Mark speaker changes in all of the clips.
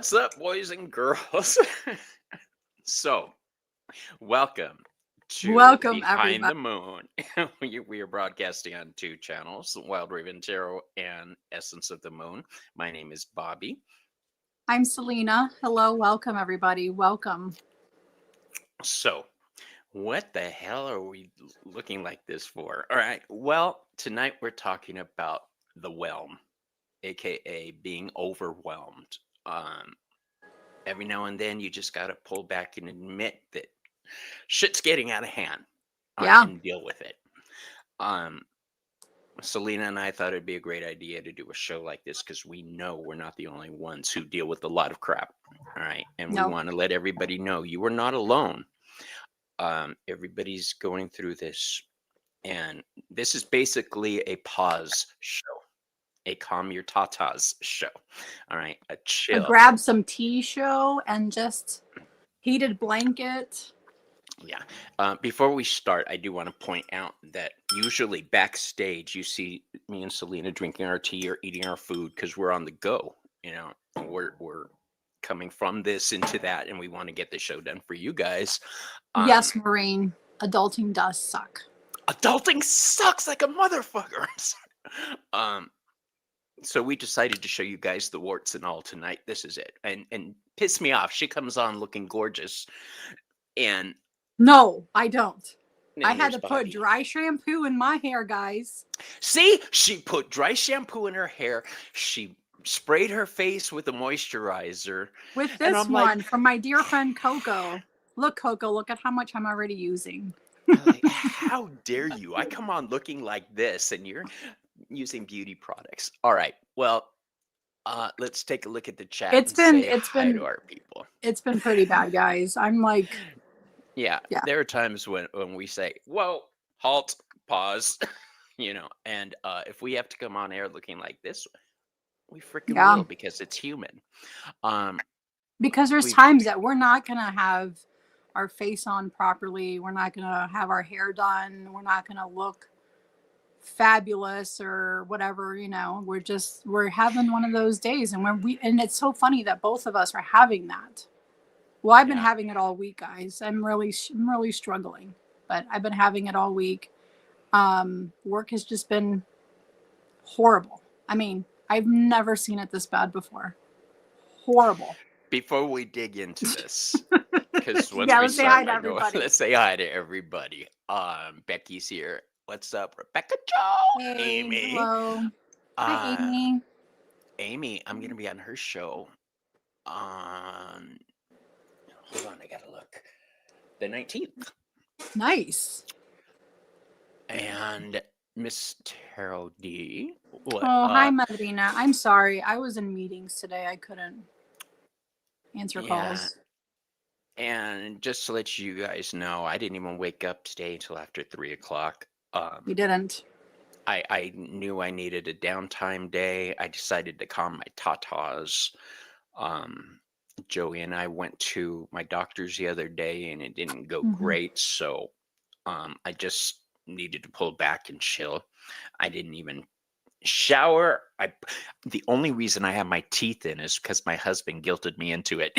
Speaker 1: What's up, boys and girls? So, welcome to
Speaker 2: Welcome,
Speaker 1: Behind
Speaker 2: everybody.
Speaker 1: the Moon. We are broadcasting on two channels, Wild Raven Tarot and Essence of the Moon. My name is Bobby.
Speaker 2: I'm Selena. Hello, welcome, everybody. Welcome.
Speaker 1: So, what the hell are we looking like this for? All right. Well, tonight we're talking about the whelm, aka being overwhelmed. Um, every now and then you just got to pull back and admit that shit's getting out of hand. All right,
Speaker 2: Yeah.
Speaker 1: and deal with it. Um, Selena and I thought it'd be a great idea to do a show like this because we know we're not the only ones who deal with a lot of crap. All right, and we
Speaker 2: No.
Speaker 1: want to let everybody know you are not alone. Everybody's going through this, and this is basically a pause show, a calm your tatas show. All right, a
Speaker 2: A
Speaker 1: chill.
Speaker 2: grab some tea show and just heated blanket.
Speaker 1: Yeah. Before we start, I do want to point out that usually backstage, you see me and Selena drinking our tea or eating our food because we're on the go. You know, we're coming from this into that, and we want to get the show done for you guys.
Speaker 2: Yes, Maureen. Adulting does suck.
Speaker 1: Adulting sucks like a motherfucker. um, so we decided to show you guys the warts and all tonight. This is it, and piss me off. She comes on looking gorgeous, and
Speaker 2: No, I don't. I
Speaker 1: then
Speaker 2: had
Speaker 1: there's
Speaker 2: to put
Speaker 1: Bobby.
Speaker 2: dry shampoo in my hair, guys.
Speaker 1: See, she put dry shampoo in her hair. She sprayed her face with a moisturizer.
Speaker 2: With
Speaker 1: And
Speaker 2: this
Speaker 1: I'm like,
Speaker 2: one from my dear friend Coco. Look, Coco, look at how much I'm already using.
Speaker 1: how dare you? I come on looking like this and you're using beauty products. All right. Well, let's take a look at the chat
Speaker 2: It's
Speaker 1: and
Speaker 2: been
Speaker 1: say
Speaker 2: it's
Speaker 1: hi to
Speaker 2: been
Speaker 1: our people.
Speaker 2: it's been pretty bad, guys. I'm like,
Speaker 1: Yeah,
Speaker 2: yeah.
Speaker 1: there are times when we say, whoa, halt, pause, and if we have to come on air looking like this, we freaking
Speaker 2: Yeah.
Speaker 1: will because it's human. Um,
Speaker 2: Because there's
Speaker 1: we
Speaker 2: times that we're not going to have our face on properly. We're not going to have our hair done. We're not going to look fabulous or whatever, we're having one of those days. And it's so funny that both of us are having that. Well, I've been
Speaker 1: Yeah.
Speaker 2: having it all week, guys. I'm really struggling, but I've been having it all week. Work has just been horrible. I mean, I've never seen it this bad before. Horrible.
Speaker 1: Before we dig into this, because once
Speaker 2: Yeah,
Speaker 1: we
Speaker 2: let's say hi
Speaker 1: start,
Speaker 2: to
Speaker 1: I know
Speaker 2: everybody.
Speaker 1: let's say hi to everybody. Becky's here. What's up, Rebecca Joe?
Speaker 2: Hey,
Speaker 1: Amy.
Speaker 2: hello. Hi,
Speaker 1: Uh
Speaker 2: Amy.
Speaker 1: Amy, I'm gonna be on her show on hold on, I gotta look. The 19th.
Speaker 2: Nice.
Speaker 1: And Miss Tarot D. What
Speaker 2: Oh, hi,
Speaker 1: up?
Speaker 2: Madrina. I'm sorry. I was in meetings today. I couldn't answer
Speaker 1: Yeah.
Speaker 2: calls.
Speaker 1: And just to let you guys know, I didn't even wake up today until after 3 o'clock.
Speaker 2: We didn't.
Speaker 1: I knew I needed a downtime day. I decided to calm my tatas. Um, Joey and I went to my doctor's the other day and it didn't go
Speaker 2: Hmm.
Speaker 1: great. So I just needed to pull back and chill. I didn't even shower. The only reason I have my teeth in is because my husband guilted me into it.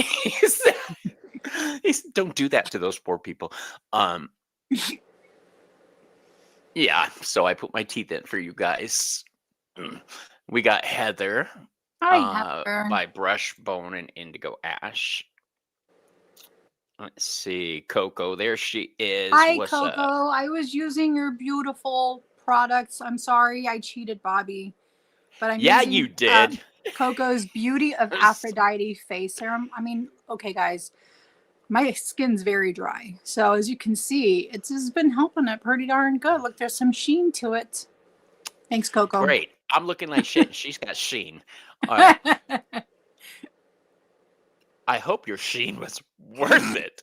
Speaker 1: Don't do that to those poor people. Yeah, so I put my teeth in for you guys. We got Heather
Speaker 2: Hi, Heather.
Speaker 1: by Brush Bone and Indigo Ash. Let's see, Coco. There she is.
Speaker 2: Hi,
Speaker 1: What's
Speaker 2: Coco.
Speaker 1: up?
Speaker 2: I was using your beautiful products. I'm sorry I cheated, Bobby, but I'm
Speaker 1: Yeah, you
Speaker 2: using
Speaker 1: did.
Speaker 2: Coco's Beauty of Aphrodite face serum. I mean, okay, guys, my skin's very dry. So as you can see, it's just been helping it pretty darn good. Look, there's some sheen to it. Thanks, Coco.
Speaker 1: Great. I'm looking like shit. And she's got sheen. All right. I hope your sheen was worth it.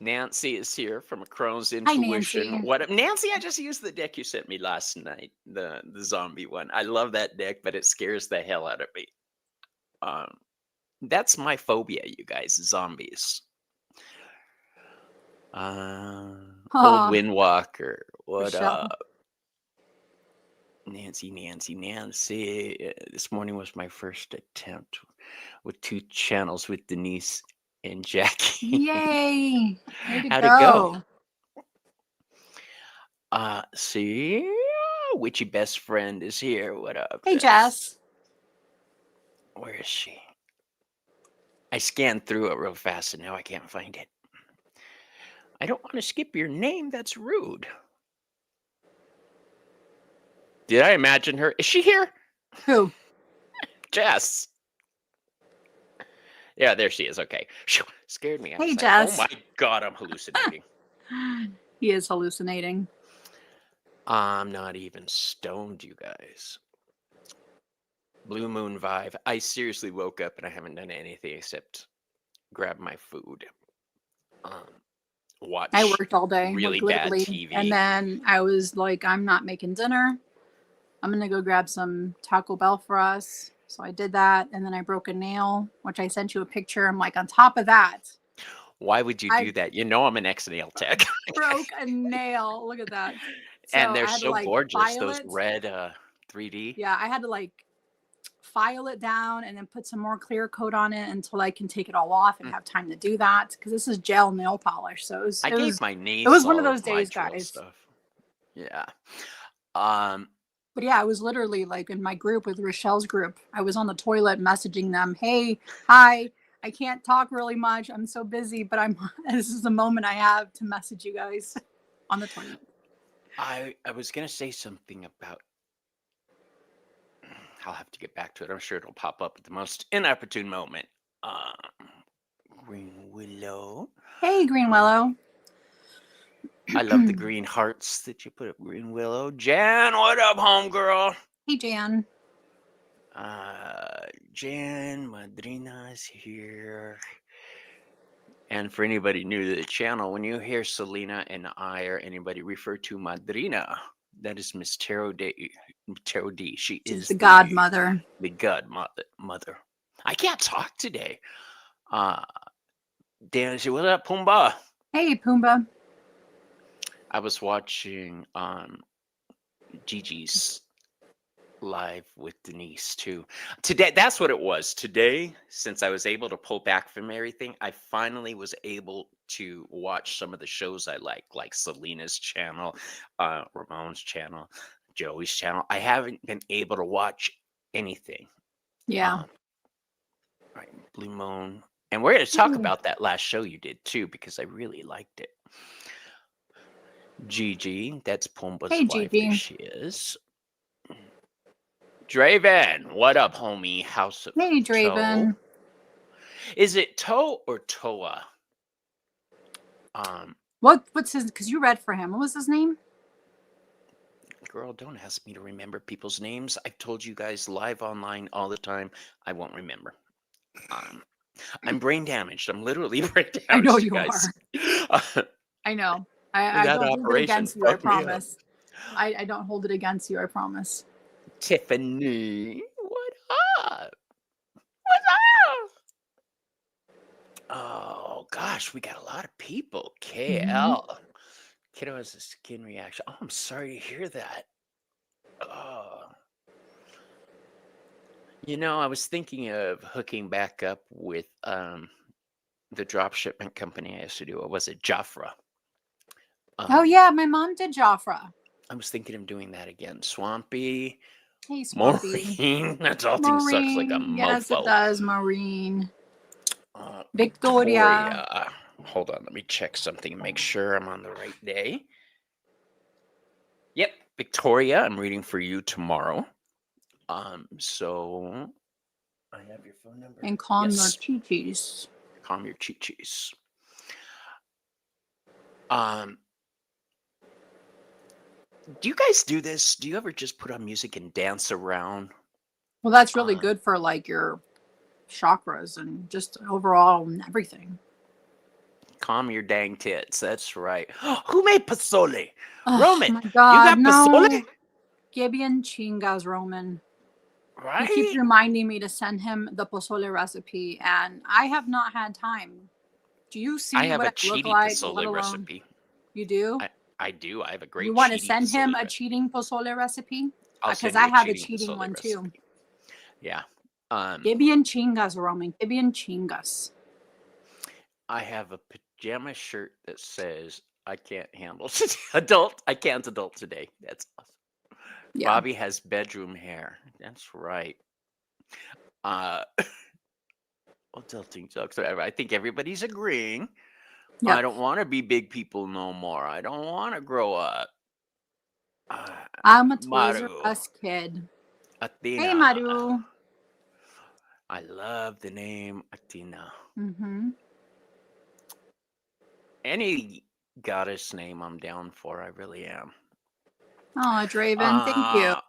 Speaker 1: Nancy is here from a Crone's
Speaker 2: Hi,
Speaker 1: Intuition.
Speaker 2: Nancy.
Speaker 1: What up, Nancy? I just used the deck you sent me last night, the zombie one. I love that deck, but it scares the hell out of me. That's my phobia, you guys. Zombies. Old Windwalker. What
Speaker 2: Rochelle.
Speaker 1: up? Nancy. This morning was my first attempt. with 2 channels with Denise and Jackie.
Speaker 2: Yay! Way to
Speaker 1: How'd it go?
Speaker 2: go.
Speaker 1: See? Witchy best friend is here. What up,
Speaker 2: Hey,
Speaker 1: Jess?
Speaker 2: Jess.
Speaker 1: Where is she? I scanned through it real fast and now I can't find it. I don't want to skip your name. That's rude. Did I imagine her? Is she here?
Speaker 2: Who?
Speaker 1: Jess. Yeah, there she is. Okay. Phew, scared me. I
Speaker 2: Hey,
Speaker 1: was like, oh
Speaker 2: Jess.
Speaker 1: my God, I'm hallucinating.
Speaker 2: He is hallucinating.
Speaker 1: I'm not even stoned, you guys. Blue moon vibe. I seriously woke up and I haven't done anything except grab my food, um,
Speaker 2: I
Speaker 1: watch
Speaker 2: worked all day,
Speaker 1: really
Speaker 2: like
Speaker 1: bad
Speaker 2: literally. And
Speaker 1: TV.
Speaker 2: then I was like, I'm not making dinner. I'm going to go grab some Taco Bell for us. So I did that. And then I broke a nail, which I sent you a picture. I'm like, on top of that,
Speaker 1: Why would you do
Speaker 2: I
Speaker 1: that? You know I'm an ex-nail tech.
Speaker 2: broke a nail. Look at that.
Speaker 1: And
Speaker 2: So
Speaker 1: they're
Speaker 2: I had to
Speaker 1: so
Speaker 2: like
Speaker 1: gorgeous,
Speaker 2: file
Speaker 1: those
Speaker 2: it.
Speaker 1: red 3D.
Speaker 2: Yeah, I had to like file it down and then put some more clear coat on it until I can take it all off and
Speaker 1: Mm.
Speaker 2: have time to do that because this is gel nail polish. So
Speaker 1: I gave my
Speaker 2: it was
Speaker 1: niece
Speaker 2: one of
Speaker 1: all
Speaker 2: those
Speaker 1: of my
Speaker 2: days,
Speaker 1: drill
Speaker 2: guys.
Speaker 1: stuff. Yeah. Um,
Speaker 2: But yeah, I was literally like in my group with Rochelle's group. I was on the toilet messaging them, "Hey, hi. I can't talk really much. I'm so busy, but I'm this is the moment I have to message you guys on the toilet."
Speaker 1: I was gonna say something about. I'll have to get back to it. I'm sure it'll pop up at the most inopportune moment. Um, Green Willow.
Speaker 2: Hey, Green
Speaker 1: Uh,
Speaker 2: Willow.
Speaker 1: I love the green hearts that you put up, Green Willow. Jan, what up, homegirl?
Speaker 2: Hey, Jan.
Speaker 1: Jan Madrina's here. And for anybody new to the channel, when you hear Selena and I or anybody refer to Madrina, that is Miss Tarot D. Tarot D. She
Speaker 2: She's
Speaker 1: is
Speaker 2: the godmother.
Speaker 1: the godmother. I can't talk today. Uh, Dan, what up, Pumbaa?
Speaker 2: Hey, Pumbaa.
Speaker 1: I was watching Gigi's live with Denise too. Today, that's what it was. Today, since I was able to pull back from everything, I finally was able to watch some of the shows I like Selina's channel, Ramon's channel, Joey's channel. I haven't been able to watch anything.
Speaker 2: Yeah.
Speaker 1: Right, Blue Moon. And we're going to talk about that last show you did too, because I really liked it. Gigi, that's Pumbaa's
Speaker 2: Hey,
Speaker 1: wife. There
Speaker 2: Gigi.
Speaker 1: she is. Draven, what up, homie? House of
Speaker 2: Hey,
Speaker 1: Toe.
Speaker 2: Draven.
Speaker 1: Is it Toe or Toa?
Speaker 2: What's his? Because you read for him. What was his name?
Speaker 1: Girl, don't ask me to remember people's names. I've told you guys live online all the time. I won't remember. I'm brain damaged. I'm literally brain damaged.
Speaker 2: I know
Speaker 1: you
Speaker 2: you
Speaker 1: guys.
Speaker 2: are. I know. I
Speaker 1: That
Speaker 2: don't hold it
Speaker 1: operation
Speaker 2: against you. I
Speaker 1: fucked me up.
Speaker 2: promise. I don't hold it against you. I promise.
Speaker 1: Tiffany, what up? What's up? Oh gosh, we got a lot of people. KL. Kiddo has a skin reaction. Oh, I'm sorry to hear that. Oh. You know, I was thinking of hooking back up with the drop shipment company I used to do. Or was it Jafra?
Speaker 2: Oh yeah, my mom did Jafra.
Speaker 1: I was thinking of doing that again. Swampy.
Speaker 2: Hey, Swampy.
Speaker 1: Maureen. That adulting sucks like a
Speaker 2: Maureen.
Speaker 1: mofo.
Speaker 2: Yes, it does, Maureen.
Speaker 1: Victoria.
Speaker 2: Victoria.
Speaker 1: Hold on, let me check something and make sure I'm on the right day. Yep, Victoria, I'm reading for you tomorrow. So I have your phone number.
Speaker 2: And calm your chi-chis.
Speaker 1: Calm your chi-chis. Do you guys do this? Do you ever just put on music and dance around?
Speaker 2: Well, that's really good for like your chakras and just overall and everything.
Speaker 1: Calm your dang tits. That's right. Who made pozole?
Speaker 2: Oh,
Speaker 1: Roman.
Speaker 2: My God,
Speaker 1: you got pozole?
Speaker 2: Gibeon Chingas, Roman.
Speaker 1: Right?
Speaker 2: He keeps reminding me to send him the pozole recipe, and I have not had time. Do you see
Speaker 1: I have
Speaker 2: what
Speaker 1: a
Speaker 2: I look
Speaker 1: cheaty
Speaker 2: like?
Speaker 1: pozole
Speaker 2: Let alone
Speaker 1: recipe.
Speaker 2: you do.
Speaker 1: I do. I have a great.
Speaker 2: You want to
Speaker 1: cheaty
Speaker 2: send him
Speaker 1: pozole
Speaker 2: a cheating pozole recipe?
Speaker 1: I'll
Speaker 2: Because
Speaker 1: send
Speaker 2: I
Speaker 1: you
Speaker 2: have a
Speaker 1: cheating
Speaker 2: cheating
Speaker 1: pozole
Speaker 2: one
Speaker 1: recipe.
Speaker 2: too.
Speaker 1: Yeah. Um,
Speaker 2: Gibby and Chingas are roaming. Gibby and Chingas.
Speaker 1: I have a pajama shirt that says I can't handle adult. I can't adult today. That's awesome.
Speaker 2: Yeah.
Speaker 1: Bobby has bedroom hair. That's right. Uh, adulting sucks. I think everybody's agreeing. I
Speaker 2: Yep.
Speaker 1: don't want to be big people no more. I don't want to grow up. Uh,
Speaker 2: I'm a Toys R
Speaker 1: Maru,
Speaker 2: Us kid. Hey,
Speaker 1: Athena.
Speaker 2: Maru.
Speaker 1: I love the name Athena.
Speaker 2: Mm-hmm.
Speaker 1: Any goddess name I'm down for. I really am.
Speaker 2: Oh, Draven, thank you.
Speaker 1: Uh,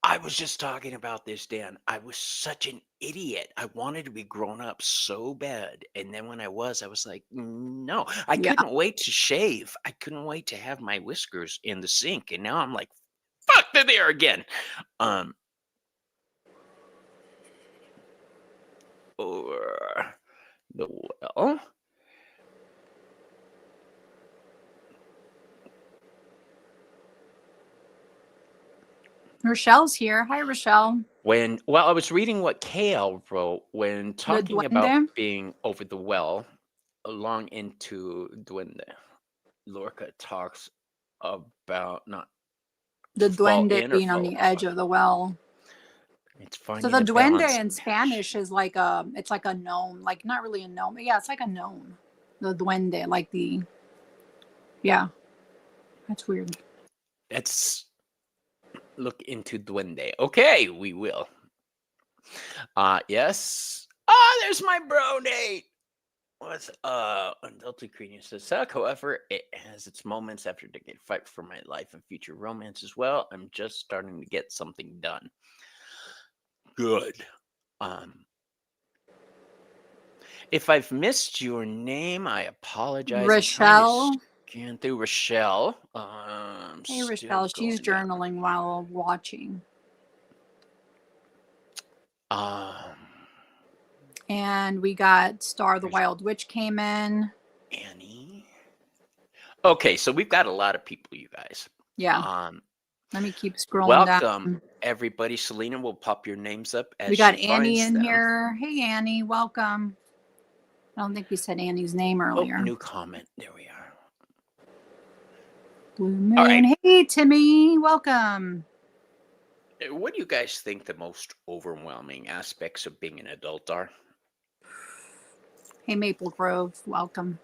Speaker 1: I was just talking about this, Dan. I was such an idiot. I wanted to be grown up so bad. And then when I was like, no, I
Speaker 2: Yeah.
Speaker 1: couldn't wait to shave. I couldn't wait to have my whiskers in the sink. And now I'm like, fuck, they're there again. Or the well.
Speaker 2: Rochelle's here. Hi, Rochelle.
Speaker 1: I was reading what KL wrote when
Speaker 2: The
Speaker 1: talking about
Speaker 2: Duende.
Speaker 1: being over the well, along into Duende. Lorca talks about not
Speaker 2: The
Speaker 1: to fall
Speaker 2: Duende
Speaker 1: in or
Speaker 2: being on
Speaker 1: fall
Speaker 2: the edge
Speaker 1: off.
Speaker 2: of the well.
Speaker 1: It's
Speaker 2: So
Speaker 1: finding
Speaker 2: the
Speaker 1: a
Speaker 2: Duende
Speaker 1: balance.
Speaker 2: in Spanish is like it's like a gnome, like not really a gnome. Yeah, it's like a gnome. The Duende, like yeah, that's weird.
Speaker 1: Let's look into Duende. Okay, we will. Yes. There's my bro Nate. What's Delta Creania says, however, it has its moments after to get fight for my life and future romance as well. I'm just starting to get something done. Good. If I've missed your name, I apologize. I'm trying to
Speaker 2: Rochelle.
Speaker 1: scan through Rochelle.
Speaker 2: Hey,
Speaker 1: Still
Speaker 2: Rochelle. She's
Speaker 1: going down.
Speaker 2: journaling while watching. And we got Star the Wild Witch came in.
Speaker 1: Annie. Okay, so we've got a lot of people, you guys.
Speaker 2: Yeah. Let me keep scrolling
Speaker 1: Welcome,
Speaker 2: down.
Speaker 1: everybody. Selena will pop your names up as
Speaker 2: We got
Speaker 1: she
Speaker 2: Annie
Speaker 1: finds
Speaker 2: in
Speaker 1: them.
Speaker 2: here. Hey, Annie. Welcome. I don't think we said Annie's name earlier.
Speaker 1: Oh, new comment. There we are.
Speaker 2: Blue Moon.
Speaker 1: All right.
Speaker 2: Hey, Timmy. Welcome.
Speaker 1: What do you guys think the most overwhelming aspects of being an adult are?
Speaker 2: Hey, Maple Grove. Welcome.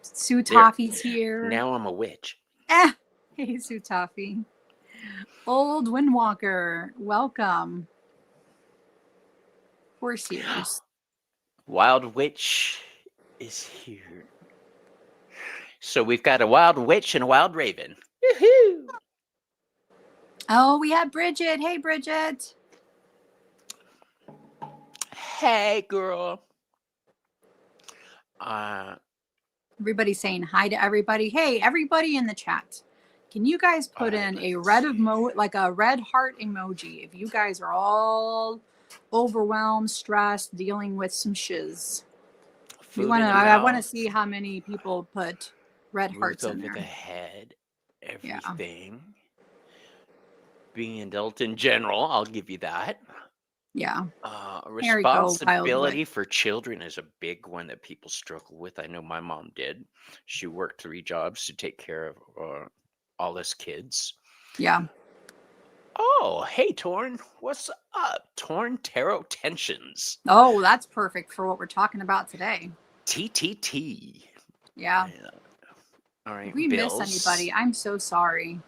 Speaker 2: Sue Toffee's here.
Speaker 1: Now I'm a witch.
Speaker 2: Hey, Sue Toffee. Old Windwalker. Welcome. 4 years.
Speaker 1: Wild Witch is here. So we've got a Wild Witch and a Wild Raven. Woohoo!
Speaker 2: Oh, we have Bridget. Hey, Bridget.
Speaker 1: Hey, girl.
Speaker 2: Everybody's saying hi to everybody. Hey, everybody in the chat. Can you guys put in a red like a red heart emoji if you guys are all overwhelmed, stressed, dealing with some shiz? We want to. I want to see how many people put red hearts in there.
Speaker 1: Over the head, everything. Yeah. Being adult in general, I'll give you that.
Speaker 2: Yeah.
Speaker 1: Responsibility for children is a big one that people struggle with. I know my mom did. She worked 3 jobs to take care of all us kids.
Speaker 2: Yeah.
Speaker 1: Oh, hey, Torn. What's up? Torn Tarot Tensions.
Speaker 2: Oh, that's perfect for what we're talking about today.
Speaker 1: TTT.
Speaker 2: Yeah.
Speaker 1: All right.
Speaker 2: If we miss anybody, I'm so sorry.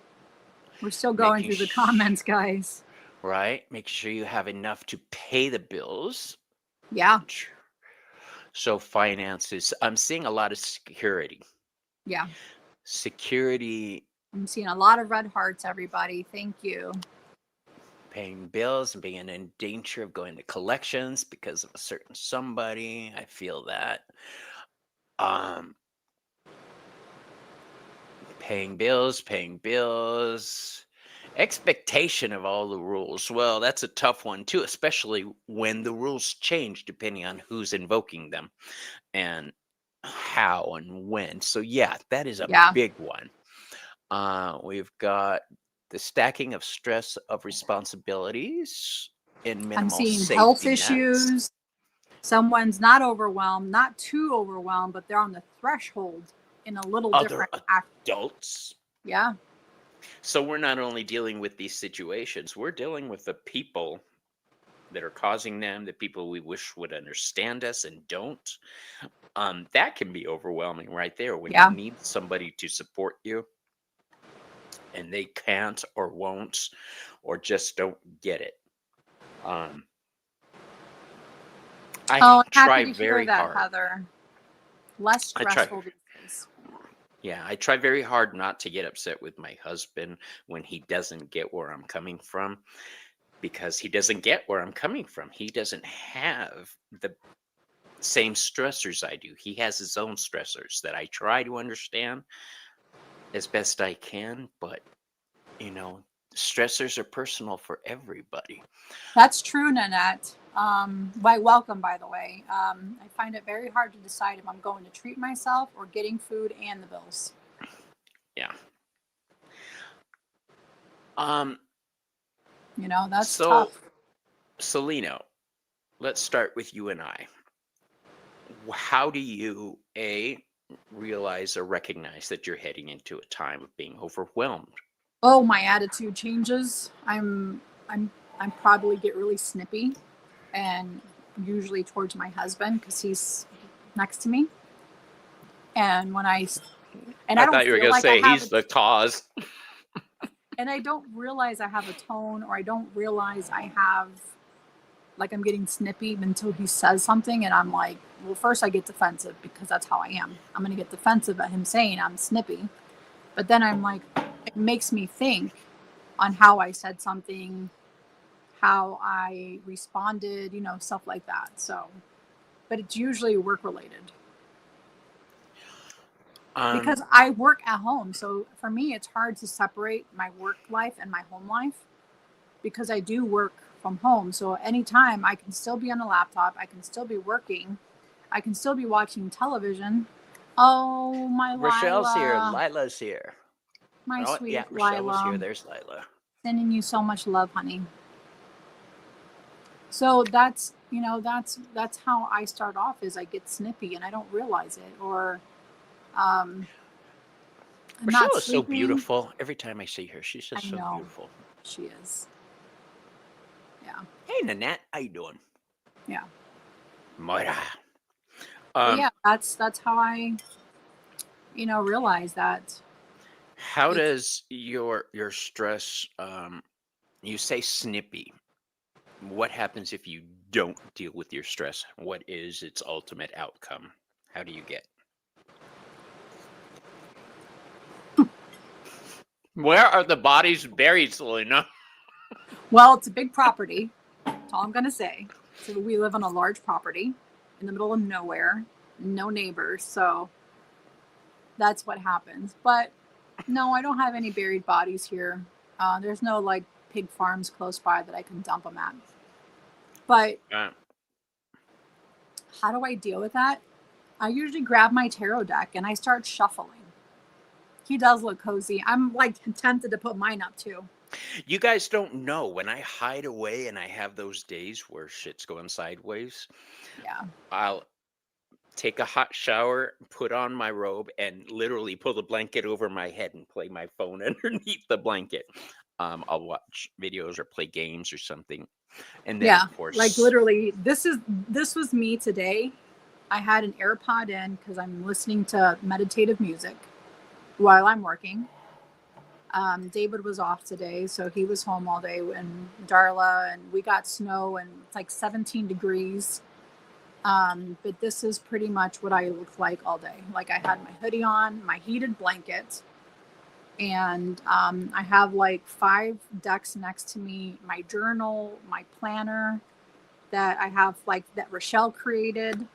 Speaker 2: We're still going through the comments, guys.
Speaker 1: Right. Make sure you have enough to pay the bills.
Speaker 2: Yeah.
Speaker 1: So finances. I'm seeing a lot of security.
Speaker 2: Yeah.
Speaker 1: Security.
Speaker 2: I'm seeing a lot of red hearts, everybody. Thank you.
Speaker 1: Paying bills and being in danger of going to collections because of a certain somebody. I feel that. Paying bills. Expectation of all the rules. Well, that's a tough one too, especially when the rules change depending on who's invoking them and how and when. So yeah, that is a big one. We've got the stacking of stress of responsibilities. in
Speaker 2: I'm
Speaker 1: minimal
Speaker 2: seeing health
Speaker 1: safety nets.
Speaker 2: issues. Someone's not overwhelmed, not too overwhelmed, but they're on the threshold in a little
Speaker 1: Other
Speaker 2: different act.
Speaker 1: adults.
Speaker 2: Yeah.
Speaker 1: So we're not only dealing with these situations, we're dealing with the people that are causing them, the people we wish would understand us and don't. That can be overwhelming right there when you
Speaker 2: Yeah.
Speaker 1: need somebody to support you and they can't or won't or just don't get it. Um, I
Speaker 2: Oh, I'm happy
Speaker 1: try
Speaker 2: to hear
Speaker 1: very
Speaker 2: that,
Speaker 1: hard.
Speaker 2: Heather. Less
Speaker 1: I try,
Speaker 2: stressful these days.
Speaker 1: yeah, I try very hard not to get upset with my husband when he doesn't get where I'm coming from because he doesn't get where I'm coming from. He doesn't have the same stressors I do. He has his own stressors that I try to understand as best I can, but you know, stressors are personal for everybody.
Speaker 2: That's true, Nanette. Welcome, by the way. I find it very hard to decide if I'm going to treat myself or getting food and the bills.
Speaker 1: Yeah. Um,
Speaker 2: That's
Speaker 1: so
Speaker 2: tough.
Speaker 1: Selena, let's start with you and I. How do you realize or recognize that you're heading into a time of being overwhelmed?
Speaker 2: Oh, my attitude changes. I'm I'm probably get really snippy, and usually towards my husband because he's next to me. And when and I
Speaker 1: I
Speaker 2: don't
Speaker 1: thought you were
Speaker 2: feel
Speaker 1: going to
Speaker 2: like I
Speaker 1: say
Speaker 2: have
Speaker 1: he's
Speaker 2: a
Speaker 1: the cause.
Speaker 2: and I don't realize I have a tone, or I don't realize I have like I'm getting snippy until he says something, and I'm like, well, first I get defensive because that's how I am. I'm gonna get defensive at him saying I'm snippy, but then I'm like, it makes me think on how I said something, how I responded, stuff like that. So, but it's usually work related
Speaker 1: Um,
Speaker 2: because I work at home. So for me, it's hard to separate my work life and my home life because I do work from home. So anytime I can still be on a laptop, I can still be working, I can still be watching television. Oh, my
Speaker 1: Rochelle's here.
Speaker 2: Lila,
Speaker 1: Lila's here.
Speaker 2: my
Speaker 1: Oh, yeah,
Speaker 2: sweet
Speaker 1: Rochelle was here.
Speaker 2: Lila,
Speaker 1: There's Lila.
Speaker 2: sending you so much love, honey. So that's how I start off is I get snippy and I don't realize it, or um, I'm not
Speaker 1: Rochelle is so
Speaker 2: sleeping.
Speaker 1: beautiful. Every time I see her, she's
Speaker 2: I
Speaker 1: just so
Speaker 2: know
Speaker 1: beautiful.
Speaker 2: she is. Yeah,
Speaker 1: Hey, Nanette, how you doing?
Speaker 2: yeah.
Speaker 1: Moira.
Speaker 2: But
Speaker 1: Um,
Speaker 2: yeah, that's how I realize that
Speaker 1: how
Speaker 2: it's
Speaker 1: does your stress? You say snippy. What happens if you don't deal with your stress? What is its ultimate outcome? How do you get? Where are the bodies buried, Selena?
Speaker 2: well, it's a big property. That's all I'm gonna say. So we live on a large property in the middle of nowhere, no neighbors, so that's what happens. But no, I don't have any buried bodies here. There's no like pig farms close by that I can dump them at. But
Speaker 1: Uh,
Speaker 2: how do I deal with that? I usually grab my tarot deck and I start shuffling. He does look cozy. I'm like tempted to put mine up too.
Speaker 1: you guys don't know when I hide away and I have those days where shit's going sideways.
Speaker 2: Yeah.
Speaker 1: I'll take a hot shower, put on my robe, and literally pull the blanket over my head and play my phone underneath the blanket. I'll watch videos or play games or something, and then
Speaker 2: Yeah.
Speaker 1: of
Speaker 2: Like
Speaker 1: course,
Speaker 2: literally, this was me today. I had an AirPod in because I'm listening to meditative music while I'm working. David was off today, so he was home all day, and Darla, and we got snow, and it's like 17 degrees. But this is pretty much what I look like all day. Like I had my hoodie on, my heated blanket, and I have like 5 decks next to me, my journal, my planner that I have like that Rochelle created.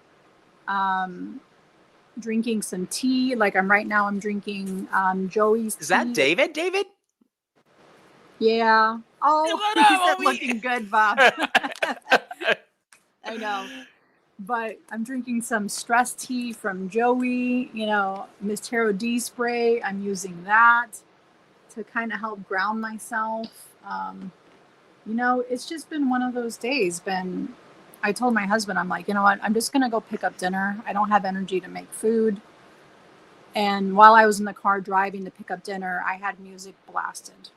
Speaker 2: Um, Drinking some tea. Like I'm drinking Joey's
Speaker 1: is that
Speaker 2: tea.
Speaker 1: David? David?
Speaker 2: Yeah. Oh,
Speaker 1: What
Speaker 2: he
Speaker 1: up,
Speaker 2: said
Speaker 1: homie?
Speaker 2: looking good, Bob. I know. But I'm drinking some stress tea from Joey, Miss Tarot D spray. I'm using that to kind of help ground myself. It's just been one of those days. I told my husband, I'm like, you know what? I'm just going to go pick up dinner. I don't have energy to make food. And while I was in the car driving to pick up dinner, I had music blasted.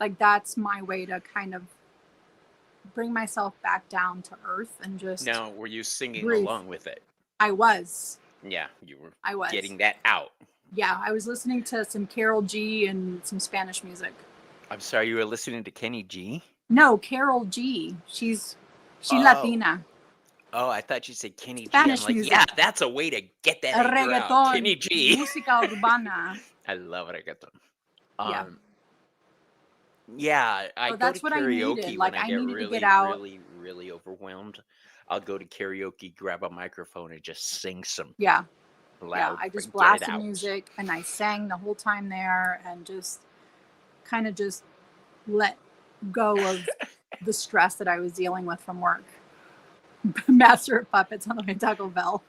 Speaker 2: Like, that's my way to kind of bring myself back down to earth and just
Speaker 1: Now, were you singing
Speaker 2: breathe.
Speaker 1: along with it?
Speaker 2: I was.
Speaker 1: Yeah, you were
Speaker 2: I was.
Speaker 1: getting that out.
Speaker 2: Yeah, I was listening to some Carol G and some Spanish music.
Speaker 1: I'm sorry, you were listening to Kenny G?
Speaker 2: No, Carol G. She's
Speaker 1: Oh.
Speaker 2: Latina.
Speaker 1: Oh, I thought you said Kenny G. I'm
Speaker 2: Spanish
Speaker 1: like, yeah,
Speaker 2: music.
Speaker 1: that's a way to get that anger out.
Speaker 2: Reggaeton,
Speaker 1: Kenny G.
Speaker 2: música urbana.
Speaker 1: I love reggaeton.
Speaker 2: Yeah.
Speaker 1: Um, yeah, I
Speaker 2: So
Speaker 1: go to
Speaker 2: that's what I needed.
Speaker 1: karaoke when
Speaker 2: Like,
Speaker 1: I
Speaker 2: I
Speaker 1: get
Speaker 2: needed to get
Speaker 1: really,
Speaker 2: out.
Speaker 1: really, really overwhelmed. I'll go to karaoke, grab a microphone, and just sing some
Speaker 2: Yeah. Yeah.
Speaker 1: loud,
Speaker 2: I just
Speaker 1: get it
Speaker 2: blasted
Speaker 1: out.
Speaker 2: music and I sang the whole time there and just kind of just let go of the stress that I was dealing with from work. Master of Puppets on the way to Taco Bell.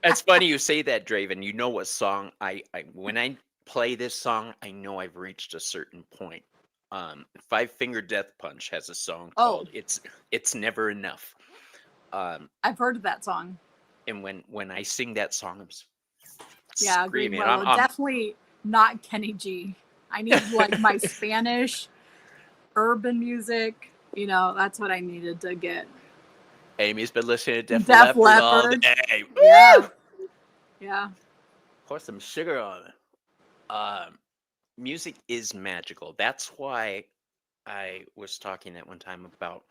Speaker 1: It's funny you say that, Draven. You know what song I when I play this song, I know I've reached a certain point. Five Finger Death Punch has a song
Speaker 2: Oh,
Speaker 1: called "It's Never Enough." Um,
Speaker 2: I've heard of that song.
Speaker 1: and when I sing that song, I'm
Speaker 2: Yeah, agreed.
Speaker 1: screaming.
Speaker 2: Well, definitely not Kenny G. I need like my Spanish urban music. That's what I needed to get.
Speaker 1: Amy's been listening to Def
Speaker 2: Def
Speaker 1: Leppard all
Speaker 2: Leppard.
Speaker 1: day.
Speaker 2: Yeah. Yeah.
Speaker 1: Pour some sugar on it. Music is magical. That's why I was talking at one time about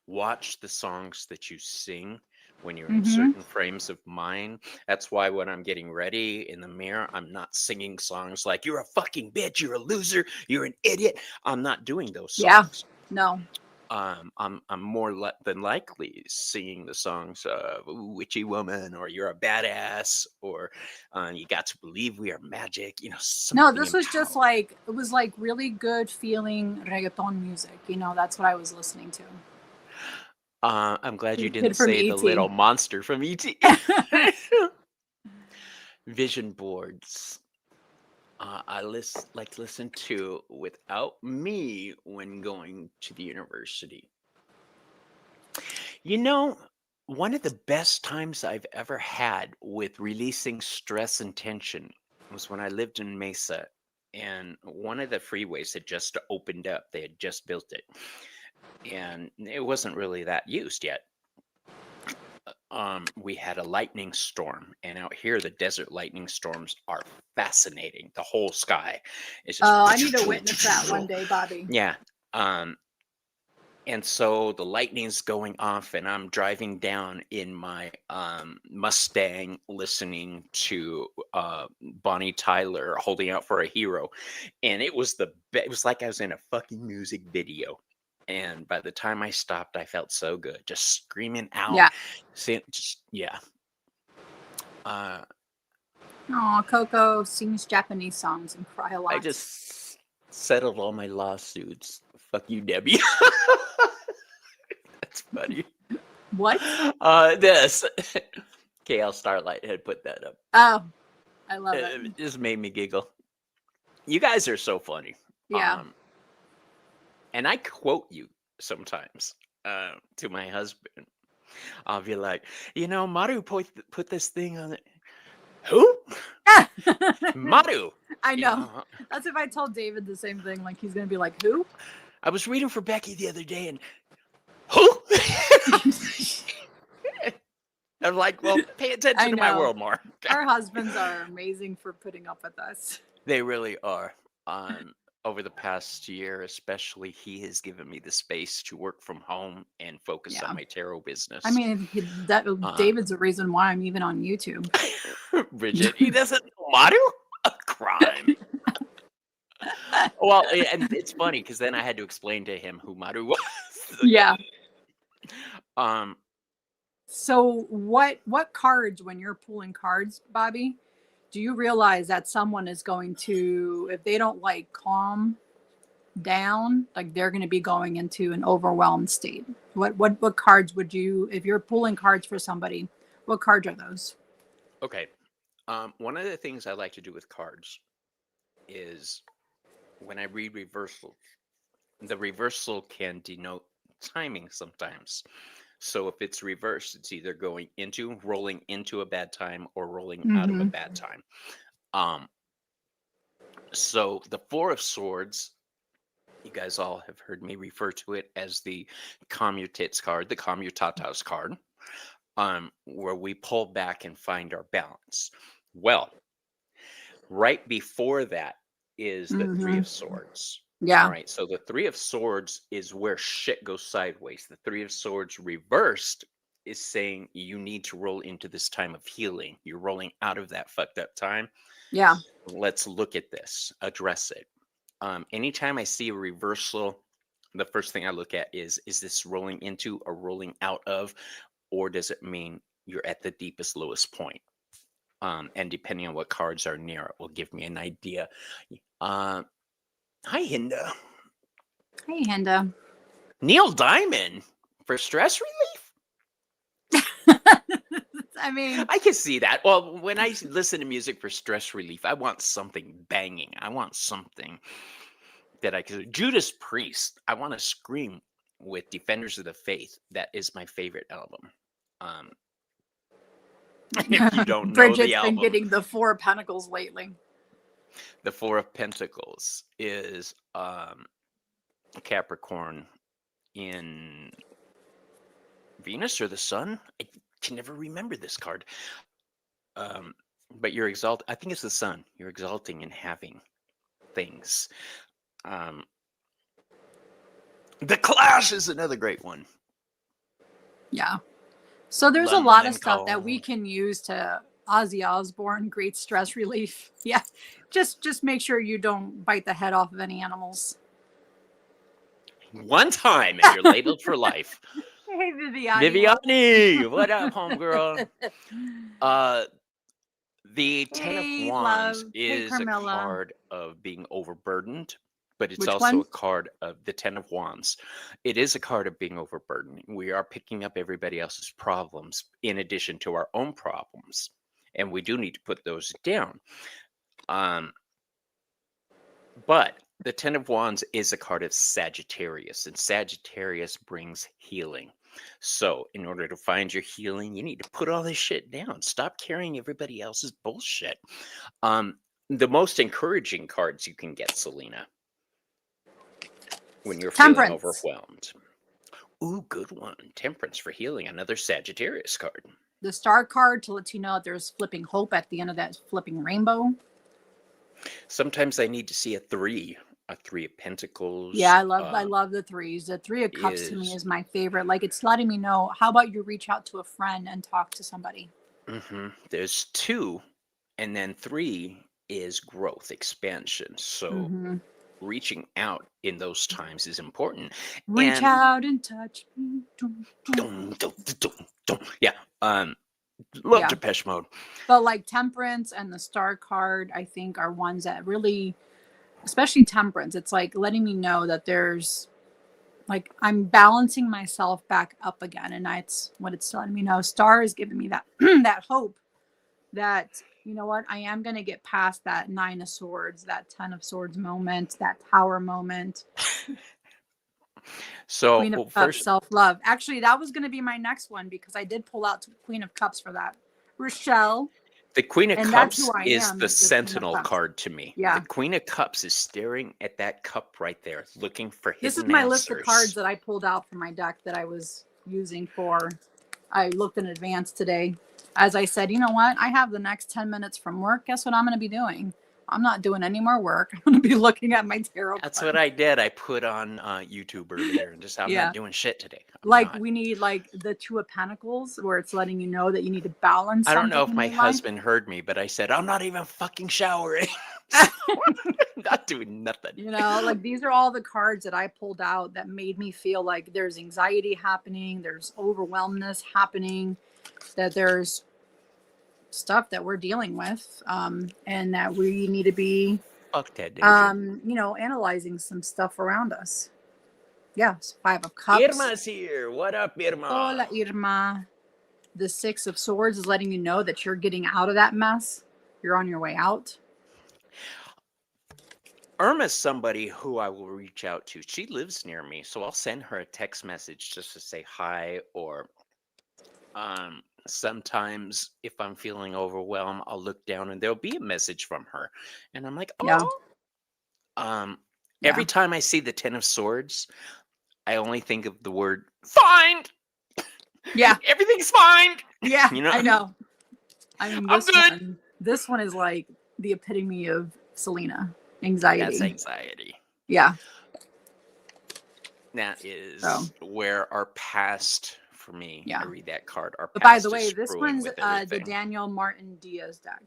Speaker 1: watch the songs that you sing when you're in
Speaker 2: Mm-hmm.
Speaker 1: certain frames of mind. That's why when I'm getting ready in the mirror, I'm not singing songs like "You're a fucking bitch, you're a loser, you're an idiot." I'm not doing those
Speaker 2: Yeah.
Speaker 1: songs.
Speaker 2: No.
Speaker 1: I'm more than likely singing the songs of "Ooh, Witchy Woman" or "You're a Badass" or "You Got to Believe We Are Magic."
Speaker 2: No,
Speaker 1: Something
Speaker 2: this was just
Speaker 1: empowering.
Speaker 2: like, it was like really good feeling reggaeton music. That's what I was listening to.
Speaker 1: I'm glad you
Speaker 2: The
Speaker 1: didn't
Speaker 2: kid from
Speaker 1: say the
Speaker 2: E.T.
Speaker 1: little monster from ET. Vision boards. Like to listen to without me when going to the university. You know, one of the best times I've ever had with releasing stress and tension was when I lived in Mesa, and one of the freeways had just opened up. They had just built it, and it wasn't really that used yet. We had a lightning storm, and out here the desert lightning storms are fascinating. The whole sky is just
Speaker 2: Oh, I need to witness that one day, Bobby.
Speaker 1: yeah. um and so the lightning's going off, and I'm driving down in my Mustang listening to Bonnie Tyler, "Holding Out for a Hero," and it was it was like I was in a fucking music video. And by the time I stopped, I felt so good, just screaming out.
Speaker 2: Yeah.
Speaker 1: Just yeah. uh
Speaker 2: Oh, Coco sings Japanese songs and cry a
Speaker 1: I
Speaker 2: lot.
Speaker 1: just settled all my lawsuits. Fuck you, Debbie. That's funny.
Speaker 2: What?
Speaker 1: This KL Starlight had put that up.
Speaker 2: Oh, I love it.
Speaker 1: It just made me giggle. You guys are so funny.
Speaker 2: Yeah.
Speaker 1: And I quote you sometimes to my husband. I'll be like, Maru put this thing on it. Who? Maru.
Speaker 2: I know. That's if I tell David the same thing. Like, he's going to be like, who?
Speaker 1: I was reading for Becky the other day, and who? I'm like, well, pay attention to my world more.
Speaker 2: Our husbands are amazing for putting up with us.
Speaker 1: They really are. Over the past year, especially, he has given me the space to work from home and focus on my tarot business.
Speaker 2: I mean, David's the reason why I'm even on YouTube.
Speaker 1: Bridget, he doesn't know Maru? A crime. Well, and it's funny because then I had to explain to him who Maru was.
Speaker 2: Yeah.
Speaker 1: Um.
Speaker 2: So what cards, when you're pulling cards, Bobby, do you realize that someone is going to, if they don't like calm down, like they're going to be going into an overwhelmed state? What cards would you, if you're pulling cards for somebody, what cards are those?
Speaker 1: Okay. One of the things I like to do with cards is when I read reversals, the reversal can denote timing sometimes. So if it's reversed, it's either rolling into a bad time or rolling out of a
Speaker 2: Mm-hmm.
Speaker 1: bad time. Um, so the Four of Swords, you guys all have heard me refer to it as the Commutates card, the Commutatas card, where we pull back and find our balance. Well, right before that is the Three
Speaker 2: Mm-hmm.
Speaker 1: of Swords. All
Speaker 2: Yeah.
Speaker 1: right, so the Three of Swords is where shit goes sideways. The Three of Swords reversed is saying you need to roll into this time of healing. You're rolling out of that fucked up time.
Speaker 2: Yeah.
Speaker 1: Let's look at this, address it. Anytime I see a reversal, the first thing I look at is this rolling into or rolling out of, or does it mean you're at the deepest, lowest point? And depending on what cards are near it will give me an idea. Hi, Hinda.
Speaker 2: Hey, Hinda.
Speaker 1: Neil Diamond for stress relief?
Speaker 2: I mean,
Speaker 1: I can see that. Well, when I listen to music for stress relief, I want something banging. I want something that I could. Judas Priest. I want to scream with Defenders of the Faith. That is my favorite album. Um, if you don't know the
Speaker 2: Bridget's been
Speaker 1: album,
Speaker 2: getting the Four of Pentacles lately.
Speaker 1: the Four of Pentacles is Capricorn in Venus or the Sun. I can never remember this card. But you're I think it's the Sun. You're exalting and having things. The Clash is another great one.
Speaker 2: Yeah. So there's a lot of
Speaker 1: London
Speaker 2: stuff that we
Speaker 1: Call.
Speaker 2: can use to Ozzy Osbourne, great stress relief. Yeah. Just make sure you don't bite the head off of any animals.
Speaker 1: One time and you're labeled for life.
Speaker 2: Hey, Viviani.
Speaker 1: Viviani, what up, homegirl? The Ten of
Speaker 2: Hey,
Speaker 1: Wands
Speaker 2: love. Hey,
Speaker 1: is a
Speaker 2: Carmela.
Speaker 1: card of being overburdened, but it's
Speaker 2: Which
Speaker 1: also
Speaker 2: one?
Speaker 1: a card of the Ten of Wands. It is a card of being overburdened. We are picking up everybody else's problems in addition to our own problems, and we do need to put those down. But the Ten of Wands is a card of Sagittarius, and Sagittarius brings healing. So, in order to find your healing, you need to put all this shit down. Stop carrying everybody else's bullshit. The most encouraging cards you can get, Selena, when you're feeling
Speaker 2: Temperance.
Speaker 1: overwhelmed. Ooh, good one. Temperance for healing, another Sagittarius card.
Speaker 2: The Star card to let you know that there's flipping hope at the end of that flipping rainbow.
Speaker 1: Sometimes I need to see a Three of Pentacles.
Speaker 2: Yeah, I love the threes. The Three of Cups to me is my favorite. Like, it's letting me know, how about you reach out to a friend and talk to somebody?
Speaker 1: There's two, and then three is growth, expansion. So reaching out in those times is important.
Speaker 2: Reach out and touch me.
Speaker 1: Yeah. Love Depeche Mode.
Speaker 2: But like Temperance and the Star card, I think, are ones that really, especially Temperance, it's like letting me know that there's, like, I'm balancing myself back up again, and that's what it's letting me know. Star is giving me that that hope that, you know what, I am going to get past that Nine of Swords, that Ten of Swords moment, that Tower moment.
Speaker 1: So
Speaker 2: Queen of Cups, self-love. Actually, that was going to be my next one because I did pull out Queen of Cups for that. Rochelle.
Speaker 1: The Queen of Cups is the Sentinel card to me.
Speaker 2: Yeah.
Speaker 1: The Queen of Cups is staring at that cup right there, looking for hidden
Speaker 2: answers. This is my list of cards that I pulled out from my deck that I was using for. I looked in advance today. As I said, you know what? I have the next 10 minutes from work. Guess what I'm going to be doing? I'm not doing any more work. I'm going to be looking at my tarot.
Speaker 1: That's what I did. I put on YouTube earlier and just, I'm not doing shit today.
Speaker 2: We need like the Two of Pentacles where it's letting you know that you need to balance.
Speaker 1: I don't know if my husband heard me, but I said, I'm not even fucking showering. Not doing nothing.
Speaker 2: You know, like these are all the cards that I pulled out that made me feel like there's anxiety happening. There's overwhelmness happening, that there's stuff that we're dealing with, and that we need to be analyzing some stuff around us. Yes, Five of Cups.
Speaker 1: Irma's here. What up, Irma?
Speaker 2: Hola, Irma. The Six of Swords is letting you know that you're getting out of that mess. You're on your way out.
Speaker 1: Irma's somebody who I will reach out to. She lives near me, so I'll send her a text message just to say hi. Or sometimes if I'm feeling overwhelmed, I'll look down and there'll be a message from her, and I'm like,
Speaker 2: Yeah.
Speaker 1: oh. Um, every
Speaker 2: Yeah.
Speaker 1: time I see the Ten of Swords, I only think of the word "fine."
Speaker 2: Yeah.
Speaker 1: Everything's fine.
Speaker 2: Yeah.
Speaker 1: You know,
Speaker 2: I know. I mean,
Speaker 1: I'm good.
Speaker 2: this one is like the epitome of Selena
Speaker 1: That's
Speaker 2: anxiety.
Speaker 1: anxiety.
Speaker 2: Yeah.
Speaker 1: That
Speaker 2: So
Speaker 1: is where our past, for me, I
Speaker 2: yeah.
Speaker 1: read that card. Our
Speaker 2: But by the
Speaker 1: past is
Speaker 2: way, this
Speaker 1: screwing
Speaker 2: one's
Speaker 1: with
Speaker 2: the
Speaker 1: everything.
Speaker 2: Daniel Martin Diaz deck.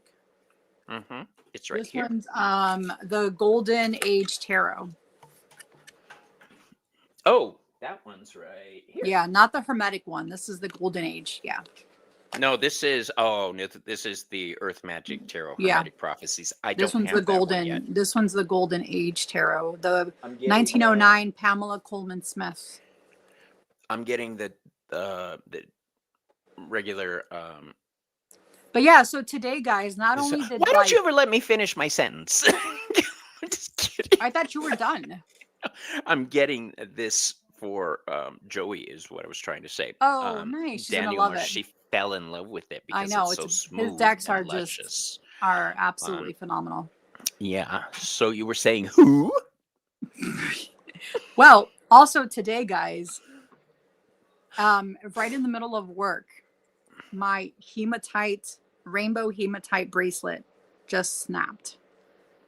Speaker 1: It's right
Speaker 2: This
Speaker 1: here.
Speaker 2: one's the Golden Age Tarot.
Speaker 1: Oh, that one's right here.
Speaker 2: Yeah, not the Hermetic one. This is the Golden Age. Yeah.
Speaker 1: No, this is this is the Earth Magic Tarot
Speaker 2: Yeah.
Speaker 1: Hermetic Prophecies. I
Speaker 2: This
Speaker 1: don't
Speaker 2: one's the
Speaker 1: have that one yet.
Speaker 2: golden. This one's the Golden Age Tarot. The
Speaker 1: I'm getting
Speaker 2: 1909 Pamela Coleman Smith.
Speaker 1: I'm getting the regular.
Speaker 2: But yeah, so today, guys, not only
Speaker 1: Why
Speaker 2: did
Speaker 1: don't you ever let me finish my sentence? I'm just kidding.
Speaker 2: I thought you were done.
Speaker 1: I'm getting this for Joey, is what I was trying to say.
Speaker 2: Oh, nice. She's gonna
Speaker 1: Daniel
Speaker 2: love it.
Speaker 1: She fell in love with it
Speaker 2: I
Speaker 1: because
Speaker 2: know.
Speaker 1: it's so
Speaker 2: His
Speaker 1: smooth
Speaker 2: decks
Speaker 1: and
Speaker 2: are
Speaker 1: luscious.
Speaker 2: absolutely phenomenal.
Speaker 1: Yeah. So you were saying who?
Speaker 2: Well, also today, guys, right in the middle of work, my rainbow hematite bracelet just snapped.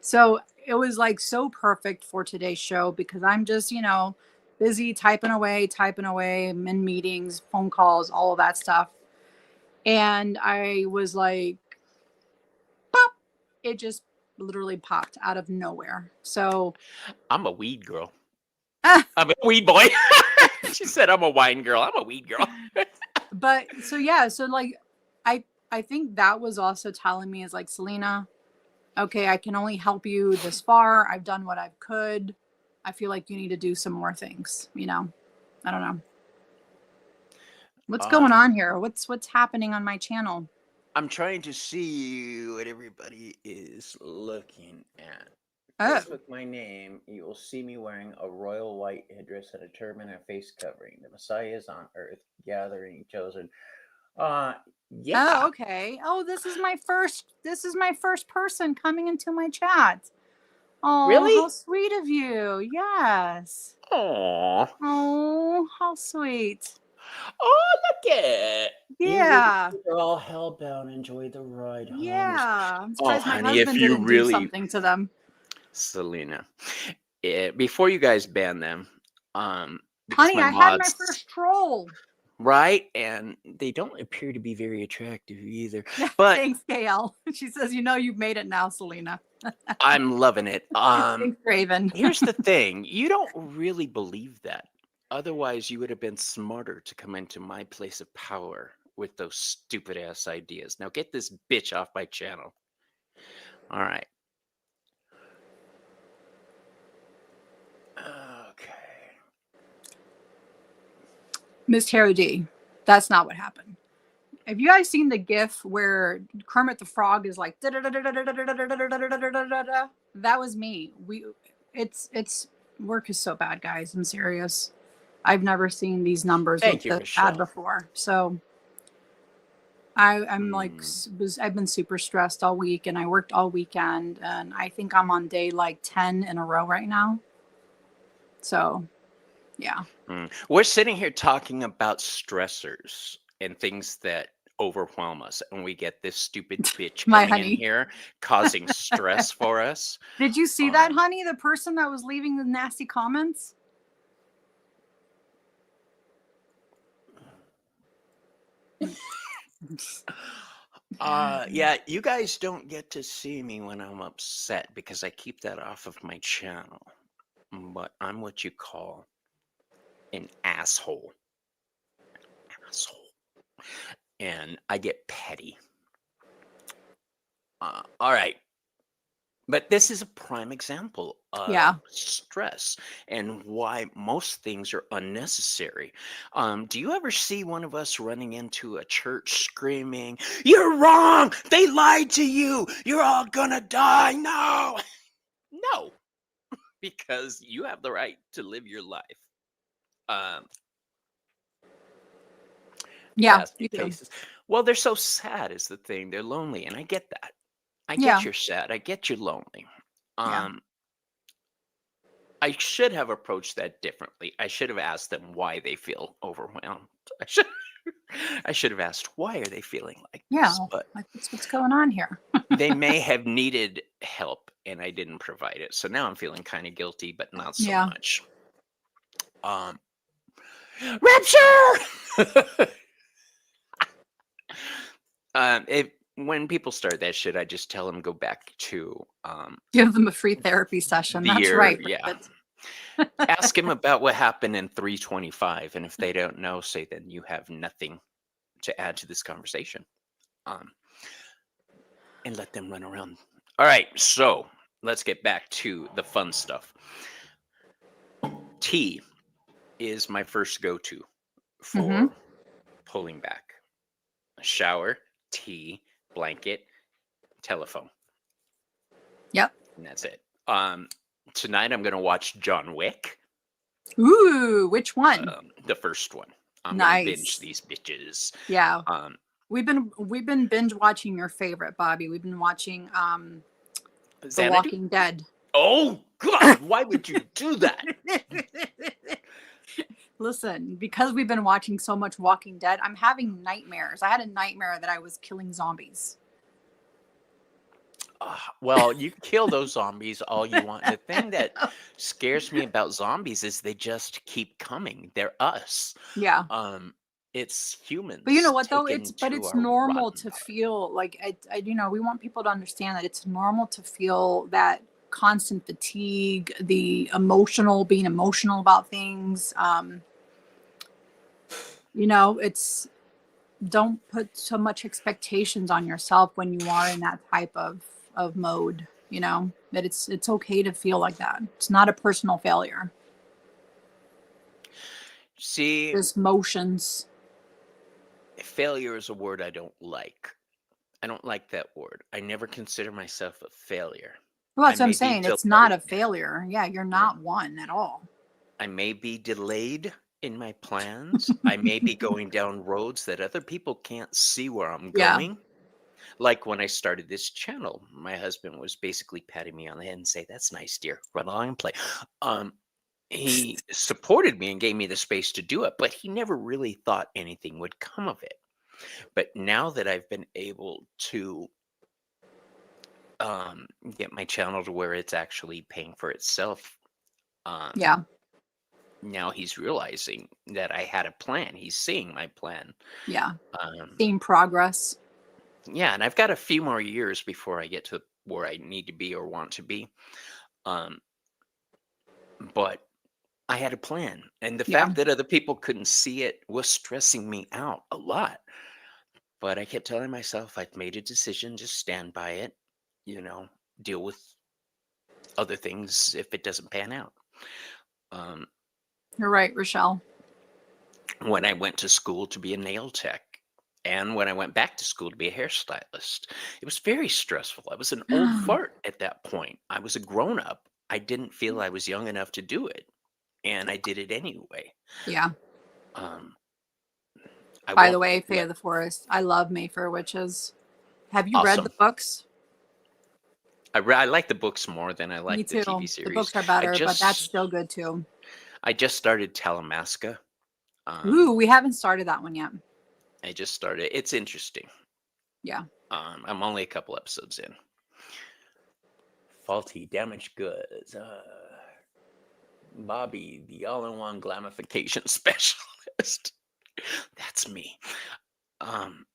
Speaker 2: So it was like so perfect for today's show because I'm just, busy typing away, I'm in meetings, phone calls, all of that stuff. And I was like, pop, it just literally popped out of nowhere. So
Speaker 1: I'm a weed girl. I'm a weed boy. She said I'm a wine girl. I'm a weed girl.
Speaker 2: but so yeah, so like I think that was also telling me is like, Selena, okay, I can only help you this far. I've done what I could. I feel like you need to do some more things, I don't know. What's going on here? What's happening on my channel?
Speaker 1: I'm trying to see what everybody is looking at.
Speaker 2: Oh,
Speaker 1: Facebook, my name, you will see me wearing a royal white headdress and a turban and a face covering. The Messiah is on earth, gathering chosen.
Speaker 2: oh,
Speaker 1: Yeah.
Speaker 2: okay. Oh, this is my first person coming into my chat. Oh,
Speaker 1: Really?
Speaker 2: how sweet of you. Yes.
Speaker 1: Aw.
Speaker 2: Oh, how sweet.
Speaker 1: Oh, look it.
Speaker 2: Yeah.
Speaker 1: You're all hellbound. Enjoy the ride home.
Speaker 2: Yeah. I'm
Speaker 1: Oh,
Speaker 2: surprised my
Speaker 1: honey, if
Speaker 2: husband
Speaker 1: you
Speaker 2: didn't do
Speaker 1: really,
Speaker 2: something to them.
Speaker 1: Selena, before you guys ban them, because
Speaker 2: Honey,
Speaker 1: my
Speaker 2: I had my
Speaker 1: mods,
Speaker 2: first troll.
Speaker 1: right, and they don't appear to be very attractive either. But
Speaker 2: Thanks, KL. She says, you've made it now, Selena.
Speaker 1: I'm loving it.
Speaker 2: Thanks, Raven.
Speaker 1: Here's the thing: you don't really believe that. Otherwise, you would have been smarter to come into my place of power with those stupid ass ideas. Now get this bitch off my channel. All right. Okay.
Speaker 2: Miss Tara D. That's not what happened. Have you guys seen the GIF where Kermit the Frog is like, that was me. It's work is so bad, guys. I'm serious. I've never seen these numbers look
Speaker 1: Thank you,
Speaker 2: this bad
Speaker 1: Michelle.
Speaker 2: before. So I'm like, I've been super stressed all week and I worked all weekend and I think I'm on day like 10 in a row right now. So yeah.
Speaker 1: We're sitting here talking about stressors and things that overwhelm us, and we get this stupid bitch
Speaker 2: My
Speaker 1: coming in
Speaker 2: honey.
Speaker 1: here causing stress for us.
Speaker 2: Did you see that, honey? The person that was leaving the nasty comments?
Speaker 1: Yeah, you guys don't get to see me when I'm upset because I keep that off of my channel. But I'm what you call an asshole. And I get petty. All right. But this is a prime example of stress and why most things are unnecessary. Do you ever see one of us running into a church screaming, "You're wrong! They lied to you! You're all gonna die!" No! No. because you have the right to live your life. Um,
Speaker 2: Yeah, you
Speaker 1: Basket
Speaker 2: do.
Speaker 1: cases. Well, they're so sad is the thing. They're lonely, and I get that. I get
Speaker 2: Yeah,
Speaker 1: you're sad. I get you're lonely.
Speaker 2: yeah,
Speaker 1: Um, I should have approached that differently. I should have asked them why they feel overwhelmed. I should I should have asked why are they feeling like
Speaker 2: yeah.
Speaker 1: this, but
Speaker 2: Like, what's going on here?
Speaker 1: they may have needed help and I didn't provide it. So now I'm feeling kind of guilty, but not so
Speaker 2: Yeah.
Speaker 1: much. Um, Rapture! If when people start that shit, I just tell them go back to
Speaker 2: Give them a free therapy session.
Speaker 1: the
Speaker 2: That's
Speaker 1: year.
Speaker 2: right,
Speaker 1: Yeah,
Speaker 2: Bridget.
Speaker 1: ask him about what happened in 325, and if they don't know, say then you have nothing to add to this conversation, um, and let them run around. All right, so let's get back to the fun stuff. Tea is my first go-to
Speaker 2: Mm-hmm.
Speaker 1: for pulling back. Shower, tea, blanket, telephone,
Speaker 2: Yep.
Speaker 1: and that's it. Tonight I'm gonna watch John Wick,
Speaker 2: Ooh, which one?
Speaker 1: the first one. I'm gonna binge
Speaker 2: Nice.
Speaker 1: these bitches.
Speaker 2: Yeah.
Speaker 1: Um,
Speaker 2: We've been binge watching your favorite, Bobby. We've been watching The
Speaker 1: Xanadu.
Speaker 2: Walking Dead.
Speaker 1: Oh God, why would you do that?
Speaker 2: Listen, because we've been watching so much Walking Dead, I'm having nightmares. I had a nightmare that I was killing zombies.
Speaker 1: Well, you kill those zombies all you want. The thing that scares me about zombies is they just keep coming. They're us.
Speaker 2: Yeah.
Speaker 1: Um, it's
Speaker 2: But you know
Speaker 1: humans
Speaker 2: what though?
Speaker 1: taken to
Speaker 2: It's
Speaker 1: our
Speaker 2: normal
Speaker 1: rotten
Speaker 2: to
Speaker 1: body.
Speaker 2: feel like we want people to understand that it's normal to feel that constant fatigue, the emotional being emotional about things. It's don't put so much expectations on yourself when you are in that type of mode, that it's okay to feel like that. It's not a personal failure.
Speaker 1: See,
Speaker 2: Just motions.
Speaker 1: failure is a word I don't like. I don't like that word. I never consider myself a failure.
Speaker 2: Well,
Speaker 1: I
Speaker 2: that's what I'm
Speaker 1: may be
Speaker 2: saying. It's not a
Speaker 1: delayed.
Speaker 2: failure. Yeah, you're
Speaker 1: Yeah.
Speaker 2: not one at all.
Speaker 1: I may be delayed in my plans. I may be going down roads that other people can't see where I'm
Speaker 2: Yeah.
Speaker 1: going. Like when I started this channel, my husband was basically patting me on the head and say, "That's nice, dear. Run along and play." Um, he supported me and gave me the space to do it, but he never really thought anything would come of it. But now that I've been able to get my channel to where it's actually paying for itself, um,
Speaker 2: Yeah.
Speaker 1: now he's realizing that I had a plan. He's seeing my plan.
Speaker 2: Yeah.
Speaker 1: Um,
Speaker 2: Seeing progress.
Speaker 1: yeah, and I've got a few more years before I get to where I need to be or want to be. Um, but I had a plan, and the
Speaker 2: Yeah.
Speaker 1: fact that other people couldn't see it was stressing me out a lot. But I kept telling myself I've made a decision, just stand by it, you know, deal with other things if it doesn't pan out. Um,
Speaker 2: You're right, Rochelle.
Speaker 1: when I went to school to be a nail tech, and when I went back to school to be a hairstylist, it was very stressful. I was an old fart at that point. I was a grown up. I didn't feel I was young enough to do it, and I did it anyway.
Speaker 2: Yeah.
Speaker 1: Um, I
Speaker 2: By the
Speaker 1: won't
Speaker 2: way, Fay
Speaker 1: let.
Speaker 2: of the Forest. I love Mayfair Witches. Have you read
Speaker 1: Awesome.
Speaker 2: the books?
Speaker 1: I like the books more than I
Speaker 2: Me
Speaker 1: like the
Speaker 2: too.
Speaker 1: TV
Speaker 2: The
Speaker 1: series.
Speaker 2: books are
Speaker 1: I
Speaker 2: better, but that's
Speaker 1: just
Speaker 2: still good too.
Speaker 1: I just started Talamasca.
Speaker 2: Ooh, we haven't started that one yet.
Speaker 1: I just started. It's interesting.
Speaker 2: Yeah.
Speaker 1: I'm only a couple episodes in. Faulty damaged goods. Bobby, the all-in-one glamification specialist. That's me. Um,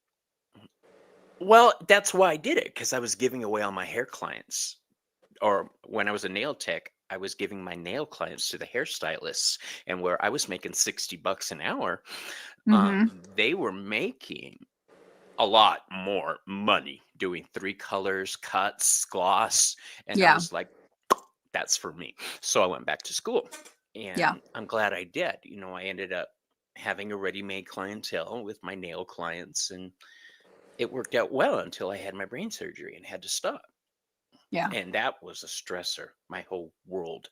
Speaker 1: well, that's why I did it because I was giving away all my hair clients. Or when I was a nail tech, I was giving my nail clients to the hairstylists, and where I was making $60 an hour,
Speaker 2: Mm-hmm.
Speaker 1: they were making a lot more money doing 3 colors, cuts, gloss, and I
Speaker 2: Yeah.
Speaker 1: was like, that's for me. So I went back to school,
Speaker 2: Yeah.
Speaker 1: and I'm glad I did. I ended up having a ready-made clientele with my nail clients, and it worked out well until I had my brain surgery and had to stop.
Speaker 2: Yeah.
Speaker 1: And that was a stressor. My whole world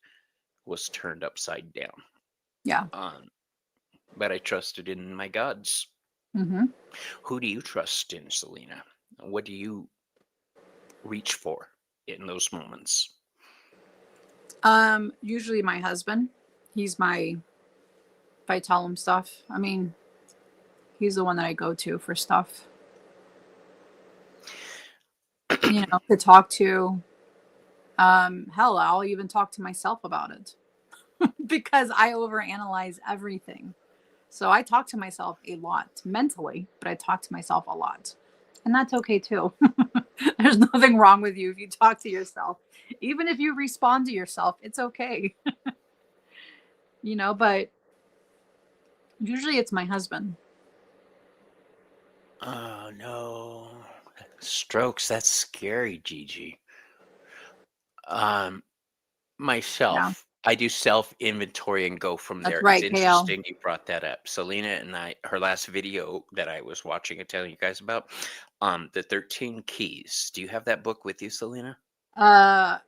Speaker 1: was turned upside down.
Speaker 2: Yeah.
Speaker 1: Um, but I trusted in my gods.
Speaker 2: Hmm.
Speaker 1: Who do you trust in, Selena? What do you reach for in those moments?
Speaker 2: Usually my husband. He's my, if I tell him stuff, I mean, he's the one that I go to for stuff, to talk to. Hell, I'll even talk to myself about it because I overanalyze everything. So I talk to myself a lot mentally, but I talk to myself a lot. And that's okay too. There's nothing wrong with you if you talk to yourself. Even if you respond to yourself, it's okay. But usually it's my husband.
Speaker 1: Oh no. Strokes, that's scary, Gigi. Um,
Speaker 2: Yeah,
Speaker 1: myself, I do self inventory and go from
Speaker 2: that's
Speaker 1: there. It's
Speaker 2: right, KL.
Speaker 1: interesting you brought that up. Selena and I, her last video that I was watching and telling you guys about, the 13 Keys. Do you have that book with you, Selena?
Speaker 2: Uh,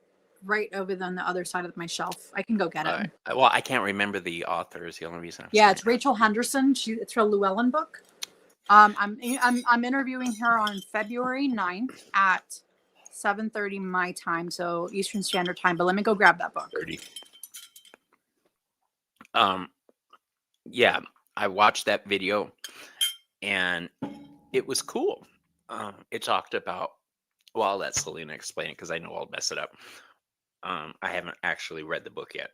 Speaker 2: right over on the other side of my shelf. I can go get
Speaker 1: All
Speaker 2: it.
Speaker 1: right. Well, I can't remember the author is the only reason I'm
Speaker 2: Yeah,
Speaker 1: saying
Speaker 2: it's
Speaker 1: that.
Speaker 2: Rachel Henderson. It's her Llewellyn book. I'm interviewing her on February 9th at 7:30 my time, so Eastern Standard Time. But let me go grab that book.
Speaker 1: 30. Um, yeah, I watched that video and it was cool. It talked about, well, I'll let Selena explain it because I know I'll mess it up. I haven't actually read the book yet.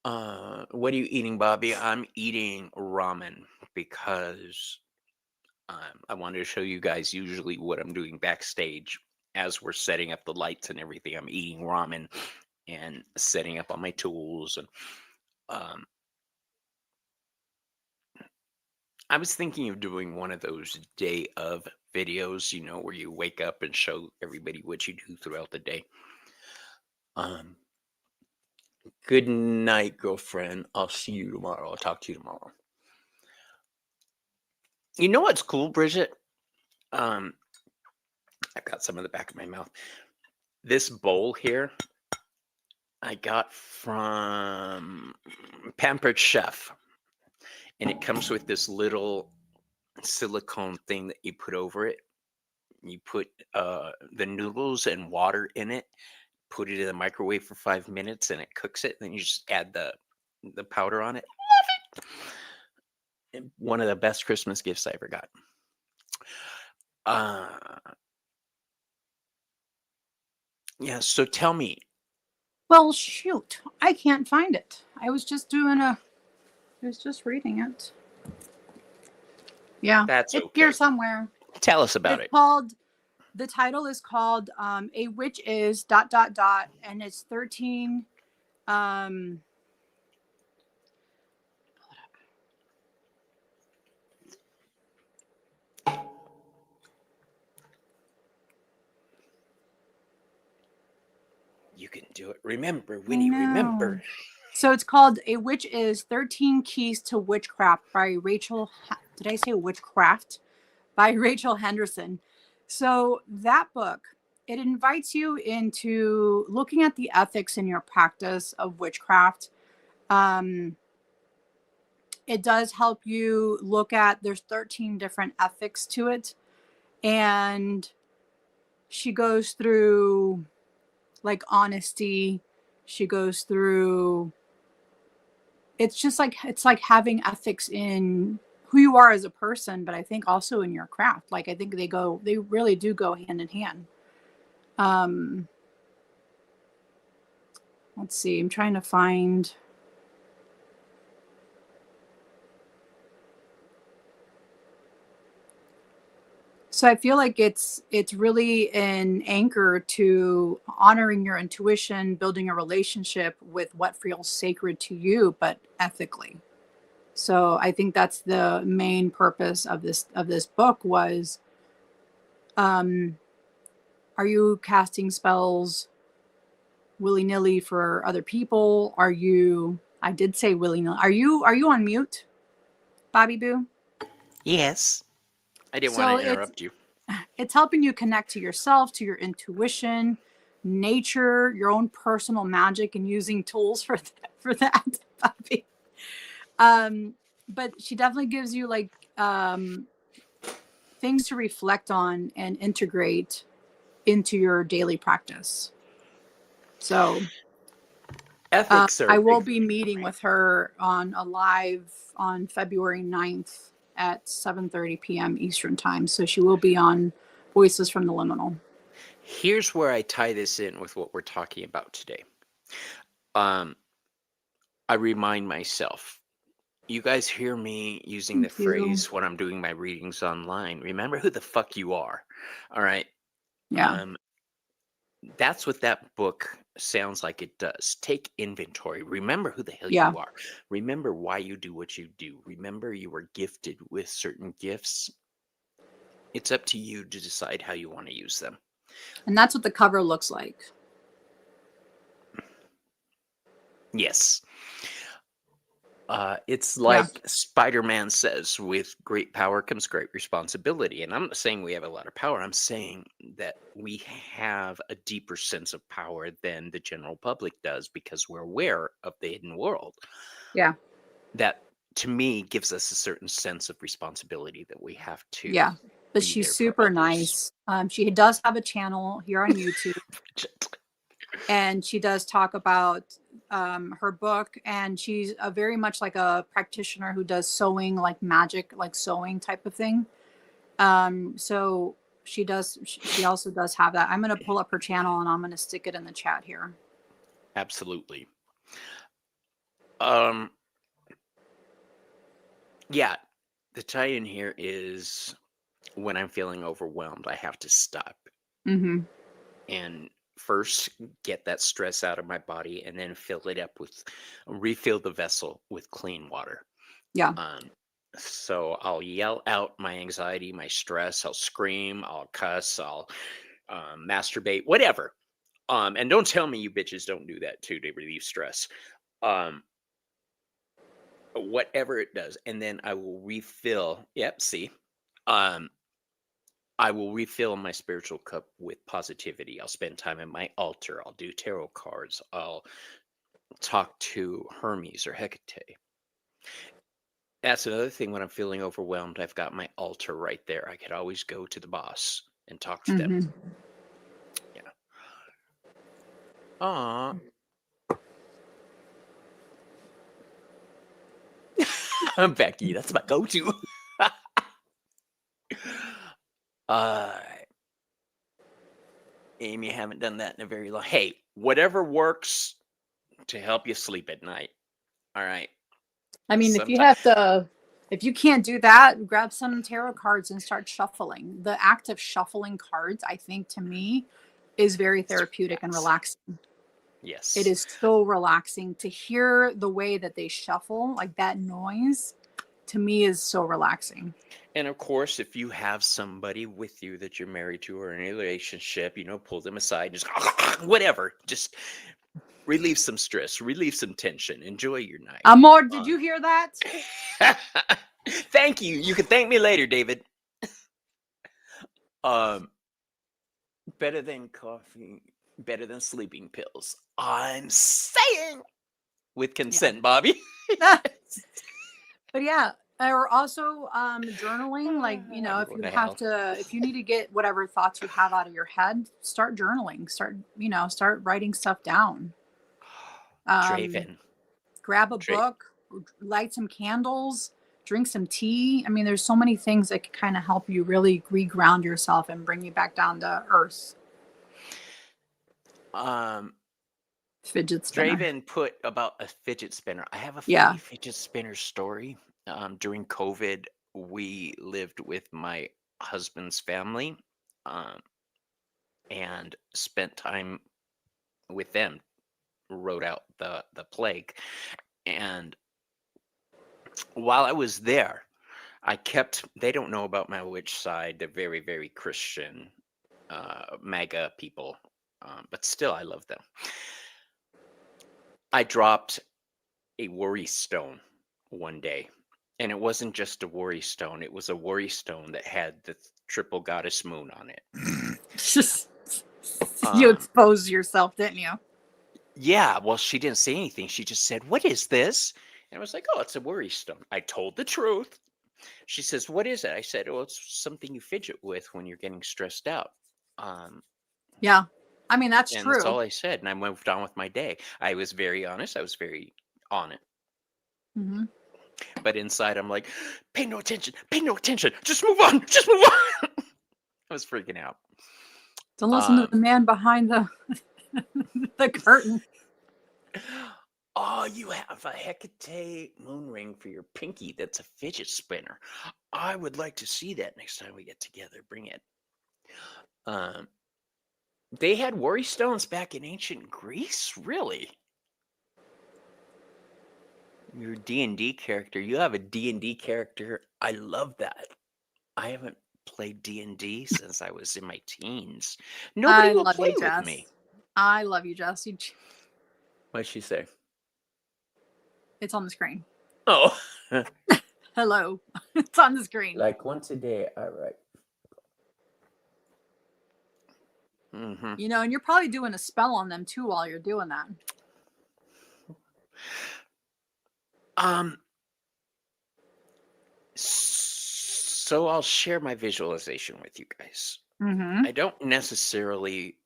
Speaker 1: What are you eating, Bobby? I'm eating ramen because I wanted to show you guys usually what I'm doing backstage as we're setting up the lights and everything. I'm eating ramen and setting up all my tools. And um, I was thinking of doing one of those day of videos, where you wake up and show everybody what you do throughout the day. Um, Good night, girlfriend. I'll see you tomorrow. I'll talk to you tomorrow. You know what's cool, Bridget? Um, I got some in the back of my mouth. This bowl here, I got from Pampered Chef, and it comes with this little silicone thing that you put over it. You put the noodles and water in it, put it in the microwave for 5 minutes, and it cooks it. Then you just add the powder on it. Love it. One of the best Christmas gifts I ever got. Uh, yeah. So tell me,
Speaker 2: Well, shoot, I can't find it. I was just reading it. Yeah,
Speaker 1: that's
Speaker 2: it's here
Speaker 1: okay.
Speaker 2: somewhere.
Speaker 1: Tell us about
Speaker 2: It's
Speaker 1: it.
Speaker 2: called. The title is called "A Witch Is dot dot dot," and it's 13. Um,
Speaker 1: You can do it. Remember,
Speaker 2: I
Speaker 1: Winnie,
Speaker 2: know.
Speaker 1: remember.
Speaker 2: So it's called "A Witch Is 13 Keys to Witchcraft" by Rachel. Did I say witchcraft? By Rachel Henderson. So that book, it invites you into looking at the ethics in your practice of witchcraft. Um, it does help you look at, there's 13 different ethics to it. And she goes through like honesty. She goes through, it's like having ethics in who you are as a person, but I think also in your craft. Like I think they really do go hand in hand. Um, let's see. I'm trying to find. So I feel like it's really an anchor to honoring your intuition, building a relationship with what feels sacred to you, but ethically. So I think that's the main purpose of this book was, um, are you casting spells willy nilly for other people? Are you? I did say willy nilly. Are you on mute, Bobby Boo?
Speaker 1: Yes. I didn't want
Speaker 2: So
Speaker 1: to interrupt you.
Speaker 2: it's helping you connect to yourself, to your intuition, nature, your own personal magic, and using tools for that puppy. Um, but she definitely gives you like things to reflect on and integrate into your daily practice. So
Speaker 1: Ethics are
Speaker 2: I
Speaker 1: a
Speaker 2: will
Speaker 1: big
Speaker 2: be
Speaker 1: thing for
Speaker 2: meeting
Speaker 1: me.
Speaker 2: with her on a live on February 9th at 7:30 p.m. Eastern time. So she will be on Voices from the Liminal.
Speaker 1: Here's where I tie this in with what we're talking about today. Um, I remind myself, you guys hear me using the
Speaker 2: Thank you.
Speaker 1: phrase when I'm doing my readings online, remember who the fuck you are. All right.
Speaker 2: Yeah.
Speaker 1: Um, that's what that book sounds like it does. Take inventory. Remember who the hell
Speaker 2: Yeah.
Speaker 1: you are. Remember why you do what you do. Remember you were gifted with certain gifts. It's up to you to decide how you want to use them.
Speaker 2: And that's what the cover looks like.
Speaker 1: Yes. It's
Speaker 2: Yeah.
Speaker 1: like Spider-Man says, with great power comes great responsibility. And I'm not saying we have a lot of power. I'm saying that we have a deeper sense of power than the general public does because we're aware of the hidden world.
Speaker 2: Yeah.
Speaker 1: That, to me, gives us a certain sense of responsibility that we have to
Speaker 2: Yeah. But
Speaker 1: be
Speaker 2: she's
Speaker 1: there for
Speaker 2: super
Speaker 1: others.
Speaker 2: nice. She does have a channel here on YouTube, and she does talk about her book. And she's a very much like a practitioner who does sewing, like magic, like sewing type of thing. So she does. She also does have that. I'm gonna pull up her channel and I'm gonna stick it in the chat here.
Speaker 1: Absolutely. Um, yeah, the tie-in here is when I'm feeling overwhelmed, I have to stop
Speaker 2: Mm-hmm.
Speaker 1: and first get that stress out of my body and then fill it up with refill the vessel with clean water.
Speaker 2: Yeah.
Speaker 1: Um, so I'll yell out my anxiety, my stress, I'll scream, I'll cuss, I'll masturbate, whatever. And don't tell me you bitches don't do that too to relieve stress. Um, whatever it does. And then I will refill. Yep, see. Um, I will refill my spiritual cup with positivity. I'll spend time at my altar. I'll do tarot cards. I'll talk to Hermes or Hecate. That's another thing when I'm feeling overwhelmed. I've got my altar right there. I could always go to the boss and talk to them.
Speaker 2: Mm-hmm.
Speaker 1: Yeah. Aw. Becky, that's my go-to. uh, Amy, haven't done that in a very long. Hey, whatever works to help you sleep at night. All right.
Speaker 2: I mean,
Speaker 1: Sometimes
Speaker 2: if you can't do that, grab some tarot cards and start shuffling. The act of shuffling cards, I think, to me, is very
Speaker 1: it's
Speaker 2: therapeutic and
Speaker 1: relaxing.
Speaker 2: relaxing. It
Speaker 1: Yes.
Speaker 2: is so relaxing to hear the way that they shuffle, like that noise, to me is so relaxing.
Speaker 1: And of course, if you have somebody with you that you're married to or in a relationship, pull them aside, just whatever. Just relieve some stress, relieve some tension, enjoy your night.
Speaker 2: Amor, did you hear that?
Speaker 1: Thank you. You can thank me later, David. Um, better than coffee, better than sleeping pills. I'm saying with
Speaker 2: Yeah.
Speaker 1: consent, Bobby.
Speaker 2: But yeah, or also journaling, like,
Speaker 1: I'm
Speaker 2: if
Speaker 1: going
Speaker 2: you
Speaker 1: to
Speaker 2: have
Speaker 1: hell.
Speaker 2: to, if you need to get whatever thoughts you have out of your head, start journaling, start writing stuff down. um
Speaker 1: Draven.
Speaker 2: Grab a
Speaker 1: Dra-
Speaker 2: book, light some candles, drink some tea. I mean, there's so many things that can kind of help you really reground yourself and bring you back down to earth.
Speaker 1: um,
Speaker 2: Fidget spinner.
Speaker 1: Draven put about a fidget spinner. I have a funny
Speaker 2: Yeah.
Speaker 1: fidget spinner story. During COVID, we lived with my husband's family um, and spent time with them, rode out the plague. And while I was there, they don't know about my witch side. They're very, very Christian, MAGA people, but still, I love them. I dropped a worry stone one day. And it wasn't just a worry stone, it was a worry stone that had the triple goddess moon on it.
Speaker 2: You
Speaker 1: Um,
Speaker 2: exposed yourself, didn't you?
Speaker 1: yeah, well, she didn't say anything. She just said, "What is this?" And I was like, "Oh, it's a worry stone." I told the truth. She says, "What is it?" I said, "Oh, it's something you fidget with when you're getting stressed out." Um,
Speaker 2: Yeah. I mean, that's
Speaker 1: and that's
Speaker 2: true.
Speaker 1: all I said. And I moved on with my day. I was very honest. I was very on it.
Speaker 2: Hmm.
Speaker 1: But inside, I'm like, "Pay no attention. Pay no attention. Just move on. Just move on." I was freaking out.
Speaker 2: Don't listen to
Speaker 1: Um,
Speaker 2: the man behind the the curtain.
Speaker 1: oh, you have a Hecate moon ring for your pinky. That's a fidget spinner. I would like to see that next time we get together. Bring it. Um, they had worry stones back in ancient Greece? Really? Your D&D character. You have a D&D character. I love that. I haven't played D&D since I was in my teens. Nobody
Speaker 2: I
Speaker 1: will
Speaker 2: love
Speaker 1: play
Speaker 2: you,
Speaker 1: with me.
Speaker 2: Jess. I love you, Jess.
Speaker 1: What'd she say?
Speaker 2: It's on the screen.
Speaker 1: Oh.
Speaker 2: Hello. It's on the screen.
Speaker 1: Like once a day, all right. Mm-hmm.
Speaker 2: You know, and you're probably doing a spell on them too while you're doing that.
Speaker 1: Um, so I'll share my visualization with you guys.
Speaker 2: Mm-hmm.
Speaker 1: I don't necessarily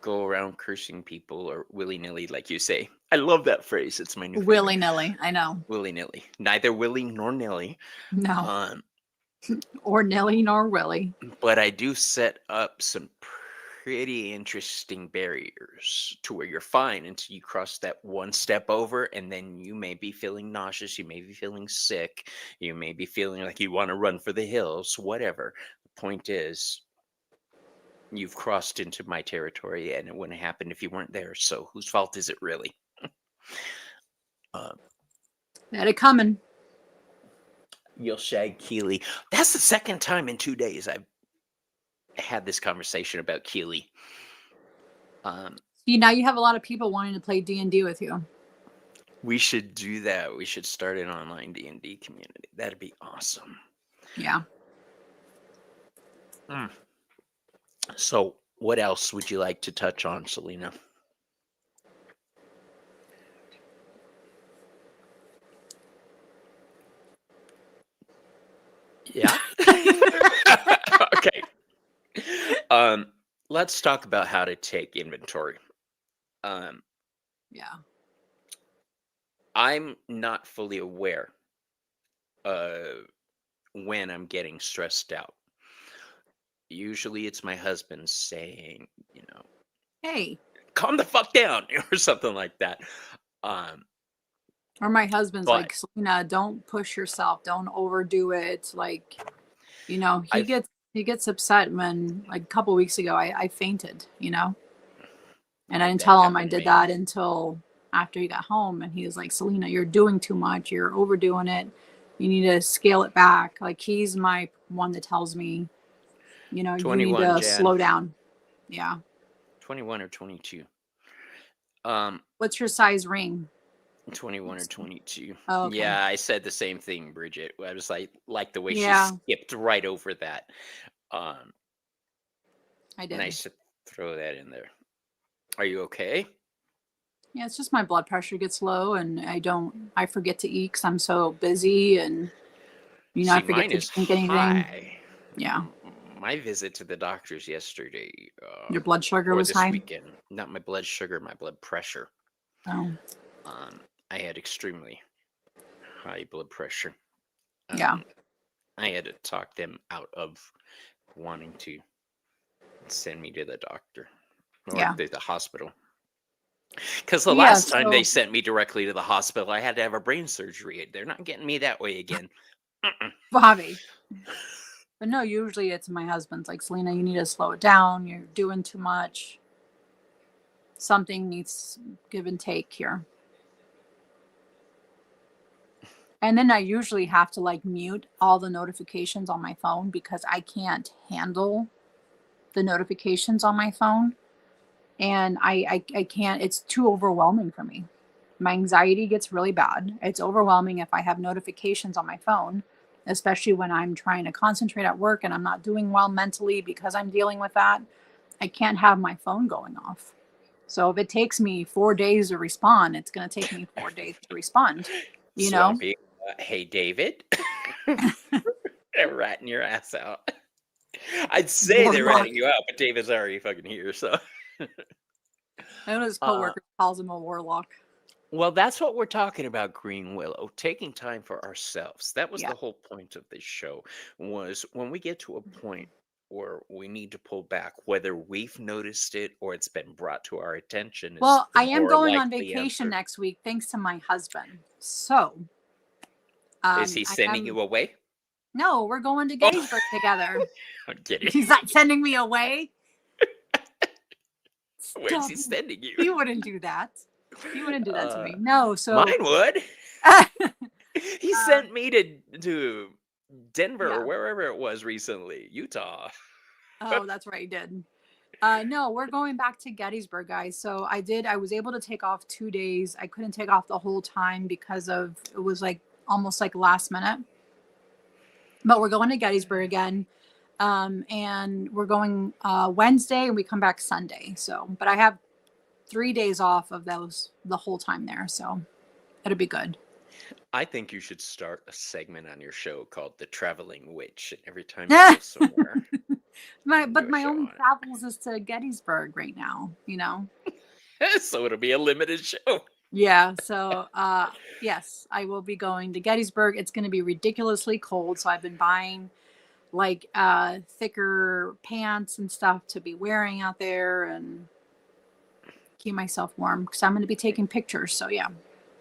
Speaker 1: go around cursing people or willy-nilly, like you say. I love that phrase. It's my new favorite.
Speaker 2: Willy-nilly. I know.
Speaker 1: Willy-nilly. Neither willy nor nilly.
Speaker 2: No.
Speaker 1: Um,
Speaker 2: Or Nilly nor Willy.
Speaker 1: but I do set up some pretty interesting barriers to where you're fine until you cross that one step over, and then you may be feeling nauseous, you may be feeling sick, you may be feeling like you want to run for the hills, whatever. The point is, you've crossed into my territory, and it wouldn't happen if you weren't there. So whose fault is it really? Uh,
Speaker 2: Had it coming.
Speaker 1: you'll shag Keely. That's the second time in 2 days I've had this conversation about Keely.
Speaker 2: See, now you have a lot of people wanting to play D&D with you.
Speaker 1: We should do that. We should start an online D&D community. That'd be awesome.
Speaker 2: Yeah.
Speaker 1: So, what else would you like to touch on, Selena? Yeah. Okay. Let's talk about how to take inventory.
Speaker 2: Yeah.
Speaker 1: I'm not fully aware when I'm getting stressed out. Usually it's my husband saying,
Speaker 2: Hey.
Speaker 1: calm the fuck down or something like that.
Speaker 2: Or my husband's
Speaker 1: But
Speaker 2: like, Selena, don't push yourself. Don't overdo it. Like, you know, he
Speaker 1: I've
Speaker 2: gets upset when like a couple weeks ago I fainted, you know? And I didn't
Speaker 1: that
Speaker 2: tell him I
Speaker 1: happened to
Speaker 2: did
Speaker 1: me.
Speaker 2: that until after he got home, and he was like, Selena, you're doing too much. You're overdoing it. You need to scale it back. Like, he's my one that tells me, you know, you need
Speaker 1: 21
Speaker 2: to
Speaker 1: Jan.
Speaker 2: slow down. Yeah.
Speaker 1: 21 or 22. Um,
Speaker 2: What's your size ring?
Speaker 1: 21 or 22.
Speaker 2: Oh, okay.
Speaker 1: Yeah, I said the same thing, Bridget. I was like the way she
Speaker 2: Yeah,
Speaker 1: skipped right over that. Um,
Speaker 2: I did.
Speaker 1: nice to throw that in there. Are you okay?
Speaker 2: Yeah, it's just my blood pressure gets low, and I forget to eat because I'm so busy, and, you know, I
Speaker 1: See,
Speaker 2: forget
Speaker 1: mine
Speaker 2: to
Speaker 1: is
Speaker 2: drink anything.
Speaker 1: high.
Speaker 2: Yeah.
Speaker 1: My visit to the doctors yesterday,
Speaker 2: Your blood sugar
Speaker 1: or
Speaker 2: was
Speaker 1: this
Speaker 2: high.
Speaker 1: weekend, not my blood sugar, my blood pressure.
Speaker 2: Oh,
Speaker 1: I had extremely high blood pressure.
Speaker 2: yeah.
Speaker 1: I had to talk them out of wanting to send me to the doctor or
Speaker 2: Yeah.
Speaker 1: the hospital. Because the
Speaker 2: Yeah.
Speaker 1: last time they
Speaker 2: So,
Speaker 1: sent me directly to the hospital, I had to have a brain surgery. They're not getting me that way again.
Speaker 2: Bobby. But no, usually it's my husband's like, Selena, you need to slow it down. You're doing too much. Something needs give and take here. And then I usually have to like mute all the notifications on my phone because I can't handle the notifications on my phone. And I can't, it's too overwhelming for me. My anxiety gets really bad. It's overwhelming if I have notifications on my phone, especially when I'm trying to concentrate at work and I'm not doing well mentally because I'm dealing with that. I can't have my phone going off. So if it takes me 4 days to respond, it's going to take me 4 days to respond, you know?
Speaker 1: Swampy. Hey, David. They're ratting your ass out. I'd say they're
Speaker 2: Warlock.
Speaker 1: ratting you out, but David's already fucking here, so.
Speaker 2: I know his
Speaker 1: Uh,
Speaker 2: coworker calls him a warlock.
Speaker 1: well, that's what we're talking about, Green Willow. Taking time for ourselves. That was
Speaker 2: Yeah.
Speaker 1: the whole point of this show. Was when we get to a point where we need to pull back, whether we've noticed it or it's been brought to our attention, is
Speaker 2: Well,
Speaker 1: the
Speaker 2: I am
Speaker 1: more
Speaker 2: going on
Speaker 1: likely
Speaker 2: vacation
Speaker 1: answer.
Speaker 2: next week thanks to my husband. So,
Speaker 1: Is he
Speaker 2: I
Speaker 1: sending
Speaker 2: am
Speaker 1: you away?
Speaker 2: no, we're going to
Speaker 1: Oh,
Speaker 2: Gettysburg together.
Speaker 1: I'm kidding.
Speaker 2: He's not sending me away.
Speaker 1: Where's
Speaker 2: Stop.
Speaker 1: he sending you?
Speaker 2: He wouldn't do that. He wouldn't do that to
Speaker 1: Uh,
Speaker 2: me. No, so
Speaker 1: mine would.
Speaker 2: uh,
Speaker 1: He sent me to Denver or
Speaker 2: yeah.
Speaker 1: wherever it was recently, Utah.
Speaker 2: Oh, that's right, he did. No, we're going back to Gettysburg, guys. So I was able to take off 2 days. I couldn't take off the whole time because of it was like almost like last minute. But we're going to Gettysburg again. And we're going Wednesday and we come back Sunday. So, but I have 3 days off of those the whole time there. So it'll be good.
Speaker 1: I think you should start a segment on your show called The Traveling Witch. And every time you go somewhere, do
Speaker 2: But
Speaker 1: a
Speaker 2: my
Speaker 1: show
Speaker 2: only
Speaker 1: on
Speaker 2: travels is to Gettysburg right now, you know?
Speaker 1: it. So it'll be a limited show.
Speaker 2: Yeah. So, yes, I will be going to Gettysburg. It's going to be ridiculously cold. So I've been buying like thicker pants and stuff to be wearing out there and keep myself warm because I'm going to be taking pictures. So, yeah.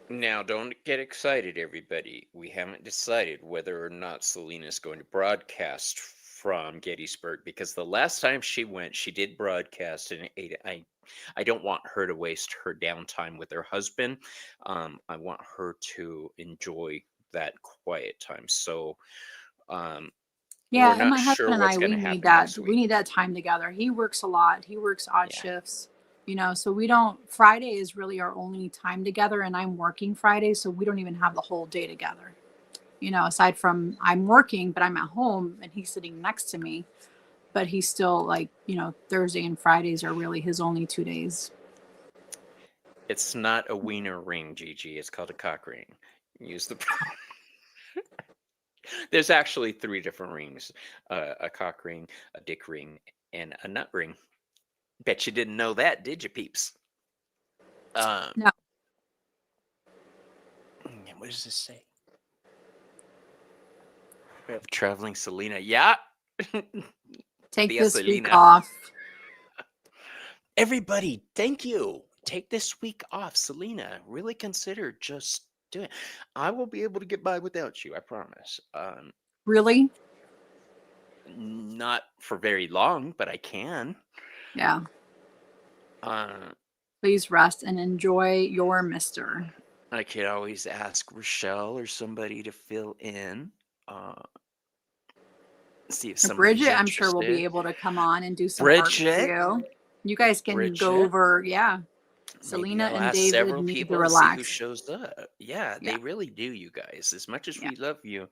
Speaker 1: Now, don't get excited, everybody. We haven't decided whether or not Selina's going to broadcast from Gettysburg because the last time she went, she did broadcast, and I don't want her to waste her downtime with her husband. I want her to enjoy that quiet time. So, we're
Speaker 2: Yeah, and
Speaker 1: not
Speaker 2: my
Speaker 1: sure
Speaker 2: husband and
Speaker 1: what's
Speaker 2: I,
Speaker 1: going
Speaker 2: we
Speaker 1: to
Speaker 2: need
Speaker 1: happen
Speaker 2: that.
Speaker 1: next
Speaker 2: We
Speaker 1: week.
Speaker 2: need that time together. He works a lot. He works odd
Speaker 1: Yeah.
Speaker 2: shifts, you know, so we don't, Friday is really our only time together. And I'm working Friday, so we don't even have the whole day together, you know, aside from I'm working, but I'm at home and he's sitting next to me. But he's still like, you know, Thursday and Fridays are really his only 2 days.
Speaker 1: It's not a wiener ring, Gigi. It's called a cock ring. Use the. There's actually 3 different rings: a cock ring, a dick ring, and a nut ring. Bet you didn't know that, did you, peeps? Uh,
Speaker 2: No,
Speaker 1: what does this say? We have traveling Selena. Yeah.
Speaker 2: take
Speaker 1: Via
Speaker 2: this week
Speaker 1: Selena.
Speaker 2: off.
Speaker 1: Everybody, thank you. Take this week off, Selena. Really consider just doing it. I will be able to get by without you, I promise.
Speaker 2: Really?
Speaker 1: Not for very long, but I can.
Speaker 2: Yeah.
Speaker 1: Uh,
Speaker 2: Please rest and enjoy your mister.
Speaker 1: I could always ask Rochelle or somebody to fill in. See if somebody's
Speaker 2: Bridget, I'm sure will be
Speaker 1: interested.
Speaker 2: able to come on and do some art with
Speaker 1: Bridget,
Speaker 2: you. You guys can go
Speaker 1: Bridget.
Speaker 2: over, yeah.
Speaker 1: Maybe
Speaker 2: Selena
Speaker 1: I'll
Speaker 2: and
Speaker 1: ask
Speaker 2: David
Speaker 1: several
Speaker 2: need to
Speaker 1: people and see who
Speaker 2: relax.
Speaker 1: shows up. Yeah,
Speaker 2: Yeah,
Speaker 1: they really do, you guys. As much as
Speaker 2: yeah.
Speaker 1: we love you,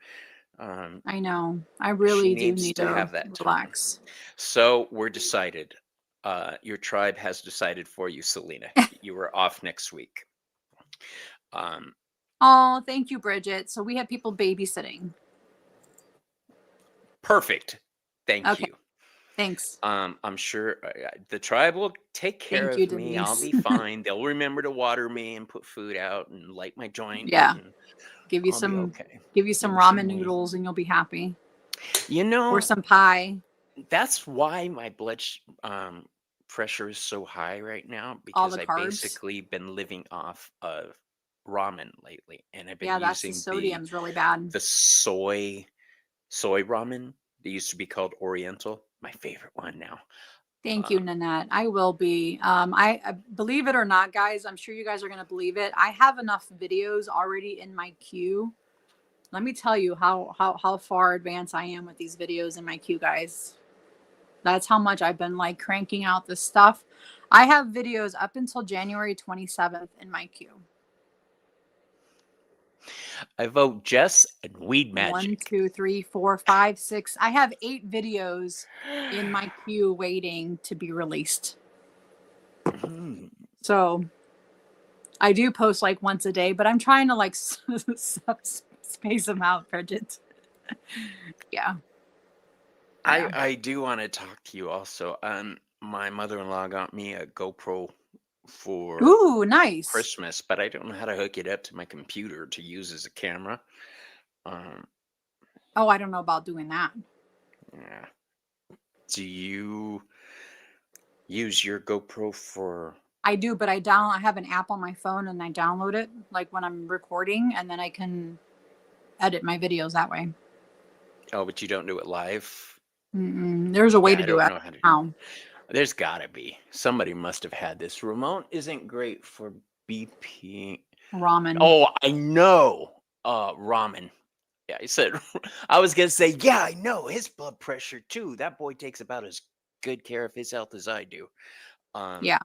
Speaker 1: um,
Speaker 2: I know. I
Speaker 1: she
Speaker 2: really do
Speaker 1: needs
Speaker 2: need
Speaker 1: to
Speaker 2: to
Speaker 1: have that time.
Speaker 2: relax.
Speaker 1: So we're decided. Your tribe has decided for you, Selena. You are off next week. Um,
Speaker 2: Oh, thank you, Bridget. So we have people babysitting.
Speaker 1: perfect. Thank
Speaker 2: Okay,
Speaker 1: you.
Speaker 2: thanks.
Speaker 1: I'm sure the tribe will take care
Speaker 2: Thank you,
Speaker 1: of me. I'll
Speaker 2: Denise.
Speaker 1: be fine. They'll remember to water me and put food out and light my joint,
Speaker 2: Yeah,
Speaker 1: and
Speaker 2: give you
Speaker 1: I'll be
Speaker 2: some
Speaker 1: okay.
Speaker 2: give you
Speaker 1: Give
Speaker 2: some
Speaker 1: me some
Speaker 2: ramen
Speaker 1: weed.
Speaker 2: noodles and you'll be happy.
Speaker 1: You
Speaker 2: Or
Speaker 1: know,
Speaker 2: some pie.
Speaker 1: that's why my pressure is so high right now
Speaker 2: All
Speaker 1: because
Speaker 2: the
Speaker 1: I
Speaker 2: carbs.
Speaker 1: basically been living off of ramen lately, and I've been
Speaker 2: Yeah, that's the
Speaker 1: using the
Speaker 2: sodium's really bad.
Speaker 1: the soy ramen. They used to be called Oriental. My favorite one now.
Speaker 2: Thank you,
Speaker 1: Um,
Speaker 2: Nanette. I will be. I believe it or not, guys. I'm sure you guys are gonna believe it. I have enough videos already in my queue. Let me tell you how far advanced I am with these videos in my queue, guys. That's how much I've been like cranking out this stuff. I have videos up until January 27th in my queue.
Speaker 1: I vote Jess and Weed
Speaker 2: One,
Speaker 1: Magic.
Speaker 2: two, three, four, five, six. I have 8 videos in my queue waiting to be released.
Speaker 1: Mm.
Speaker 2: So I do post like once a day, but I'm trying to like space them out, Bridget. Yeah. Yeah.
Speaker 1: I do want to talk to you also. My mother-in-law got me a GoPro for
Speaker 2: Ooh, nice.
Speaker 1: Christmas, but I don't know how to hook it up to my computer to use as a camera. Um,
Speaker 2: Oh, I don't know about doing that.
Speaker 1: yeah. Do you use your GoPro for?
Speaker 2: I do, but I have an app on my phone and I download it like when I'm recording and then I can edit my videos that way.
Speaker 1: Oh, but you don't do it live.
Speaker 2: There's a way
Speaker 1: Yeah,
Speaker 2: to
Speaker 1: I
Speaker 2: do
Speaker 1: don't
Speaker 2: it
Speaker 1: know how to.
Speaker 2: now.
Speaker 1: There's gotta be. Somebody must have had this. Remote isn't great for BP.
Speaker 2: Ramen.
Speaker 1: Oh, I know. Ramen. Yeah, I said. I was gonna say. Yeah, I know his blood pressure too. That boy takes about as good care of his health as I do. Um,
Speaker 2: Yeah.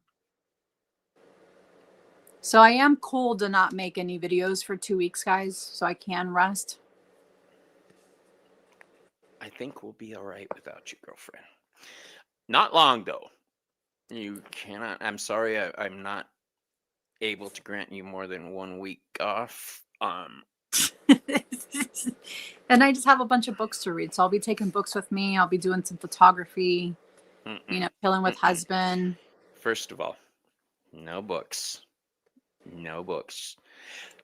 Speaker 2: So I am cool to not make any videos for 2 weeks, guys, so I can rest.
Speaker 1: I think we'll be all right without you, girlfriend. Not long though. You cannot. I'm sorry. I'm not able to grant you more than 1 week off.
Speaker 2: And I just have a bunch of books to read. So I'll be taking books with me. I'll be doing some photography,
Speaker 1: Mm-mm,
Speaker 2: chilling with
Speaker 1: mm-mm.
Speaker 2: husband.
Speaker 1: First of all, no books. No books.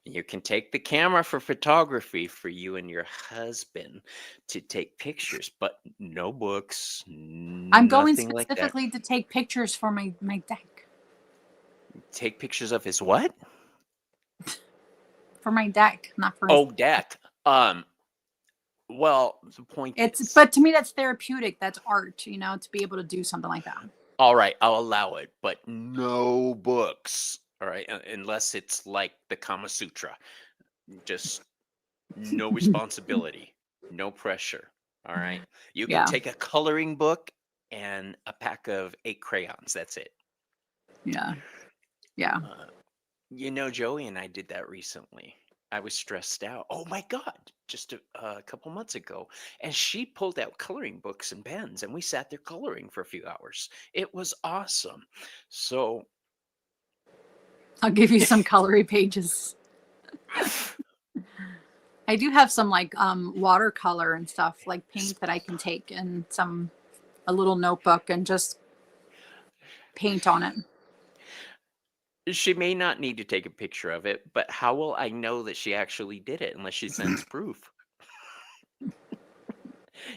Speaker 1: You can take the camera for photography for you and your husband to take pictures, but no books,
Speaker 2: I'm going
Speaker 1: nothing like that.
Speaker 2: specifically to take pictures for my deck.
Speaker 1: Take pictures of his what?
Speaker 2: For my deck, not for his.
Speaker 1: Oh, deck. Well, the point is,
Speaker 2: But to me that's therapeutic. That's art, to be able to do something like that.
Speaker 1: all right, I'll allow it, but no books. All right, unless it's like the Kama Sutra. Just no responsibility, no pressure. All right. You can
Speaker 2: Yeah.
Speaker 1: take a coloring book and a pack of 8 crayons. That's it.
Speaker 2: Yeah. Yeah.
Speaker 1: Uh, Joey and I did that recently. I was stressed out. Oh my God, just a couple months ago. And she pulled out coloring books and pens, and we sat there coloring for a few hours. It was awesome. So,
Speaker 2: I'll give you some coloring pages. I do have some like watercolor and stuff like paint that I can take and a little notebook and just paint on it.
Speaker 1: she may not need to take a picture of it, but how will I know that she actually did it unless she sends proof?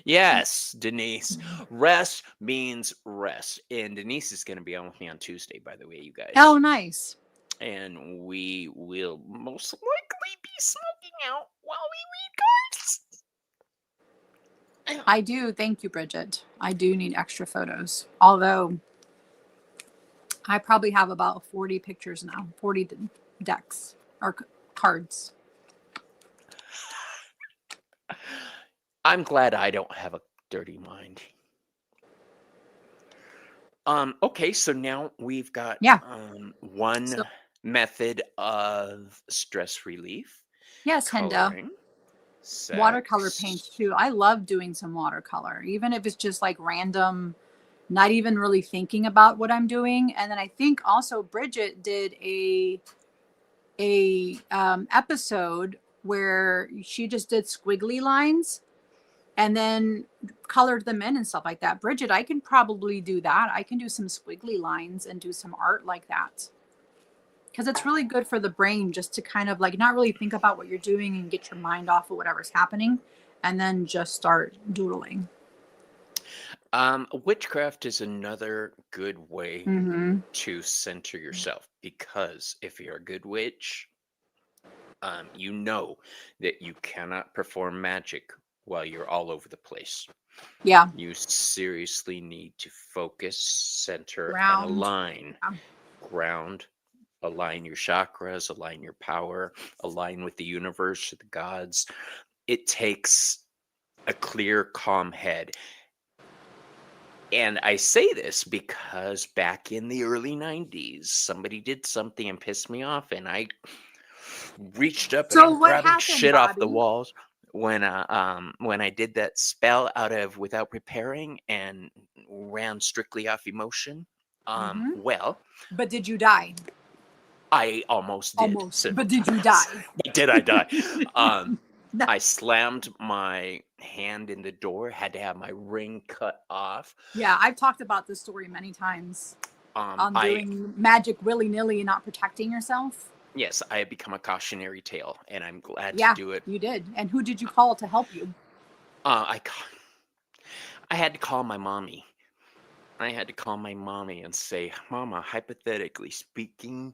Speaker 1: Yes, Denise. Rest means rest. And Denise is going to be on with me on Tuesday, by the way, you
Speaker 2: Oh,
Speaker 1: guys.
Speaker 2: nice.
Speaker 1: And we will most likely be smoking out while we read cards.
Speaker 2: I do. Thank you, Bridget. I do need extra photos. Although I probably have about 40 pictures now, 40 decks or cards.
Speaker 1: I'm glad I don't have a dirty mind. Okay, so now we've got
Speaker 2: Yeah.
Speaker 1: one
Speaker 2: So,
Speaker 1: method of stress relief,
Speaker 2: yes, Henda.
Speaker 1: coloring,
Speaker 2: Watercolor
Speaker 1: sex.
Speaker 2: paints too. I love doing some watercolor, even if it's just like random, not even really thinking about what I'm doing. And then I think also Bridget did a episode where she just did squiggly lines and then colored them in and stuff like that. Bridget, I can probably do that. I can do some squiggly lines and do some art like that. Because it's really good for the brain just to kind of like not really think about what you're doing and get your mind off of whatever's happening and then just start doodling.
Speaker 1: Witchcraft is another good way
Speaker 2: Mm-hmm.
Speaker 1: to center yourself because if you're a good witch, you know that you cannot perform magic while you're all over the place.
Speaker 2: Yeah.
Speaker 1: You seriously need to focus, center, and
Speaker 2: Ground.
Speaker 1: align.
Speaker 2: Yeah.
Speaker 1: Ground, align your chakras, align your power, align with the universe, the gods. It takes a clear, calm head. And I say this because back in the early 90s, somebody did something and pissed me off, and I reached up and
Speaker 2: So
Speaker 1: I'm
Speaker 2: what
Speaker 1: grabbing
Speaker 2: happened,
Speaker 1: shit off the
Speaker 2: Bobby?
Speaker 1: walls when I did that spell out of without preparing and ran strictly off emotion.
Speaker 2: Hmm.
Speaker 1: Well,
Speaker 2: But did you die?
Speaker 1: I almost did
Speaker 2: Almost.
Speaker 1: several
Speaker 2: But did you
Speaker 1: times.
Speaker 2: die?
Speaker 1: But did I die? Um,
Speaker 2: No.
Speaker 1: I slammed my hand in the door, had to have my ring cut off.
Speaker 2: Yeah, I've talked about this story many times on
Speaker 1: I
Speaker 2: doing magic willy-nilly and not protecting yourself.
Speaker 1: Yes, I have become a cautionary tale, and I'm glad to
Speaker 2: Yeah,
Speaker 1: do it.
Speaker 2: you did. And who did you call to help you?
Speaker 1: I ca- I had to call my mommy. I had to call my mommy and say, "Mama, hypothetically speaking,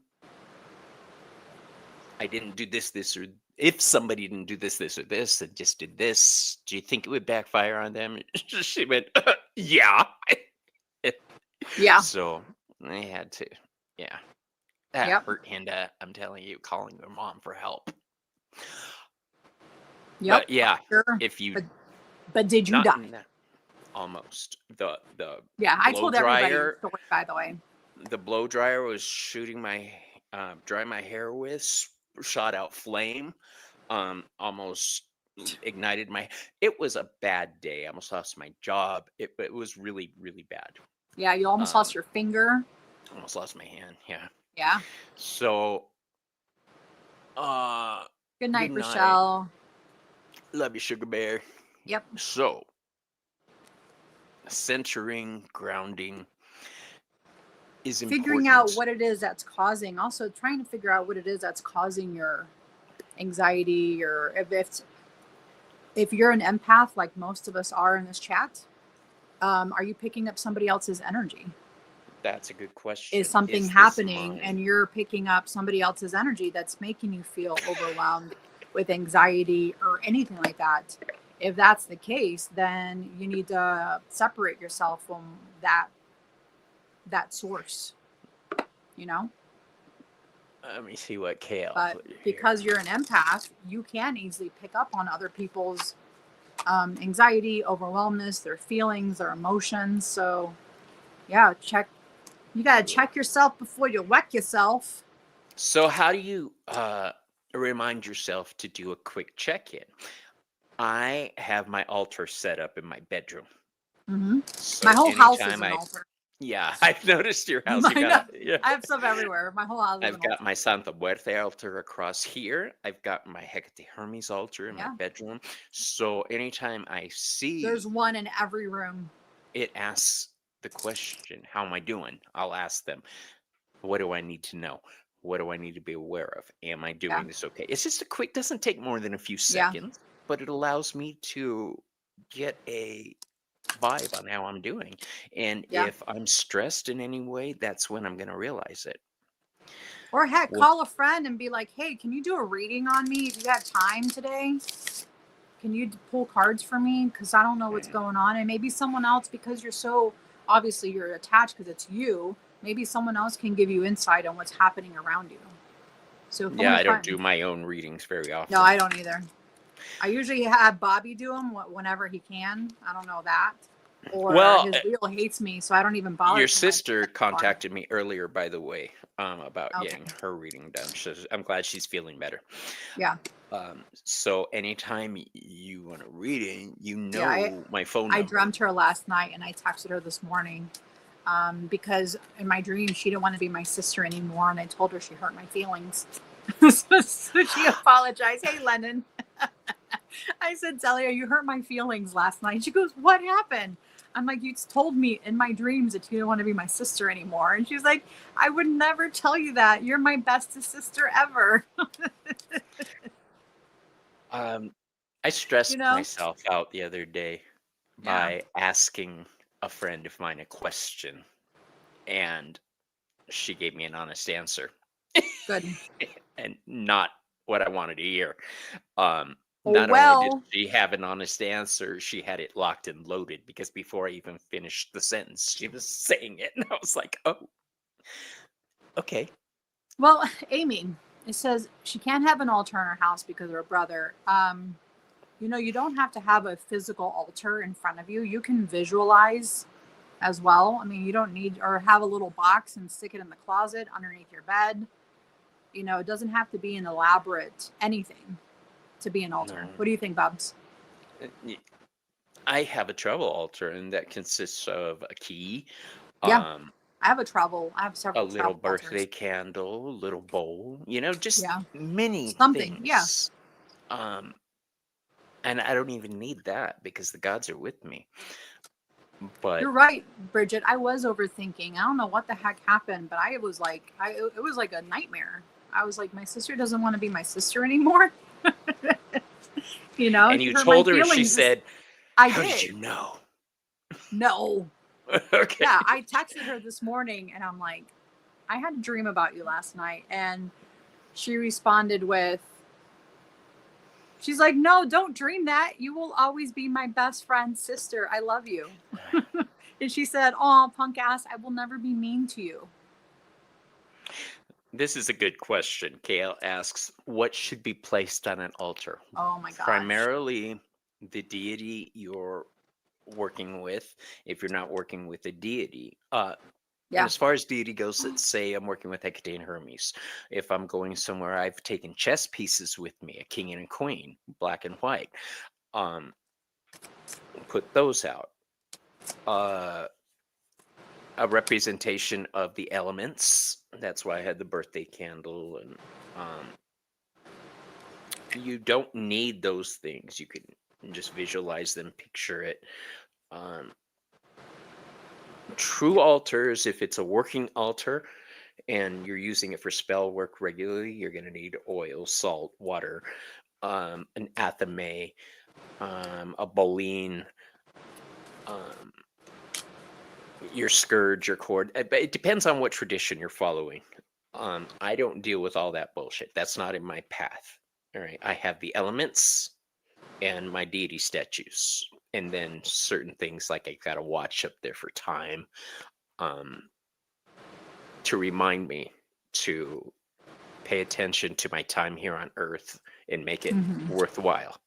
Speaker 1: I didn't do this, or if somebody didn't do this, or this, and just did this, do you think it would backfire on them?" She went, "Yeah."
Speaker 2: Yeah.
Speaker 1: So I had to, yeah, that
Speaker 2: Yep.
Speaker 1: hurt, and I'm telling you, calling their mom for help.
Speaker 2: Yep.
Speaker 1: But yeah,
Speaker 2: Sure.
Speaker 1: if you
Speaker 2: But did you
Speaker 1: not
Speaker 2: die?
Speaker 1: in that almost the
Speaker 2: Yeah, I
Speaker 1: blow
Speaker 2: told everybody your
Speaker 1: dryer,
Speaker 2: story, by the way.
Speaker 1: the blow dryer was shooting my dry my hair with, shot out flame, almost ignited my. It was a bad day. I almost lost my job. It was really really bad.
Speaker 2: Yeah, you almost lost
Speaker 1: Um,
Speaker 2: your finger.
Speaker 1: almost lost my hand. Yeah.
Speaker 2: Yeah.
Speaker 1: So uh,
Speaker 2: Good
Speaker 1: good
Speaker 2: night,
Speaker 1: night.
Speaker 2: Rochelle.
Speaker 1: Love you, sugar bear.
Speaker 2: Yep.
Speaker 1: So centering, grounding is
Speaker 2: Figuring out
Speaker 1: important.
Speaker 2: what it is that's causing, also trying to figure out what it is that's causing your anxiety, or if you're an empath like most of us are in this chat, are you picking up somebody else's energy?
Speaker 1: That's a good
Speaker 2: Is
Speaker 1: question.
Speaker 2: something
Speaker 1: Is this
Speaker 2: happening and
Speaker 1: mine?
Speaker 2: you're picking up somebody else's energy that's making you feel overwhelmed with anxiety or anything like that? If that's the case, then you need to separate yourself from that source, you know.
Speaker 1: Let me see what Kale
Speaker 2: But
Speaker 1: put
Speaker 2: because
Speaker 1: here.
Speaker 2: you're an empath, you can easily pick up on other people's anxiety, overwhelmness, their feelings, their emotions. So yeah, check. You gotta check yourself before you wreck yourself.
Speaker 1: So, how do you remind yourself to do a quick check in? I have my altar set up in my bedroom.
Speaker 2: Hmm. My
Speaker 1: So,
Speaker 2: whole house is
Speaker 1: anytime
Speaker 2: an
Speaker 1: I,
Speaker 2: altar.
Speaker 1: yeah, I've noticed your house. You
Speaker 2: I
Speaker 1: got
Speaker 2: know.
Speaker 1: a, yeah.
Speaker 2: I have stuff everywhere. My whole house is
Speaker 1: I've
Speaker 2: an
Speaker 1: got
Speaker 2: altar.
Speaker 1: my Santa Muerte altar across here. I've got my Hecate Hermes altar in my
Speaker 2: Yeah.
Speaker 1: bedroom. So, anytime I
Speaker 2: There's
Speaker 1: see
Speaker 2: one in every room.
Speaker 1: it asks the question, "How am I doing?" I'll ask them, "What do I need to know? What do I need to be aware of? Am I
Speaker 2: Yeah.
Speaker 1: doing this okay?" It's just a quick, doesn't take more than a few
Speaker 2: Yeah.
Speaker 1: seconds, but it allows me to get a vibe on how I'm doing. And
Speaker 2: Yeah.
Speaker 1: if I'm stressed in any way, that's when I'm going to realize it.
Speaker 2: Or heck,
Speaker 1: Well,
Speaker 2: call a friend and be like, hey, can you do a reading on me if you have time today? Can you pull cards for me? Because I don't know what's
Speaker 1: mm,
Speaker 2: going on. And maybe someone else, because you're so obviously you're attached because it's you, maybe someone else can give you insight on what's happening around you. So phone
Speaker 1: yeah,
Speaker 2: a
Speaker 1: I don't do
Speaker 2: friend.
Speaker 1: my own readings very
Speaker 2: No,
Speaker 1: often.
Speaker 2: I don't either. I usually have Bobby do them whenever he can. I don't know that. Or
Speaker 1: Well,
Speaker 2: his wheel hates me, so I don't even bother
Speaker 1: your
Speaker 2: to my
Speaker 1: sister
Speaker 2: anymore.
Speaker 1: contacted me earlier, by the way, about getting
Speaker 2: Okay.
Speaker 1: her reading done. So I'm glad she's feeling better.
Speaker 2: Yeah.
Speaker 1: So anytime you want a reading, you
Speaker 2: Yeah.
Speaker 1: know my phone
Speaker 2: I
Speaker 1: number.
Speaker 2: dreamt her last night and I texted her this morning because in my dream she didn't want to be my sister anymore, and I told her she hurt my feelings. So she apologized. Hey, Lennon. I said, Celia, you hurt my feelings last night. She goes, what happened? I'm like, you told me in my dreams that you didn't want to be my sister anymore. And she's like, I would never tell you that. You're my bestest sister ever.
Speaker 1: Um, I
Speaker 2: You
Speaker 1: stressed
Speaker 2: know?
Speaker 1: myself out the other day
Speaker 2: Yeah.
Speaker 1: by asking a friend of mine a question, and she gave me an honest answer,
Speaker 2: Good.
Speaker 1: and not what I wanted to hear.
Speaker 2: Oh,
Speaker 1: Not only did
Speaker 2: well,
Speaker 1: she have an honest answer, she had it locked and loaded because before I even finished the sentence, she was saying it, and I was like, "Oh, okay."
Speaker 2: well, Amy, it says she can't have an altar in her house because of her brother. You don't have to have a physical altar in front of you. You can visualize as well. I mean, you don't need, or have a little box and stick it in the closet underneath your bed. You know, it doesn't have to be an elaborate anything to be an altar.
Speaker 1: No.
Speaker 2: What do you think, Bubs?
Speaker 1: Y- I have a travel altar, and that consists of a key,
Speaker 2: Yeah,
Speaker 1: um,
Speaker 2: I have
Speaker 1: a
Speaker 2: several
Speaker 1: little
Speaker 2: travel
Speaker 1: birthday
Speaker 2: altars.
Speaker 1: candle, a little bowl, just
Speaker 2: Yeah,
Speaker 1: many
Speaker 2: something. Yeah,
Speaker 1: things. Um, and I don't even need that because the gods are with me. But
Speaker 2: you're right, Bridget. I was overthinking. I don't know what the heck happened, but I was like, it was like a nightmare. I was like, my sister doesn't want to be my sister anymore. You know,
Speaker 1: and
Speaker 2: she
Speaker 1: you
Speaker 2: hurt my
Speaker 1: told her, she
Speaker 2: feelings.
Speaker 1: said,
Speaker 2: I
Speaker 1: "How did
Speaker 2: did.
Speaker 1: you know?"
Speaker 2: No.
Speaker 1: Okay.
Speaker 2: Yeah, I texted her this morning and I'm like, I had a dream about you last night. And she responded with, she's like, no, don't dream that. You will always be my best friend's sister. I love you. And she said, oh, punk ass, I will never be mean to you.
Speaker 1: This is a good question. Kale asks, what should be placed on an altar?
Speaker 2: Oh my gosh.
Speaker 1: Primarily the deity you're working with, if you're not working with a deity. And
Speaker 2: Yeah.
Speaker 1: as far as deity goes, let's say I'm working with Hecate and Hermes. If I'm going somewhere, I've taken chess pieces with me, a king and a queen, black and white. Um, put those out. Uh, a representation of the elements. That's why I had the birthday candle, and um, you don't need those things. You can just visualize them, picture it. Um, true altars, if it's a working altar and you're using it for spell work regularly, you're going to need oil, salt, water, an athame, a boline, um, your scourge, your cord. But it depends on what tradition you're following. I don't deal with all that bullshit. That's not in my path. All right. I have the elements and my deity statues. And then certain things like I got a watch up there for time, um, to remind me to pay attention to my time here on Earth and make it
Speaker 2: Mm-hmm.
Speaker 1: worthwhile.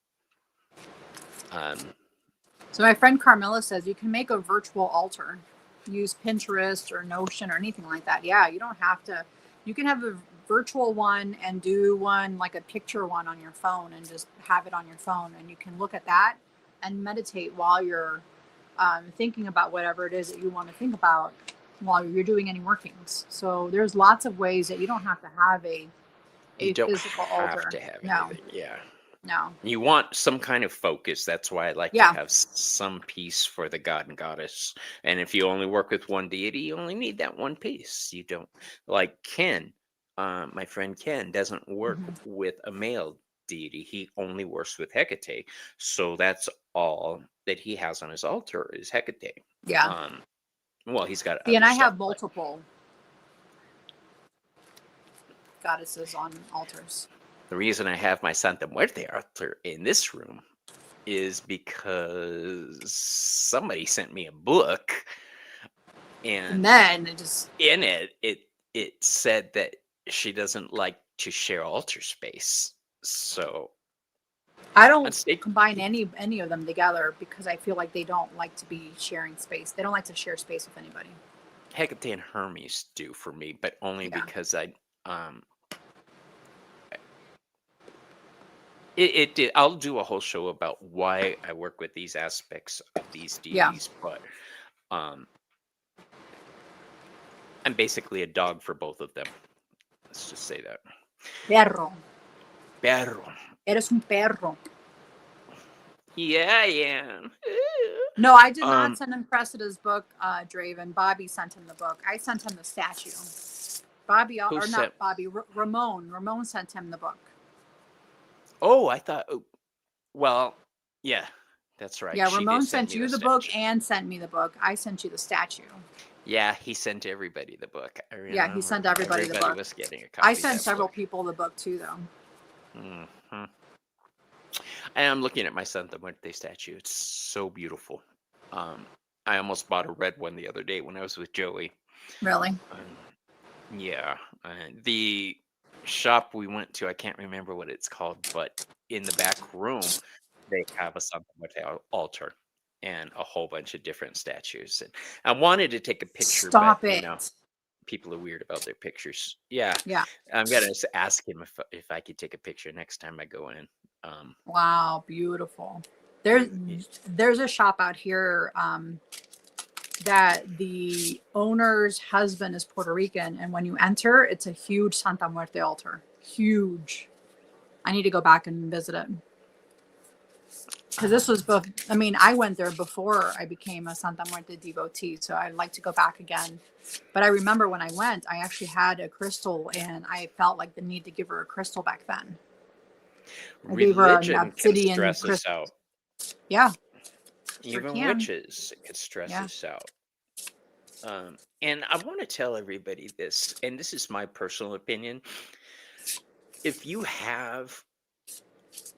Speaker 1: Um,
Speaker 2: So my friend Carmela says you can make a virtual altar. Use Pinterest or Notion or anything like that. Yeah, you don't have to. You can have a virtual one and do one like a picture one on your phone and just have it on your phone, and you can look at that and meditate while you're thinking about whatever it is that you want to think about while you're doing any workings. So there's lots of ways that you don't have to have
Speaker 1: you
Speaker 2: a
Speaker 1: don't
Speaker 2: physical
Speaker 1: have
Speaker 2: altar.
Speaker 1: to have
Speaker 2: No,
Speaker 1: anything. Yeah.
Speaker 2: no.
Speaker 1: You want some kind of focus. That's why I like to
Speaker 2: Yeah.
Speaker 1: have some piece for the god and goddess. And if you only work with one deity, you only need that one piece. You don't, like Ken, my friend Ken, doesn't work
Speaker 2: Hmm.
Speaker 1: with a male deity. He only works with Hecate. So that's all that he has on his altar is Hecate.
Speaker 2: Yeah.
Speaker 1: Um, well, he's got
Speaker 2: See, and
Speaker 1: other
Speaker 2: I
Speaker 1: stuff,
Speaker 2: have
Speaker 1: but
Speaker 2: multiple goddesses on altars.
Speaker 1: the reason I have my Santa Muerte altar in this room is because somebody sent me a book,
Speaker 2: And
Speaker 1: and
Speaker 2: then it just,
Speaker 1: in it said that she doesn't like to share altar space. So
Speaker 2: I don't
Speaker 1: let's take
Speaker 2: combine any of them together because I feel like they don't like to be sharing space. They don't like to share space with anybody.
Speaker 1: Hecate and Hermes do for me, but only
Speaker 2: Yeah.
Speaker 1: because I um it did. I'll do a whole show about why I work with these aspects of these
Speaker 2: Yeah.
Speaker 1: deities, but um I'm basically a dog for both of them. Let's just say that.
Speaker 2: Perro.
Speaker 1: Perro.
Speaker 2: Eres un perro.
Speaker 1: Yeah, I am.
Speaker 2: No, I did not
Speaker 1: Um,
Speaker 2: send him Cressida's book, Draven. Bobby sent him the book. I sent him the statue. Bobby,
Speaker 1: who
Speaker 2: or not
Speaker 1: sent?
Speaker 2: Bobby, Ramon. Ramon sent him the book.
Speaker 1: Oh, I thought. Oh, well, yeah, that's right.
Speaker 2: Yeah,
Speaker 1: She did
Speaker 2: Ramon
Speaker 1: send
Speaker 2: sent
Speaker 1: me the
Speaker 2: you the book
Speaker 1: statue.
Speaker 2: and sent me the book. I sent you the statue.
Speaker 1: Yeah, he sent everybody the book. I
Speaker 2: Yeah, he
Speaker 1: remember
Speaker 2: sent everybody the
Speaker 1: everybody
Speaker 2: book.
Speaker 1: was getting a
Speaker 2: I
Speaker 1: copy of
Speaker 2: sent
Speaker 1: that
Speaker 2: several
Speaker 1: book.
Speaker 2: people the book too, though.
Speaker 1: Hmm. And I'm looking at my Santa Muerte statue. It's so beautiful. Um, I almost bought a red one the other day when I was with Joey.
Speaker 2: Really?
Speaker 1: Um, yeah, the shop we went to, I can't remember what it's called, but in the back room, they have a Santa Muerte altar and a whole bunch of different statues. And I wanted to take a picture, but
Speaker 2: Stop it.
Speaker 1: people are weird about their pictures. Yeah,
Speaker 2: Yeah.
Speaker 1: I'm gonna ask him if I could take a picture next time I go in. Um,
Speaker 2: Wow, beautiful. There's
Speaker 1: he, he-
Speaker 2: there's a shop out here that the owner's husband is Puerto Rican, and when you enter, it's a huge Santa Muerte altar. Huge. I need to go back and visit it because this
Speaker 1: um,
Speaker 2: was both. I mean, I went there before I became a Santa Muerte devotee, so I'd like to go back again. But I remember when I went, I actually had a crystal, and I felt like the need to give her a crystal back then. I gave her an
Speaker 1: religion can
Speaker 2: obsidian
Speaker 1: stress us
Speaker 2: crystal.
Speaker 1: out.
Speaker 2: Yeah, sure
Speaker 1: Even
Speaker 2: can.
Speaker 1: witches could stress
Speaker 2: Yeah.
Speaker 1: us out. And I want to tell everybody this, and this is my personal opinion. If you have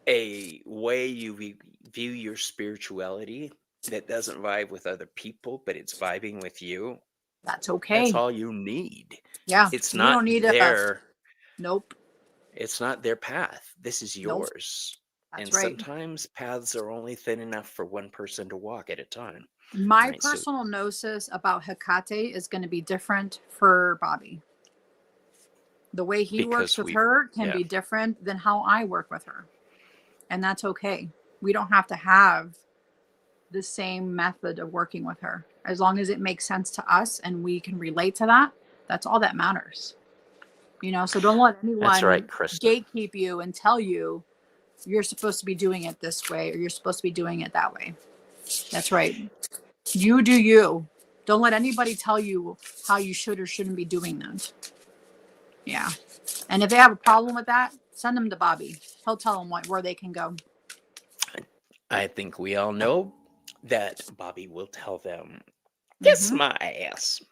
Speaker 1: a way you view your spirituality that doesn't vibe with other people, but it's vibing with you,
Speaker 2: That's
Speaker 1: that's
Speaker 2: okay.
Speaker 1: all you need.
Speaker 2: Yeah.
Speaker 1: It's
Speaker 2: You
Speaker 1: not
Speaker 2: don't need a,
Speaker 1: their
Speaker 2: nope.
Speaker 1: it's not their path. This is
Speaker 2: Nope.
Speaker 1: yours. And
Speaker 2: That's right.
Speaker 1: sometimes paths are only thin enough for one person to walk at a time.
Speaker 2: My
Speaker 1: Right. So
Speaker 2: personal gnosis about Hecate is going to be different for Bobby. The way he works
Speaker 1: because
Speaker 2: with
Speaker 1: we've
Speaker 2: her can
Speaker 1: yeah,
Speaker 2: be different than how I work with her. And that's okay. We don't have to have the same method of working with her. As long as it makes sense to us and we can relate to that, that's all that matters. So don't let
Speaker 1: that's right,
Speaker 2: anyone
Speaker 1: Krista.
Speaker 2: gatekeep you and tell you you're supposed to be doing it this way or you're supposed to be doing it that way. That's right. You do you. Don't let anybody tell you how you should or shouldn't be doing that. Yeah. And if they have a problem with that, send them to Bobby. He'll tell them where they can go.
Speaker 1: I think we all know that Bobby will tell them, kiss
Speaker 2: Hmm.
Speaker 1: my ass.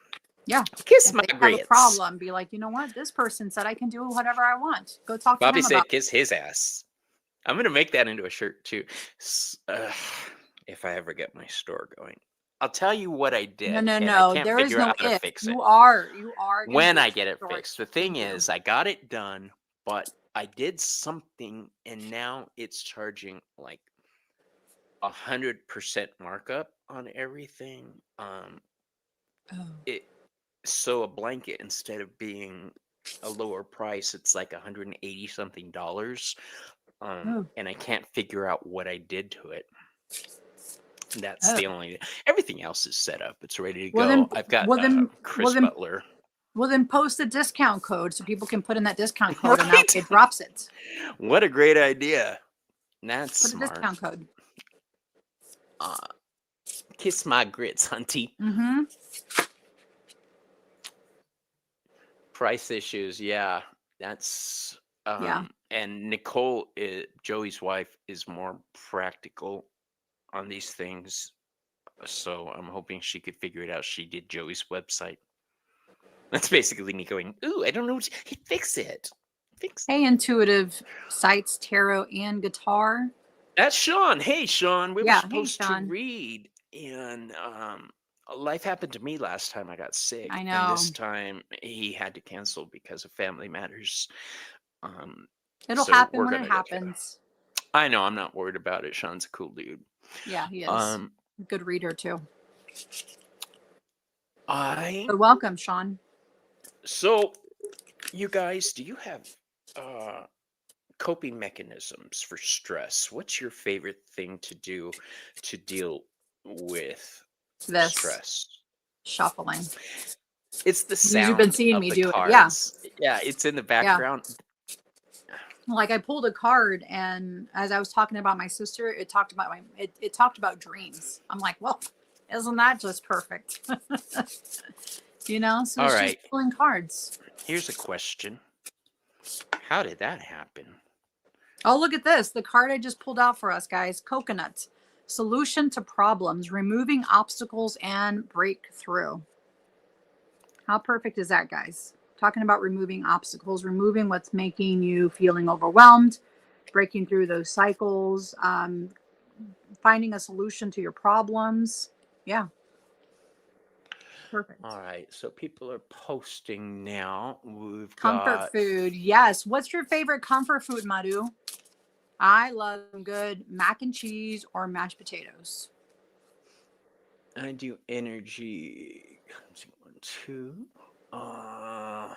Speaker 2: Yeah.
Speaker 1: Kiss
Speaker 2: If
Speaker 1: my
Speaker 2: they have a
Speaker 1: grits.
Speaker 2: problem, be like, you know what? This person said I can do whatever I want. Go talk to
Speaker 1: Bobby
Speaker 2: him about
Speaker 1: said, kiss his ass. I'm going to make that into a shirt too. If I ever get my store going. I'll tell you what I
Speaker 2: it. No,
Speaker 1: did,
Speaker 2: no,
Speaker 1: and I
Speaker 2: no.
Speaker 1: can't
Speaker 2: There is
Speaker 1: figure out
Speaker 2: no
Speaker 1: how to
Speaker 2: if.
Speaker 1: fix it.
Speaker 2: You are going to
Speaker 1: When
Speaker 2: get
Speaker 1: I
Speaker 2: your
Speaker 1: get it
Speaker 2: story.
Speaker 1: fixed. The
Speaker 2: Thank
Speaker 1: thing
Speaker 2: you.
Speaker 1: is, I got it done, but I did something, and now it's charging like 100% markup on everything.
Speaker 2: Oh.
Speaker 1: It so a blanket, instead of being a lower price, it's like 180 something dollars.
Speaker 2: Oh.
Speaker 1: And I can't figure out what I did to it. That's
Speaker 2: Oh.
Speaker 1: the only. Everything else is set up. It's ready to
Speaker 2: Well
Speaker 1: go.
Speaker 2: then,
Speaker 1: I've got
Speaker 2: well then, well
Speaker 1: Chris
Speaker 2: then,
Speaker 1: Butler.
Speaker 2: well then, post a discount code so people can put in that discount code, and that
Speaker 1: Right?
Speaker 2: way it drops it.
Speaker 1: What a great idea. That's
Speaker 2: Put a
Speaker 1: smart.
Speaker 2: discount code.
Speaker 1: Uh, kiss my grits, hunty.
Speaker 2: Mm-hmm.
Speaker 1: Price issues, yeah. That's
Speaker 2: Yeah.
Speaker 1: and Nicole, Joey's wife, is more practical on these things. So I'm hoping she could figure it out. She did Joey's website. That's basically me going, ooh, I don't know. Fix it. Fix
Speaker 2: Hey, intuitive sites, tarot, and guitar.
Speaker 1: That's Sean. Hey, Sean. We were
Speaker 2: Yeah. Hey,
Speaker 1: supposed to
Speaker 2: Sean.
Speaker 1: read, and life happened to me last time I got sick,
Speaker 2: I
Speaker 1: and this
Speaker 2: know.
Speaker 1: time he had to cancel because of family matters. Um,
Speaker 2: It'll
Speaker 1: so
Speaker 2: happen
Speaker 1: we're
Speaker 2: when it
Speaker 1: gonna get through.
Speaker 2: happens.
Speaker 1: I know. I'm not worried about it. Sean's a cool dude.
Speaker 2: Yeah, he is.
Speaker 1: Um,
Speaker 2: Good reader, too.
Speaker 1: I
Speaker 2: But welcome, Sean.
Speaker 1: so you guys, do you have uh coping mechanisms for stress? What's your favorite thing to do to deal with
Speaker 2: This
Speaker 1: stress?
Speaker 2: shuffling.
Speaker 1: It's the
Speaker 2: You've been
Speaker 1: sound
Speaker 2: seeing
Speaker 1: of
Speaker 2: me
Speaker 1: the
Speaker 2: do it. Yeah.
Speaker 1: cards. Yeah, it's in the
Speaker 2: Yeah.
Speaker 1: background.
Speaker 2: Like I pulled a card, and as I was talking about my sister, it talked about it talked about dreams. I'm like, well, isn't that just perfect? So
Speaker 1: All
Speaker 2: it's just
Speaker 1: right,
Speaker 2: pulling cards.
Speaker 1: here's a question. How did that happen?
Speaker 2: Oh, look at this. The card I just pulled out for us, guys. Coconut. Solution to problems, removing obstacles and breakthrough. How perfect is that, guys? Talking about removing obstacles, removing what's making you feeling overwhelmed, breaking through those cycles, finding a solution to your problems. Yeah, perfect.
Speaker 1: All right, so people are posting now. We've
Speaker 2: Comfort
Speaker 1: got,
Speaker 2: food. Yes. What's your favorite comfort food, Madhu? I love good mac and cheese or mashed potatoes.
Speaker 1: I do energy. 1, 2. Uh,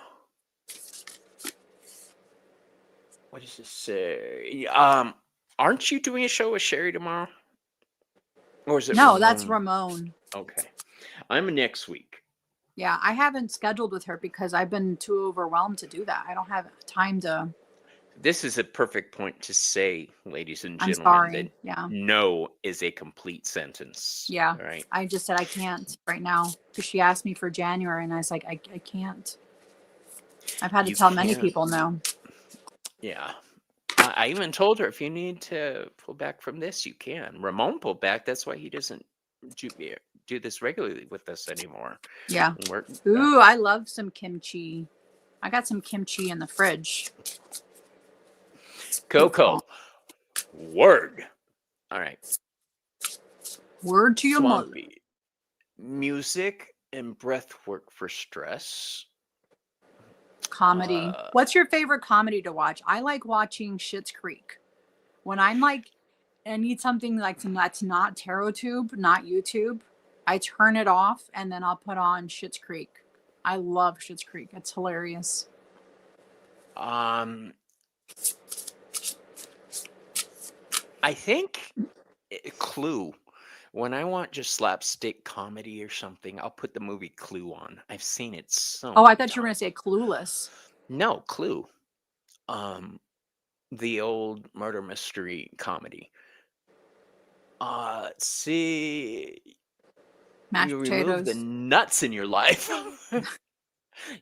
Speaker 1: what does this say? Aren't you doing a show with Sherry tomorrow, or is it
Speaker 2: No, that's
Speaker 1: Ramon?
Speaker 2: Ramon.
Speaker 1: Okay, I'm next week.
Speaker 2: Yeah, I haven't scheduled with her because I've been too overwhelmed to do that. I don't have time to.
Speaker 1: This is a perfect point to say, ladies and
Speaker 2: I'm
Speaker 1: gentlemen, that
Speaker 2: sorry. Yeah.
Speaker 1: no is a complete sentence.
Speaker 2: Yeah.
Speaker 1: All right.
Speaker 2: I just said I can't right now because she asked me for January and I was like, I can't. I've had to
Speaker 1: You
Speaker 2: tell many
Speaker 1: can't.
Speaker 2: people no.
Speaker 1: Yeah. I even told her if you need to pull back from this, you can. Ramon pulled back. That's why he doesn't do, do this regularly with us anymore.
Speaker 2: Yeah.
Speaker 1: We're,
Speaker 2: Ooh, I love some kimchi. I got some kimchi in the fridge.
Speaker 1: Coco, word. All right.
Speaker 2: Word to your mother.
Speaker 1: Swampy. Music and breath work for stress.
Speaker 2: Comedy. What's your favorite comedy to watch? I like watching Schitt's Creek. When I'm like, I need something like that's not TarotTube, not YouTube, I turn it off and then I'll put on Schitt's Creek. I love Schitt's Creek. It's hilarious.
Speaker 1: Um, I think Clue. When I want just slapstick comedy or something, I'll put the movie Clue on. I've seen it so
Speaker 2: Oh, I
Speaker 1: many
Speaker 2: thought you were going
Speaker 1: times.
Speaker 2: to say Clueless.
Speaker 1: No, Clue. Um, the old murder mystery comedy. Let's see.
Speaker 2: Mashed
Speaker 1: You remove the
Speaker 2: potatoes.
Speaker 1: nuts in your life.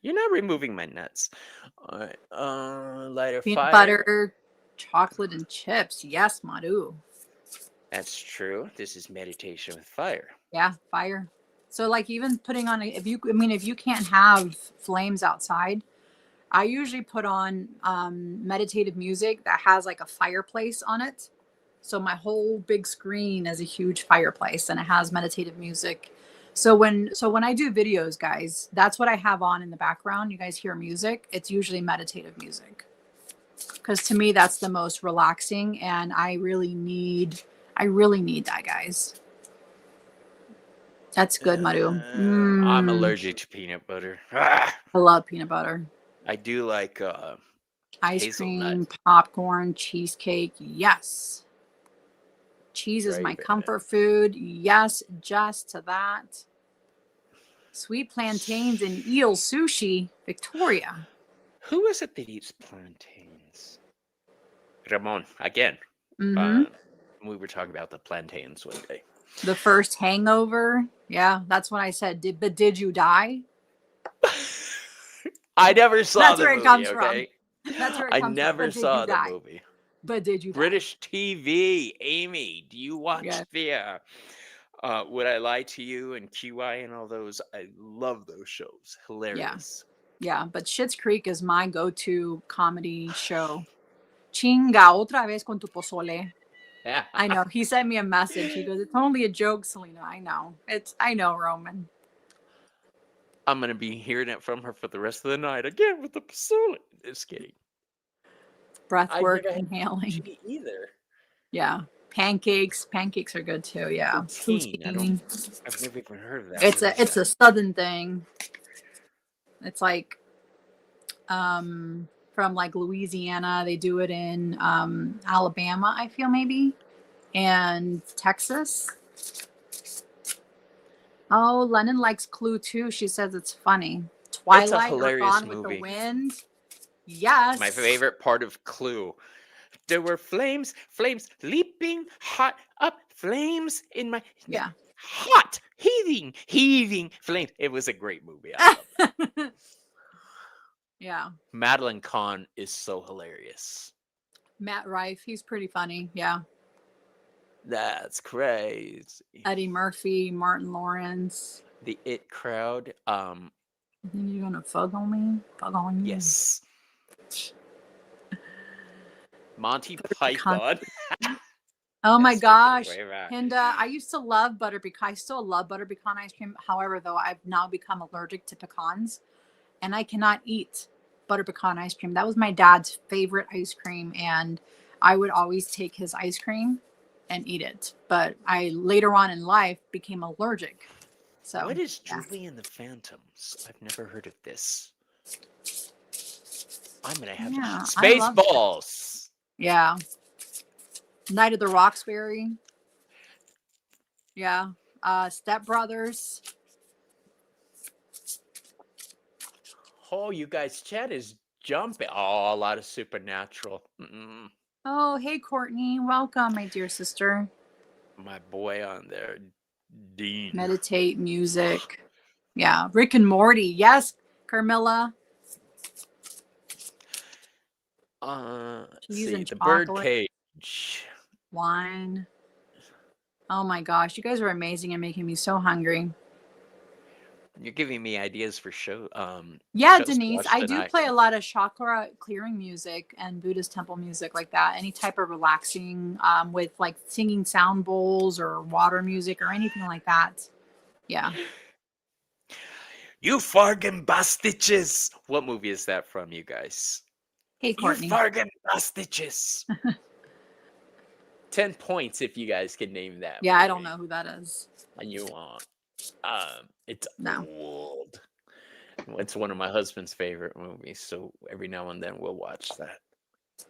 Speaker 1: You're not removing my nuts. All right. Light a
Speaker 2: Peanut
Speaker 1: fire.
Speaker 2: butter, chocolate, and chips. Yes, Madhu.
Speaker 1: That's true. This is meditation with fire.
Speaker 2: Yeah, fire. So like even putting on if you can't have flames outside, I usually put on meditative music that has like a fireplace on it. So my whole big screen is a huge fireplace and it has meditative music. So when I do videos, guys, that's what I have on in the background. You guys hear music, it's usually meditative music. Cuz to me that's the most relaxing and I really need that, guys. That's good, Maru.
Speaker 1: I'm allergic to peanut butter. Ah,
Speaker 2: I love peanut butter.
Speaker 1: I do like
Speaker 2: Ice
Speaker 1: hazelnut.
Speaker 2: cream, popcorn, cheesecake. Yes. Cheese is
Speaker 1: Very
Speaker 2: my
Speaker 1: bad.
Speaker 2: comfort food. Yes, just to that. Sweet plantains and eel sushi. Victoria.
Speaker 1: Who is it that eats plantains? Ramon, again.
Speaker 2: Mm-hmm.
Speaker 1: Uh, we were talking about the plantains one day.
Speaker 2: The first hangover. Yeah, that's when I said, did you die?
Speaker 1: I never saw
Speaker 2: That's
Speaker 1: the
Speaker 2: where it
Speaker 1: movie,
Speaker 2: comes from.
Speaker 1: okay?
Speaker 2: That's where it
Speaker 1: I
Speaker 2: comes from.
Speaker 1: never
Speaker 2: But did you
Speaker 1: saw the
Speaker 2: die?
Speaker 1: movie.
Speaker 2: But did you die?
Speaker 1: British TV, Amy, do you watch
Speaker 2: Yeah.
Speaker 1: the Would I Lie to You and QI and all those? I love those shows.
Speaker 2: Yeah.
Speaker 1: Hilarious.
Speaker 2: Yeah. But Schitt's Creek is my go-to comedy show. Chinga, otra vez con tu pozole.
Speaker 1: Yeah.
Speaker 2: I know. He sent me a message. He goes, "It's only a joke, Selena." I know. I know, Roman.
Speaker 1: I'm gonna be hearing it from her for the rest of the night again with the bassoon. Just kidding.
Speaker 2: Breath
Speaker 1: I've
Speaker 2: work,
Speaker 1: never had
Speaker 2: inhaling.
Speaker 1: tea either.
Speaker 2: Yeah. Pancakes. Pancakes are good too. Yeah.
Speaker 1: Poutine.
Speaker 2: Poutine.
Speaker 1: I've never even heard of that.
Speaker 2: It's
Speaker 1: What is
Speaker 2: a
Speaker 1: that?
Speaker 2: southern thing. It's like from like Louisiana. They do it in Alabama, I feel maybe, and Texas. Oh, Lennon likes Clue too. She says it's funny.
Speaker 1: It's a
Speaker 2: Twilight or
Speaker 1: hilarious
Speaker 2: Gone with the
Speaker 1: movie.
Speaker 2: Wind.
Speaker 1: My
Speaker 2: Yes.
Speaker 1: favorite part of Clue. There were flames, flames leaping hot up, flames in my
Speaker 2: Yeah.
Speaker 1: hot, heaving, heaving flames. It was a great movie. I love it.
Speaker 2: Yeah.
Speaker 1: Madeline Kahn is so hilarious.
Speaker 2: Matt Rife, he's pretty funny. Yeah.
Speaker 1: That's crazy.
Speaker 2: Eddie Murphy, Martin Lawrence.
Speaker 1: The It Crowd.
Speaker 2: You think you're gonna fug on me? Fug on you.
Speaker 1: Yes. Monty
Speaker 2: Pecan.
Speaker 1: Python.
Speaker 2: Oh my
Speaker 1: That's taking
Speaker 2: gosh.
Speaker 1: way back.
Speaker 2: And I used to love butter pecan. I still love butter pecan ice cream. However, though, I've now become allergic to pecans and I cannot eat butter pecan ice cream. That was my dad's favorite ice cream. And I would always take his ice cream and eat it. But I later on in life became allergic. So
Speaker 1: What is
Speaker 2: yeah,
Speaker 1: Julie and the Phantoms? I've never heard of this. I'm gonna have to
Speaker 2: yeah, I love it.
Speaker 1: Spaceballs.
Speaker 2: Yeah, Night of the Roxbury. Yeah, Step Brothers.
Speaker 1: Oh, you guys, chat is jumping. Oh, a lot of Supernatural.
Speaker 2: Oh, hey Courtney, welcome, my dear sister.
Speaker 1: My boy on there, Dean.
Speaker 2: Meditate music. Yeah, Rick and Morty. Yes, Carmilla.
Speaker 1: Let's
Speaker 2: Cheese
Speaker 1: see,
Speaker 2: and
Speaker 1: the
Speaker 2: chocolate.
Speaker 1: Birdcage.
Speaker 2: Wine. Oh my gosh, you guys are amazing and making me so hungry.
Speaker 1: You're giving me ideas for
Speaker 2: Yeah,
Speaker 1: shows to
Speaker 2: Denise,
Speaker 1: watch
Speaker 2: I do
Speaker 1: tonight.
Speaker 2: play a lot of chakra clearing music and Buddhist temple music like that. Any type of relaxing with like singing sound bowls or water music or anything like that. Yeah.
Speaker 1: You fargan bastiches. What movie is that from, you guys?
Speaker 2: Hey,
Speaker 1: You
Speaker 2: Courtney.
Speaker 1: fargan bastiches. 10 points if you guys can name that
Speaker 2: Yeah, I don't
Speaker 1: movie.
Speaker 2: know who that is.
Speaker 1: And you want. It's
Speaker 2: No.
Speaker 1: old. It's one of my husband's favorite movies, so every now and then we'll watch that.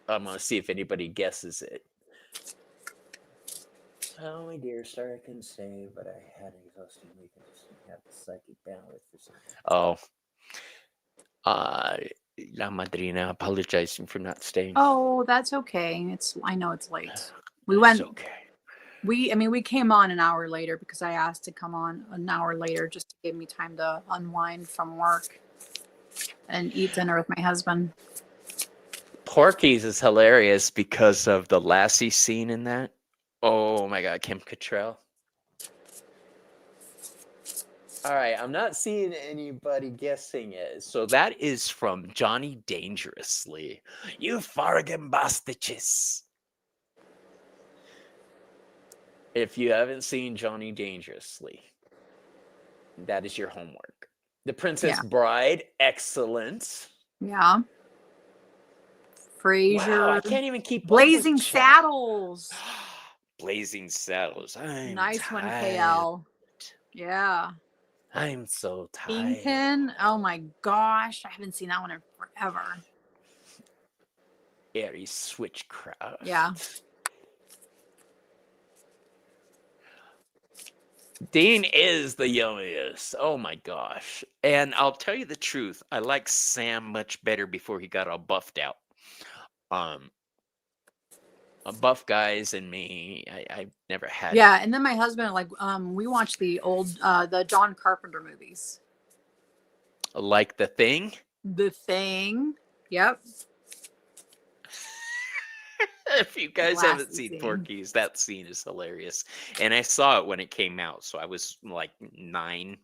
Speaker 1: I'm gonna see if anybody guesses it. Oh, my dear sir, I can say, but I had an exhausting week. I just didn't have the psychic bandwidth for something. Oh, uh, La Madrina apologizing for not staying.
Speaker 2: Oh, that's okay. I know it's late. We
Speaker 1: It's
Speaker 2: went
Speaker 1: okay.
Speaker 2: we came on an hour later because I asked to come on an hour later just to give me time to unwind from work and eat dinner with my husband.
Speaker 1: Porky's is hilarious because of the Lassie scene in that. Oh my god, Kim Cattrall. All right, I'm not seeing anybody guessing it. So that is from Johnny Dangerously. You fargan bastiches. If you haven't seen Johnny Dangerously, that is your homework. The Princess
Speaker 2: Yeah.
Speaker 1: Bride, excellent.
Speaker 2: Yeah.
Speaker 1: Wow, I
Speaker 2: Frasier.
Speaker 1: can't even keep up with
Speaker 2: Blazing
Speaker 1: chat.
Speaker 2: Saddles.
Speaker 1: Blazing Saddles. I'm
Speaker 2: Nice one,
Speaker 1: tired.
Speaker 2: KL. Yeah.
Speaker 1: I'm so tired.
Speaker 2: Kingpin. Oh my gosh. I haven't seen that one in forever.
Speaker 1: Aries Switchcraft.
Speaker 2: Yeah.
Speaker 1: Dean is the yummiest. Oh my gosh. And I'll tell you the truth, I like Sam much better before he got all buffed out. Um Buff guys and me, I never had
Speaker 2: Yeah. And then my husband, like, we watched the old the John Carpenter movies.
Speaker 1: like The Thing.
Speaker 2: The Thing. Yep.
Speaker 1: If you guys haven't
Speaker 2: Lassie
Speaker 1: seen
Speaker 2: scene.
Speaker 1: Porky's, that scene is hilarious. And I saw it when it came out, so I was like 9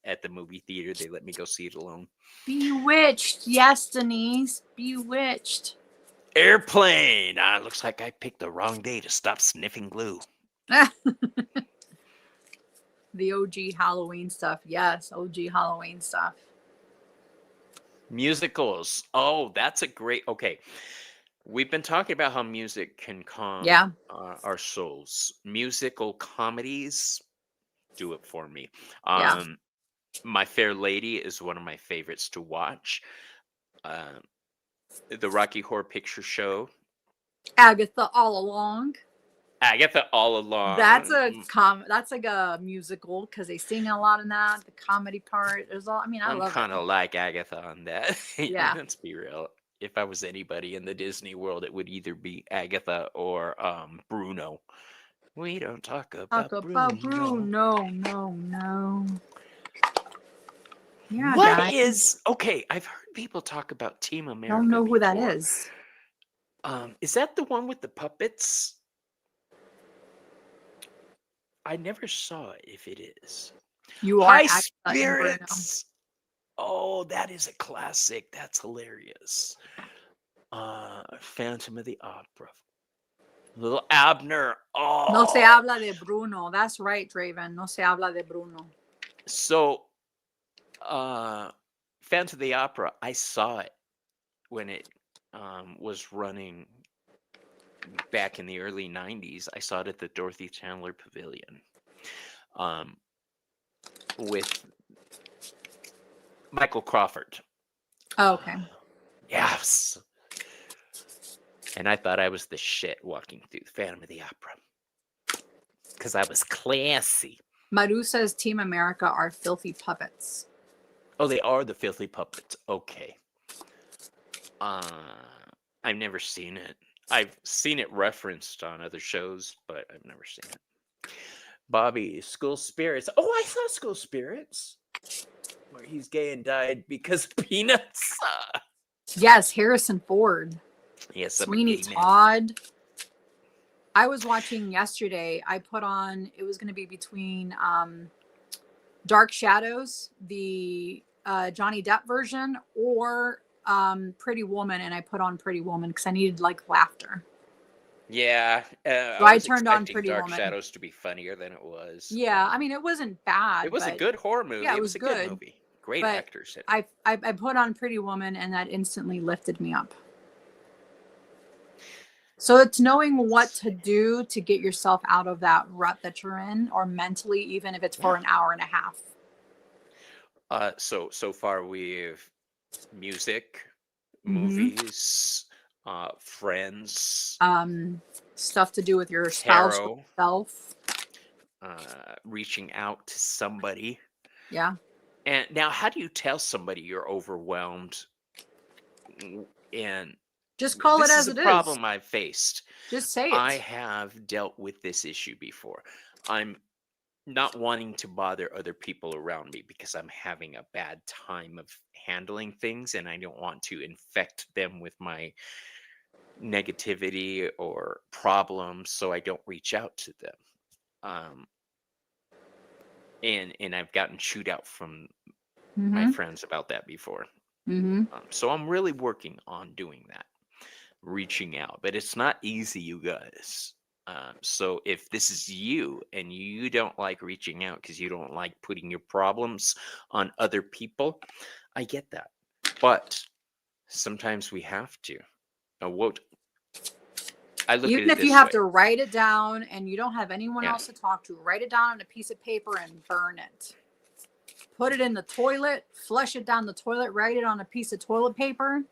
Speaker 1: at the movie theater. They let me go see it alone.
Speaker 2: Bewitched. Yes, Denise. Bewitched.
Speaker 1: Airplane. Looks like I picked the wrong day to stop sniffing glue.
Speaker 2: The OG Halloween stuff. Yes, OG Halloween stuff.
Speaker 1: Musicals. Oh, that's a great. Okay. We've been talking about how music can calm
Speaker 2: Yeah.
Speaker 1: our souls. Musical comedies do it for me.
Speaker 2: Yeah.
Speaker 1: My Fair Lady is one of my favorites to watch. The Rocky Horror Picture Show.
Speaker 2: Agatha All Along.
Speaker 1: Agatha All Along.
Speaker 2: That's like a musical because they sing a lot in that. The comedy part. There's all. I mean, I
Speaker 1: I'm
Speaker 2: love it.
Speaker 1: kind of like Agatha on that.
Speaker 2: Yeah.
Speaker 1: Let's be real. If I was anybody in the Disney world, it would either be Agatha or Bruno. We don't talk about
Speaker 2: Talk
Speaker 1: Bruno.
Speaker 2: about Bruno. No. Yeah,
Speaker 1: What
Speaker 2: guys.
Speaker 1: is okay? I've heard people talk about Team America.
Speaker 2: Don't know who that
Speaker 1: before.
Speaker 2: is.
Speaker 1: Is that the one with the puppets? I never saw it. If it is,
Speaker 2: You are
Speaker 1: High
Speaker 2: Agatha and Bruno.
Speaker 1: Spirits. Oh, that is a classic. That's hilarious. Phantom of the Opera. Little Abner. Oh.
Speaker 2: No se habla de Bruno. That's right, Draven. No se habla de Bruno.
Speaker 1: So, Phantom of the Opera. I saw it when it was running back in the early 90s. I saw it at the Dorothy Chandler Pavilion. with Michael Crawford.
Speaker 2: Oh, okay.
Speaker 1: Yes. And I thought I was the shit walking through the Phantom of the Opera because I was classy.
Speaker 2: Maru says Team America are filthy puppets.
Speaker 1: Oh, they are the filthy puppets. Okay. I've never seen it. I've seen it referenced on other shows, but I've never seen it. Bobby, School Spirits. Oh, I saw School Spirits, where he's gay and died because of peanuts.
Speaker 2: Yes, Harrison Ford.
Speaker 1: Yes, I'm a
Speaker 2: Sweeney
Speaker 1: gay man.
Speaker 2: Todd. I was watching yesterday. I put on, it was going to be between Dark Shadows, the Johnny Depp version, or Pretty Woman, and I put on Pretty Woman because I needed like laughter.
Speaker 1: Yeah,
Speaker 2: So
Speaker 1: I
Speaker 2: I
Speaker 1: was
Speaker 2: turned on
Speaker 1: expecting
Speaker 2: Pretty
Speaker 1: Dark
Speaker 2: Woman.
Speaker 1: Shadows to be funnier than it was.
Speaker 2: Yeah, I mean it wasn't bad,
Speaker 1: It was a
Speaker 2: but
Speaker 1: good horror movie.
Speaker 2: yeah, it
Speaker 1: It
Speaker 2: was
Speaker 1: was a good
Speaker 2: good.
Speaker 1: movie. Great
Speaker 2: But
Speaker 1: actors in it.
Speaker 2: I put on Pretty Woman, and that instantly lifted me up. So it's knowing what to do to get yourself out of that rut that you're in, or mentally, even if it's for
Speaker 1: Yeah.
Speaker 2: an hour and a half.
Speaker 1: So far we've music,
Speaker 2: Mm-hmm.
Speaker 1: movies, friends,
Speaker 2: Stuff to do with your spouse or
Speaker 1: tarot,
Speaker 2: yourself.
Speaker 1: reaching out to somebody.
Speaker 2: Yeah.
Speaker 1: And now, how do you tell somebody you're overwhelmed? And
Speaker 2: Just call it
Speaker 1: this is
Speaker 2: as
Speaker 1: a
Speaker 2: it is.
Speaker 1: problem I've faced.
Speaker 2: Just say
Speaker 1: I
Speaker 2: it.
Speaker 1: have dealt with this issue before. I'm not wanting to bother other people around me because I'm having a bad time of handling things and I don't want to infect them with my negativity or problems, so I don't reach out to them. Um, and I've gotten chewed out from my
Speaker 2: Mm-hmm.
Speaker 1: friends about that before.
Speaker 2: Mm-hmm.
Speaker 1: So I'm really working on doing that, reaching out, but it's not easy, you guys. So if this is you and you don't like reaching out because you don't like putting your problems on other people, I get that. But sometimes we have to. What I look at
Speaker 2: Even
Speaker 1: it
Speaker 2: if you
Speaker 1: this
Speaker 2: have
Speaker 1: way.
Speaker 2: to write it down and you don't have anyone
Speaker 1: Yeah.
Speaker 2: else to talk to, write it down on a piece of paper and burn it. Put it in the toilet, flush it down the toilet, write it on a piece of toilet paper,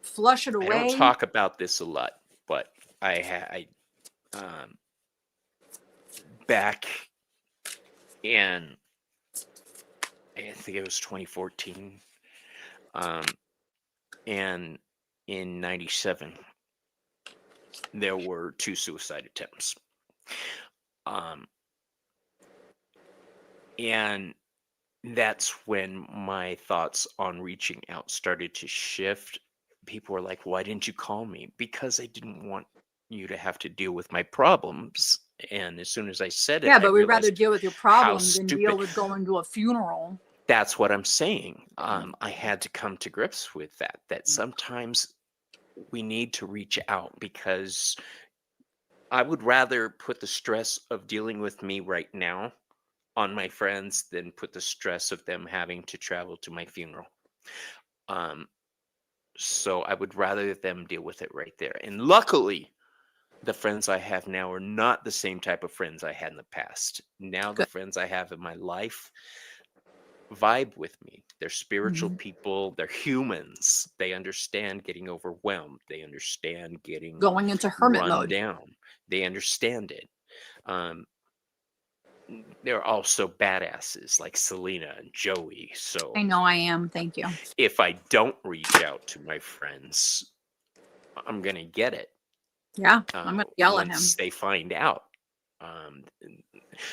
Speaker 2: flush it
Speaker 1: I don't
Speaker 2: away.
Speaker 1: talk about this a lot, but um, back in, I think it was 2014, and in 97, there were 2 suicide attempts. Um, and that's when my thoughts on reaching out started to shift. People were like, "Why didn't you call me?" Because I didn't want you to have to deal with my problems. And as soon as I said it,
Speaker 2: Yeah,
Speaker 1: I
Speaker 2: but we'd rather
Speaker 1: realized
Speaker 2: deal with your
Speaker 1: how
Speaker 2: problem than deal
Speaker 1: stupid.
Speaker 2: with going to a funeral.
Speaker 1: That's what I'm saying. I had to come to grips with that. That sometimes we need to reach out because I would rather put the stress of dealing with me right now on my friends than put the stress of them having to travel to my funeral. Um, so I would rather them deal with it right there. And luckily, the friends I have now are not the same type of friends I had in the past. Now the
Speaker 2: Good.
Speaker 1: friends I have in my life vibe with me. They're spiritual
Speaker 2: Mhm.
Speaker 1: people, they're humans. They understand getting overwhelmed. They understand getting
Speaker 2: Going into hermit
Speaker 1: run
Speaker 2: mode.
Speaker 1: down. They understand it. Um, they're also badasses like Selena and Joey. So
Speaker 2: I know I am. Thank you.
Speaker 1: if I don't reach out to my friends, I'm gonna get it
Speaker 2: Yeah, I'm going to yell at him.
Speaker 1: once they find out. And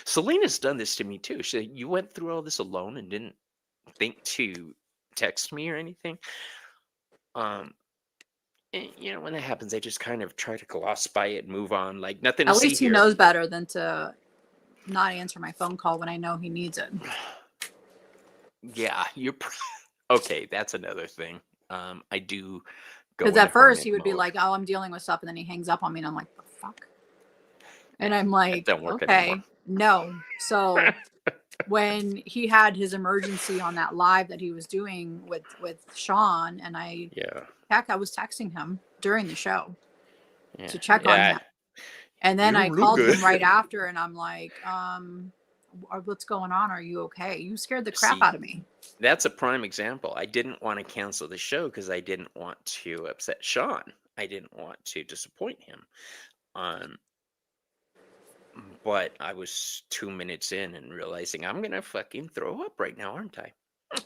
Speaker 1: Selena's done this to me too. She said, "You went through all this alone and didn't think to text me or anything." Um, and, when that happens, I just kind of try to gloss by it and move on, like nothing to
Speaker 2: At
Speaker 1: see
Speaker 2: least he
Speaker 1: here.
Speaker 2: knows better than to not answer my phone call when I know he needs it.
Speaker 1: Yeah, okay. That's another thing. I do go
Speaker 2: Because
Speaker 1: into
Speaker 2: at first
Speaker 1: hermit
Speaker 2: he would be
Speaker 1: mode.
Speaker 2: like, "Oh, I'm dealing with stuff," and then he hangs up on me, and I'm like, "The fuck?" And I'm
Speaker 1: That
Speaker 2: like,
Speaker 1: don't work anymore.
Speaker 2: "Okay, no." So when he had his emergency on that live that he was doing with Sean, and
Speaker 1: Yeah,
Speaker 2: I was texting him during the show
Speaker 1: yeah,
Speaker 2: to check on
Speaker 1: yeah.
Speaker 2: him. And then
Speaker 1: You're
Speaker 2: I
Speaker 1: real
Speaker 2: called
Speaker 1: good.
Speaker 2: him right after, and I'm like, What's going on? Are you okay? You scared the crap
Speaker 1: See,
Speaker 2: out of me.
Speaker 1: that's a prime example. I didn't want to cancel the show because I didn't want to upset Sean. I didn't want to disappoint him. Um, but I was 2 minutes in and realizing I'm gonna fucking throw up right now, aren't I?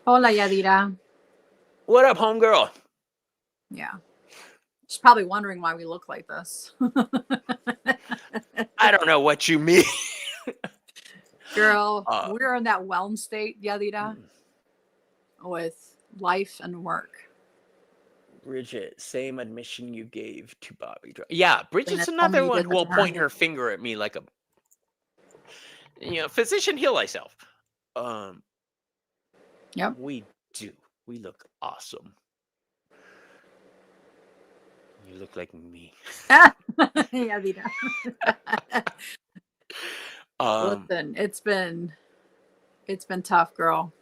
Speaker 2: Hola, Yadira.
Speaker 1: What up, homegirl?
Speaker 2: Yeah. She's probably wondering why we look like this.
Speaker 1: I don't know what you mean.
Speaker 2: Girl,
Speaker 1: uh,
Speaker 2: we're in that Whelm state, Yadira,
Speaker 1: mm,
Speaker 2: with life and work.
Speaker 1: Bridget, same admission you gave to Bobby. Yeah, Bridget's
Speaker 2: Lena told me
Speaker 1: another
Speaker 2: you
Speaker 1: one
Speaker 2: did
Speaker 1: who
Speaker 2: that to
Speaker 1: will
Speaker 2: her.
Speaker 1: point her finger at me like a, physician, heal thyself. Um,
Speaker 2: Yep.
Speaker 1: we do. We look awesome. You look like me.
Speaker 2: Yadira.
Speaker 1: Um,
Speaker 2: Listen, it's been tough, girl.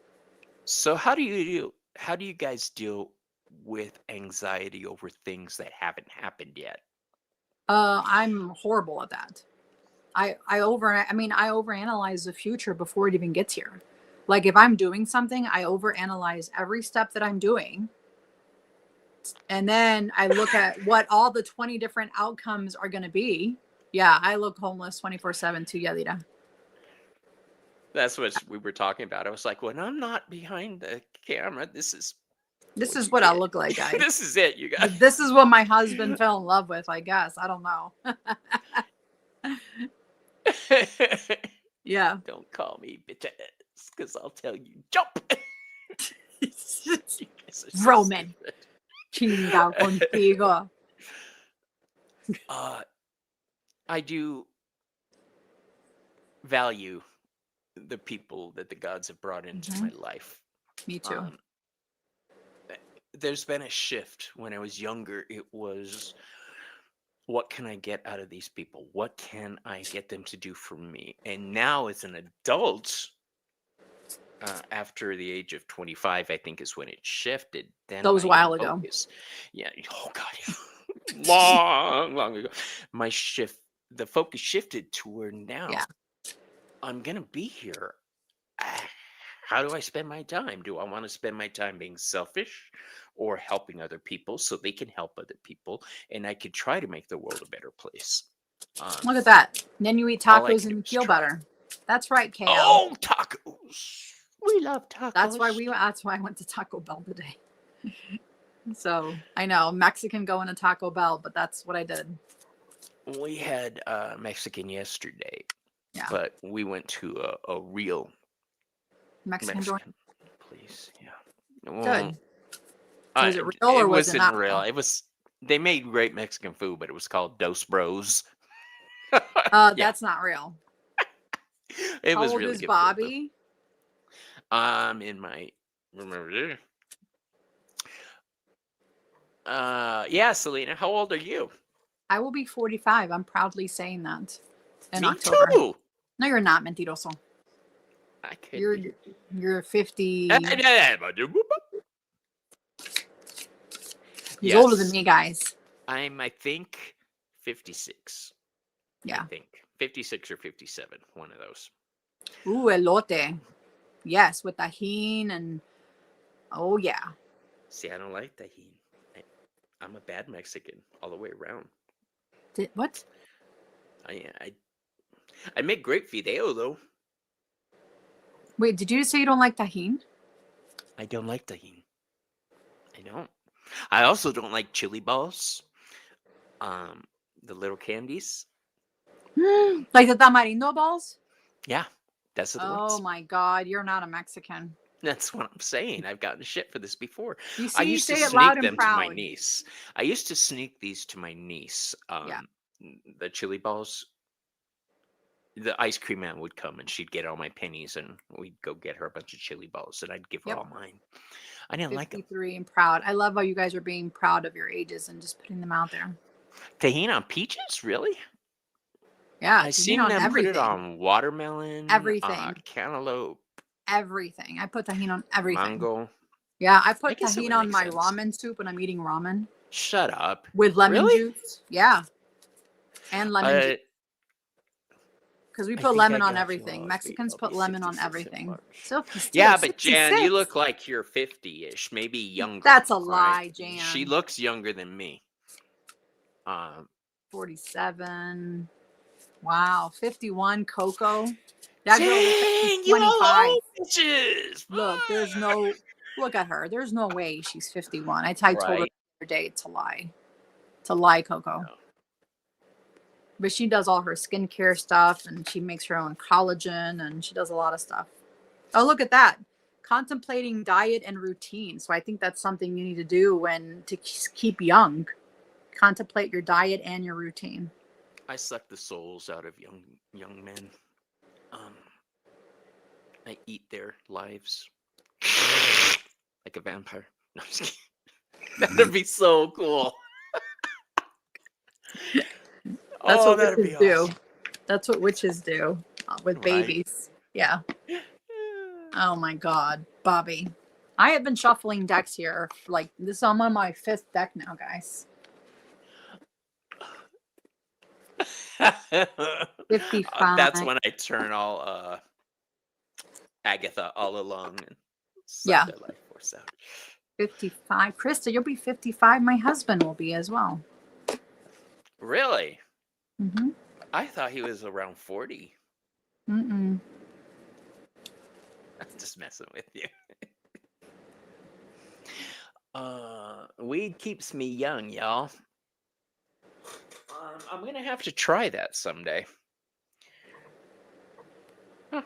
Speaker 1: so how do you guys deal with anxiety over things that haven't happened yet?
Speaker 2: I'm horrible at that. I overanalyze the future before it even gets here. Like if I'm doing something, I overanalyze every step that I'm doing. And then I look at what all the 20 different outcomes are going to be. Yeah, I look homeless 24/7 too, Yadira.
Speaker 1: That's what we were talking about. I was like, when I'm not behind the camera, this is
Speaker 2: This
Speaker 1: what
Speaker 2: is
Speaker 1: you
Speaker 2: what I
Speaker 1: get.
Speaker 2: look like, guys.
Speaker 1: This is it, you guys.
Speaker 2: This is what my husband fell in love with, I guess. I don't know. Yeah.
Speaker 1: Don't call me bitches, because I'll tell you, jump. You guys are so
Speaker 2: Roman.
Speaker 1: stupid.
Speaker 2: Chinga contigo.
Speaker 1: I do value the people that the gods have brought into my life.
Speaker 2: Me too.
Speaker 1: There's been a shift. When I was younger, it was, what can I get out of these people? What can I get them to do for me? And now, as an adult, after the age of 25, I think is when it shifted. Then
Speaker 2: That was a
Speaker 1: my
Speaker 2: while ago.
Speaker 1: focus, yeah, oh god, long ago, the focus shifted to where now
Speaker 2: Yeah.
Speaker 1: I'm gonna be here. How do I spend my time? Do I want to spend my time being selfish or helping other people so they can help other people and I could try to make the world a better place?
Speaker 2: Look at that. And then you eat
Speaker 1: All I
Speaker 2: tacos
Speaker 1: can do
Speaker 2: and
Speaker 1: is
Speaker 2: feel
Speaker 1: try.
Speaker 2: better. That's right, KL.
Speaker 1: Oh, tacos! We love tacos.
Speaker 2: That's why I went to Taco Bell today. So I know Mexican going to Taco Bell, but that's what I did.
Speaker 1: We had Mexican yesterday,
Speaker 2: Yeah.
Speaker 1: but we went to a real
Speaker 2: Mexican joint.
Speaker 1: place. Yeah. Well,
Speaker 2: Good. So was it real or was it
Speaker 1: wasn't
Speaker 2: not
Speaker 1: real.
Speaker 2: real?
Speaker 1: It was. They made great Mexican food, but it was called Dos Bros. Yeah,
Speaker 2: That's not real.
Speaker 1: it
Speaker 2: How
Speaker 1: was
Speaker 2: old
Speaker 1: really
Speaker 2: is
Speaker 1: good.
Speaker 2: Bobby?
Speaker 1: In my remember. Yeah, Selena, how old are you?
Speaker 2: I will be 45. I'm proudly saying that in
Speaker 1: Me
Speaker 2: October.
Speaker 1: too.
Speaker 2: No, you're not, mentiroso.
Speaker 1: I could be.
Speaker 2: You're 50. He's older than
Speaker 1: Yes.
Speaker 2: me, guys.
Speaker 1: I'm, I think, 56.
Speaker 2: Yeah.
Speaker 1: I think 56 or 57, one of those.
Speaker 2: Ooh, elote. Yes, with tajin and oh yeah.
Speaker 1: See, I don't like tajin. I'm a bad Mexican all the way around.
Speaker 2: What?
Speaker 1: I make great fideo though.
Speaker 2: Wait, did you say you don't like tajin?
Speaker 1: I don't like tajin. I don't. I also don't like chili balls. The little candies.
Speaker 2: Like the tamarindo balls?
Speaker 1: Yeah, that's the ones.
Speaker 2: Oh my god, you're not a Mexican.
Speaker 1: That's what I'm saying. I've gotten shit for this before.
Speaker 2: You
Speaker 1: I
Speaker 2: see,
Speaker 1: used to
Speaker 2: say it loud
Speaker 1: sneak
Speaker 2: and
Speaker 1: them to my
Speaker 2: proud.
Speaker 1: niece. I used to sneak these to my niece.
Speaker 2: Yeah.
Speaker 1: The chili balls. The ice cream man would come and she'd get all my pennies and we'd go get her a bunch of chili balls and I'd give her
Speaker 2: Yep.
Speaker 1: all mine. I didn't like them.
Speaker 2: 53 and proud. I love how you guys are being proud of your ages and just putting them out there.
Speaker 1: Tajin on peaches? Really?
Speaker 2: Yeah,
Speaker 1: I seen them
Speaker 2: everything.
Speaker 1: put it on watermelon,
Speaker 2: Everything.
Speaker 1: cantaloupe,
Speaker 2: Everything. I put tajin on everything.
Speaker 1: mango.
Speaker 2: Yeah, I put
Speaker 1: guess it
Speaker 2: tajin
Speaker 1: would
Speaker 2: on
Speaker 1: make
Speaker 2: my
Speaker 1: sense.
Speaker 2: ramen soup when I'm eating ramen
Speaker 1: Shut up.
Speaker 2: with lemon
Speaker 1: Really?
Speaker 2: juice. Yeah. And lemon juice. because we
Speaker 1: I
Speaker 2: put
Speaker 1: think I
Speaker 2: lemon on
Speaker 1: got you.
Speaker 2: everything.
Speaker 1: I'll
Speaker 2: Mexicans
Speaker 1: be
Speaker 2: put lemon on
Speaker 1: 66 in
Speaker 2: everything.
Speaker 1: March.
Speaker 2: Silky Steel,
Speaker 1: Yeah, but Jan, you
Speaker 2: 66.
Speaker 1: look like you're 50-ish, maybe younger.
Speaker 2: That's a
Speaker 1: All right.
Speaker 2: lie,
Speaker 1: She
Speaker 2: Jan.
Speaker 1: looks younger than me.
Speaker 2: 47. Wow. 51, Coco. That girl looks like she's
Speaker 1: Dang, you all
Speaker 2: 25.
Speaker 1: old bitches.
Speaker 2: Look, look at her. There's no way she's 51. I told her
Speaker 1: Right.
Speaker 2: the other day to lie. To lie, Coco.
Speaker 1: No.
Speaker 2: But she does all her skincare stuff and she makes her own collagen and she does a lot of stuff. Oh, look at that. Contemplating diet and routine. So I think that's something you need to do when to keep young. Contemplate your diet and your routine.
Speaker 1: I suck the souls out of young men. I eat their lives like a vampire. No, I'm just kidding. That'd be so cool.
Speaker 2: That's
Speaker 1: Oh,
Speaker 2: what
Speaker 1: that'd
Speaker 2: witches
Speaker 1: be
Speaker 2: do.
Speaker 1: awesome.
Speaker 2: That's what witches do with
Speaker 1: Right?
Speaker 2: babies. Yeah. Oh my God, Bobby. I have been shuffling decks here. Like this is I'm on my 5th deck now, guys. 55.
Speaker 1: That's when I turn all Agatha all along and suck
Speaker 2: Yeah.
Speaker 1: their life force out.
Speaker 2: 55. Krista, you'll be 55. My husband will be as well.
Speaker 1: Really?
Speaker 2: Mm-hmm.
Speaker 1: I thought he was around 40.
Speaker 2: Mm-mm.
Speaker 1: I'm just messing with you. Weed keeps me young, y'all. I'm gonna have to try that someday. Huh.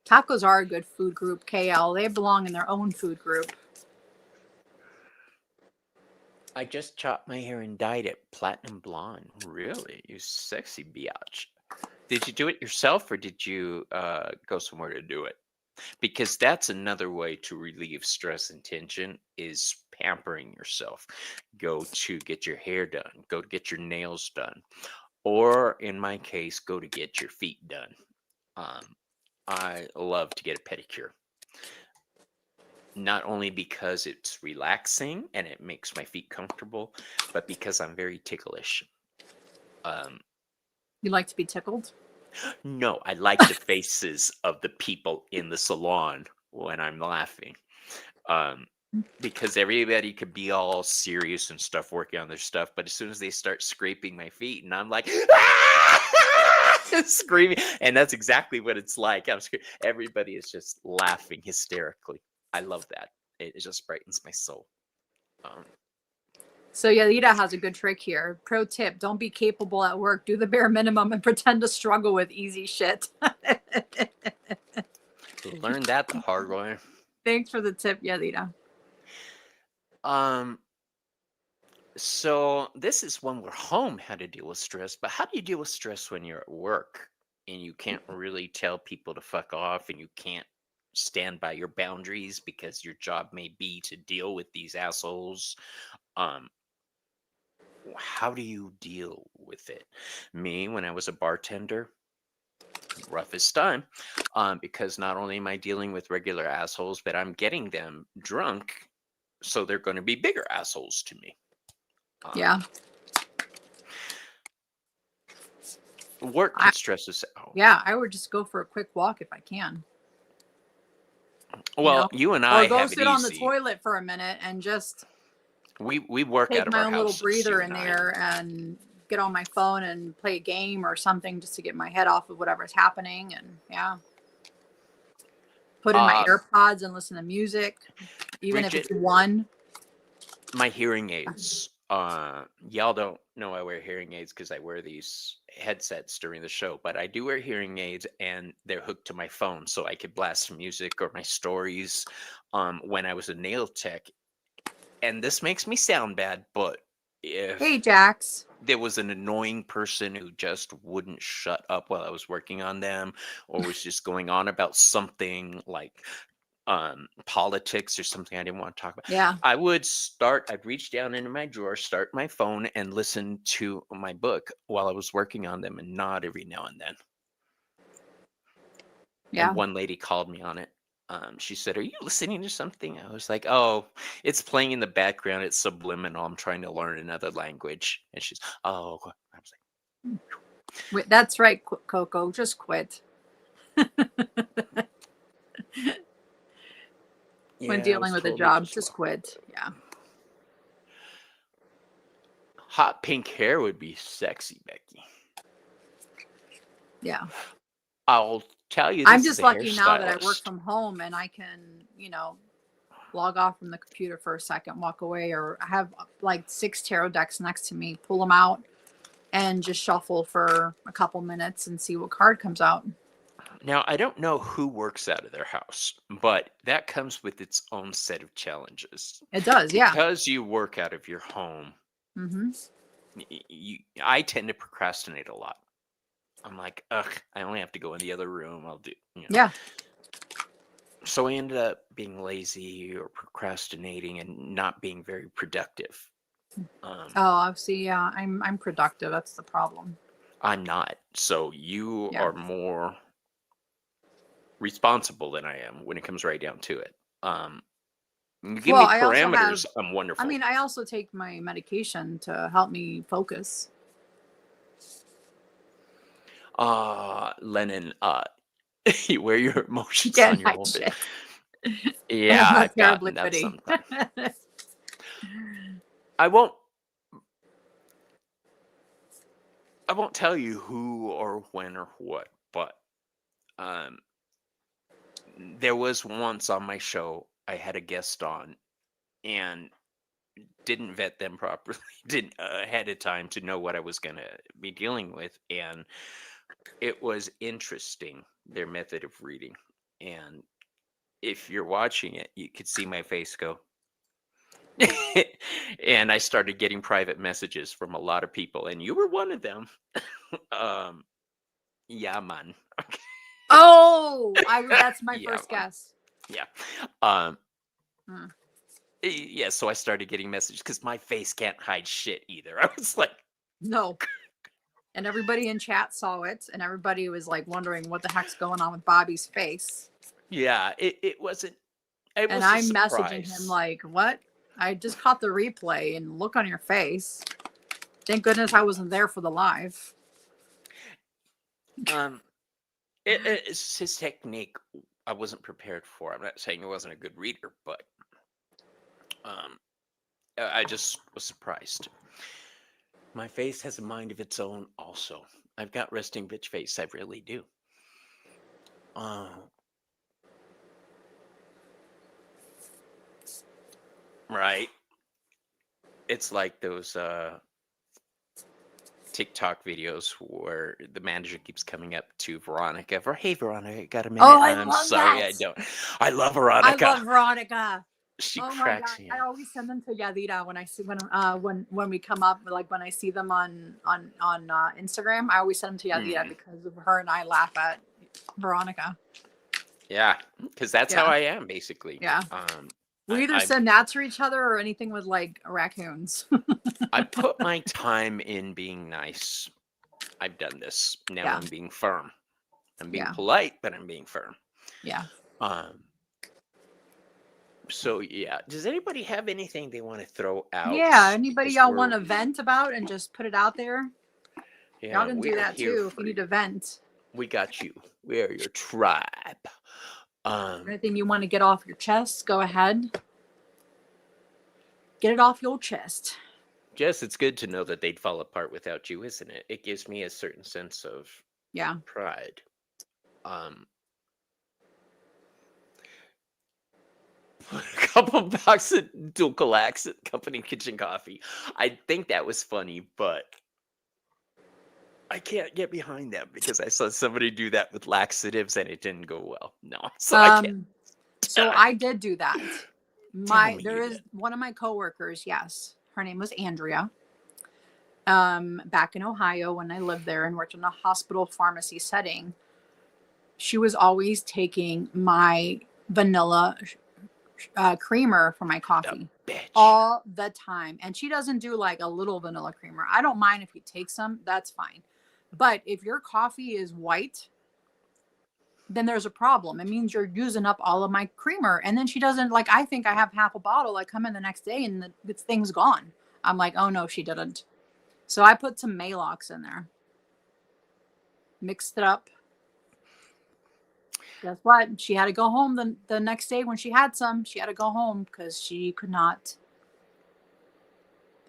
Speaker 2: Tacos are a good food group, KL. They belong in their own food group.
Speaker 1: I just chopped my hair and dyed it platinum blonde. Really? You sexy biatch. Did you do it yourself or did you go somewhere to do it? Because that's another way to relieve stress and tension is pampering yourself. Go to get your hair done, go to get your nails done, or in my case, go to get your feet done. I love to get a pedicure. Not only because it's relaxing and it makes my feet comfortable, but because I'm very ticklish.
Speaker 2: You like to be tickled?
Speaker 1: No, I like the faces of the people in the salon when I'm laughing. Because everybody could be all serious and stuff working on their stuff, but as soon as they start scraping my feet and I'm like screaming, and that's exactly what it's like. Everybody is just laughing hysterically. I love that. It just brightens my soul.
Speaker 2: So Yalita has a good trick here. Pro tip, don't be capable at work. Do the bare minimum and pretend to struggle with easy shit.
Speaker 1: Learn that the hard way.
Speaker 2: Thanks for the tip, Yalita.
Speaker 1: So this is when we're home how to deal with stress, but how do you deal with stress when you're at work and you can't really tell people to fuck off and you can't stand by your boundaries because your job may be to deal with these assholes? How do you deal with it? Me, when I was a bartender, roughest time, because not only am I dealing with regular assholes, but I'm getting them drunk, so they're going to be bigger assholes to me.
Speaker 2: Yeah.
Speaker 1: Work can stress us out.
Speaker 2: Yeah, I would just go for a quick walk if I can.
Speaker 1: Well, you and I
Speaker 2: or go
Speaker 1: have it
Speaker 2: sit on the
Speaker 1: easy.
Speaker 2: toilet for a minute and just
Speaker 1: We work out
Speaker 2: take
Speaker 1: of
Speaker 2: my
Speaker 1: our
Speaker 2: own little
Speaker 1: houses.
Speaker 2: breather
Speaker 1: you
Speaker 2: in
Speaker 1: and I.
Speaker 2: there and get on my phone and play a game or something just to get my head off of whatever's happening. And yeah, put in my AirPods and listen to music, even
Speaker 1: Bridget,
Speaker 2: if it's one.
Speaker 1: My hearing aids. Y'all don't know I wear hearing aids because I wear these headsets during the show, but I do wear hearing aids and they're hooked to my phone so I could blast music or my stories when I was a nail tech. And this makes me sound bad, but if
Speaker 2: Hey, Jax.
Speaker 1: there was an annoying person who just wouldn't shut up while I was working on them or was just going on about something like politics or something I didn't want to talk about.
Speaker 2: Yeah.
Speaker 1: I'd reach down into my drawer, start my phone, and listen to my book while I was working on them and nod every now and then.
Speaker 2: Yeah.
Speaker 1: And one lady called me on it. She said, "Are you listening to something?" I was like, "Oh, it's playing in the background. It's subliminal. I'm trying to learn another language." And she's, "Oh," I was like,
Speaker 2: Wait, that's right, Coco. Just quit. When
Speaker 1: Yeah, I
Speaker 2: dealing
Speaker 1: was
Speaker 2: with a
Speaker 1: told to
Speaker 2: job,
Speaker 1: just
Speaker 2: just
Speaker 1: walk
Speaker 2: quit.
Speaker 1: away.
Speaker 2: Yeah.
Speaker 1: Hot pink hair would be sexy, Becky.
Speaker 2: Yeah.
Speaker 1: I'll tell you,
Speaker 2: I'm
Speaker 1: this is
Speaker 2: just
Speaker 1: a
Speaker 2: lucky now that I work
Speaker 1: hairstylist.
Speaker 2: from home and I can, log off from the computer for a second, walk away, or I have like 6 tarot decks next to me, pull them out and just shuffle for a couple minutes and see what card comes out.
Speaker 1: Now, I don't know who works out of their house, but that comes with its own set of challenges.
Speaker 2: It does, yeah.
Speaker 1: Because you work out of your home,
Speaker 2: Mm-hmm.
Speaker 1: I tend to procrastinate a lot. I'm like, ugh, I only have to go in the other room. I'll do,
Speaker 2: Yeah.
Speaker 1: So I ended up being lazy or procrastinating and not being very productive. Um,
Speaker 2: Oh, see, yeah, I'm productive. That's the problem.
Speaker 1: I'm not. So you
Speaker 2: Yeah.
Speaker 1: are more responsible than I am when it comes right down to it. You give
Speaker 2: Well,
Speaker 1: me
Speaker 2: I also have,
Speaker 1: parameters, I'm wonderful.
Speaker 2: I also take my medication to help me focus.
Speaker 1: Lennon, you wear your emotions
Speaker 2: Again,
Speaker 1: on your
Speaker 2: I
Speaker 1: wallet.
Speaker 2: shit.
Speaker 1: Yeah,
Speaker 2: I'm not
Speaker 1: I've
Speaker 2: terribly
Speaker 1: gotten that
Speaker 2: witty.
Speaker 1: sometimes. I won't I won't tell you who or when or what, but um there was once on my show I had a guest on and didn't vet them properly, didn't ahead of time to know what I was going to be dealing with, and it was interesting their method of reading. And if you're watching it, you could see my face go. And I started getting private messages from a lot of people, and you were one of them. um, yeah, man.
Speaker 2: Oh, that's my
Speaker 1: Yeah,
Speaker 2: first
Speaker 1: man.
Speaker 2: guess.
Speaker 1: Yeah. Um,
Speaker 2: Hmm.
Speaker 1: yeah. So I started getting messages because my face can't hide shit either. I was like,
Speaker 2: No. And everybody in chat saw it, and everybody was like wondering what the heck's going on with Bobby's face.
Speaker 1: yeah, it wasn't. It
Speaker 2: And
Speaker 1: was a
Speaker 2: I'm messaging him
Speaker 1: surprise.
Speaker 2: like, "What? I just caught the replay and look on your face. Thank goodness I wasn't there for the live."
Speaker 1: Um, it's his technique. I wasn't prepared for. I'm not saying he wasn't a good reader, but um, I just was surprised. My face has a mind of its own. Also, I've got resting bitch face. I really do. Uh, right. It's like those TikTok videos where the manager keeps coming up to Veronica for, "Hey, Veronica, got a minute?
Speaker 2: Oh, I
Speaker 1: I'm
Speaker 2: love
Speaker 1: sorry,
Speaker 2: that.
Speaker 1: I don't." I love
Speaker 2: I
Speaker 1: Veronica.
Speaker 2: love Veronica.
Speaker 1: She
Speaker 2: Oh my
Speaker 1: cracks
Speaker 2: god,
Speaker 1: me
Speaker 2: I
Speaker 1: up.
Speaker 2: always send them to Yadira when I see when we come up, like when I see them on Instagram. I always send them to Yadira
Speaker 1: Mhm.
Speaker 2: because of her and I laugh at Veronica.
Speaker 1: Yeah, because that's how
Speaker 2: Yeah,
Speaker 1: I am basically.
Speaker 2: yeah. We
Speaker 1: I,
Speaker 2: either
Speaker 1: I
Speaker 2: send that to each other or anything with like raccoons.
Speaker 1: I put my time in being nice. I've done this. Now
Speaker 2: Yeah,
Speaker 1: I'm being firm. I'm being
Speaker 2: yeah,
Speaker 1: polite, but I'm being firm.
Speaker 2: yeah,
Speaker 1: Um, so yeah, does anybody have anything they want to throw out?
Speaker 2: yeah. Anybody
Speaker 1: Because
Speaker 2: y'all want
Speaker 1: we're
Speaker 2: to vent about and just put it out there? Y'all
Speaker 1: yeah,
Speaker 2: can
Speaker 1: we
Speaker 2: do
Speaker 1: are
Speaker 2: that
Speaker 1: here
Speaker 2: too if
Speaker 1: for
Speaker 2: you need
Speaker 1: you.
Speaker 2: to vent.
Speaker 1: We got you. We are your tribe. Um,
Speaker 2: Anything you want to get off your chest, go ahead. Get it off your chest.
Speaker 1: Jess, it's good to know that they'd fall apart without you, isn't it? It gives me a certain sense of
Speaker 2: Yeah.
Speaker 1: pride. Um, a couple bucks at Dual Accent Company Kitchen Coffee. I think that was funny, but I can't get behind that because I saw somebody do that with laxatives and it didn't go well. No, so I can't.
Speaker 2: So I did do that.
Speaker 1: Tell me
Speaker 2: There
Speaker 1: you
Speaker 2: is
Speaker 1: did.
Speaker 2: one of my coworkers, yes. Her name was Andrea. Back in Ohio when I lived there and worked in a hospital pharmacy setting, she was always taking my vanilla creamer for my
Speaker 1: The
Speaker 2: coffee
Speaker 1: bitch.
Speaker 2: all the time. And she doesn't do like a little vanilla creamer. I don't mind if you take some, that's fine. But if your coffee is white, then there's a problem. It means you're using up all of my creamer. And then she doesn't like, I think I have half a bottle. I come in the next day and the thing's gone. I'm like, oh no, she didn't. So I put some Malox in there. mixed it up. Guess what? She had to go home the next day when she had some. She had to go home because she could not.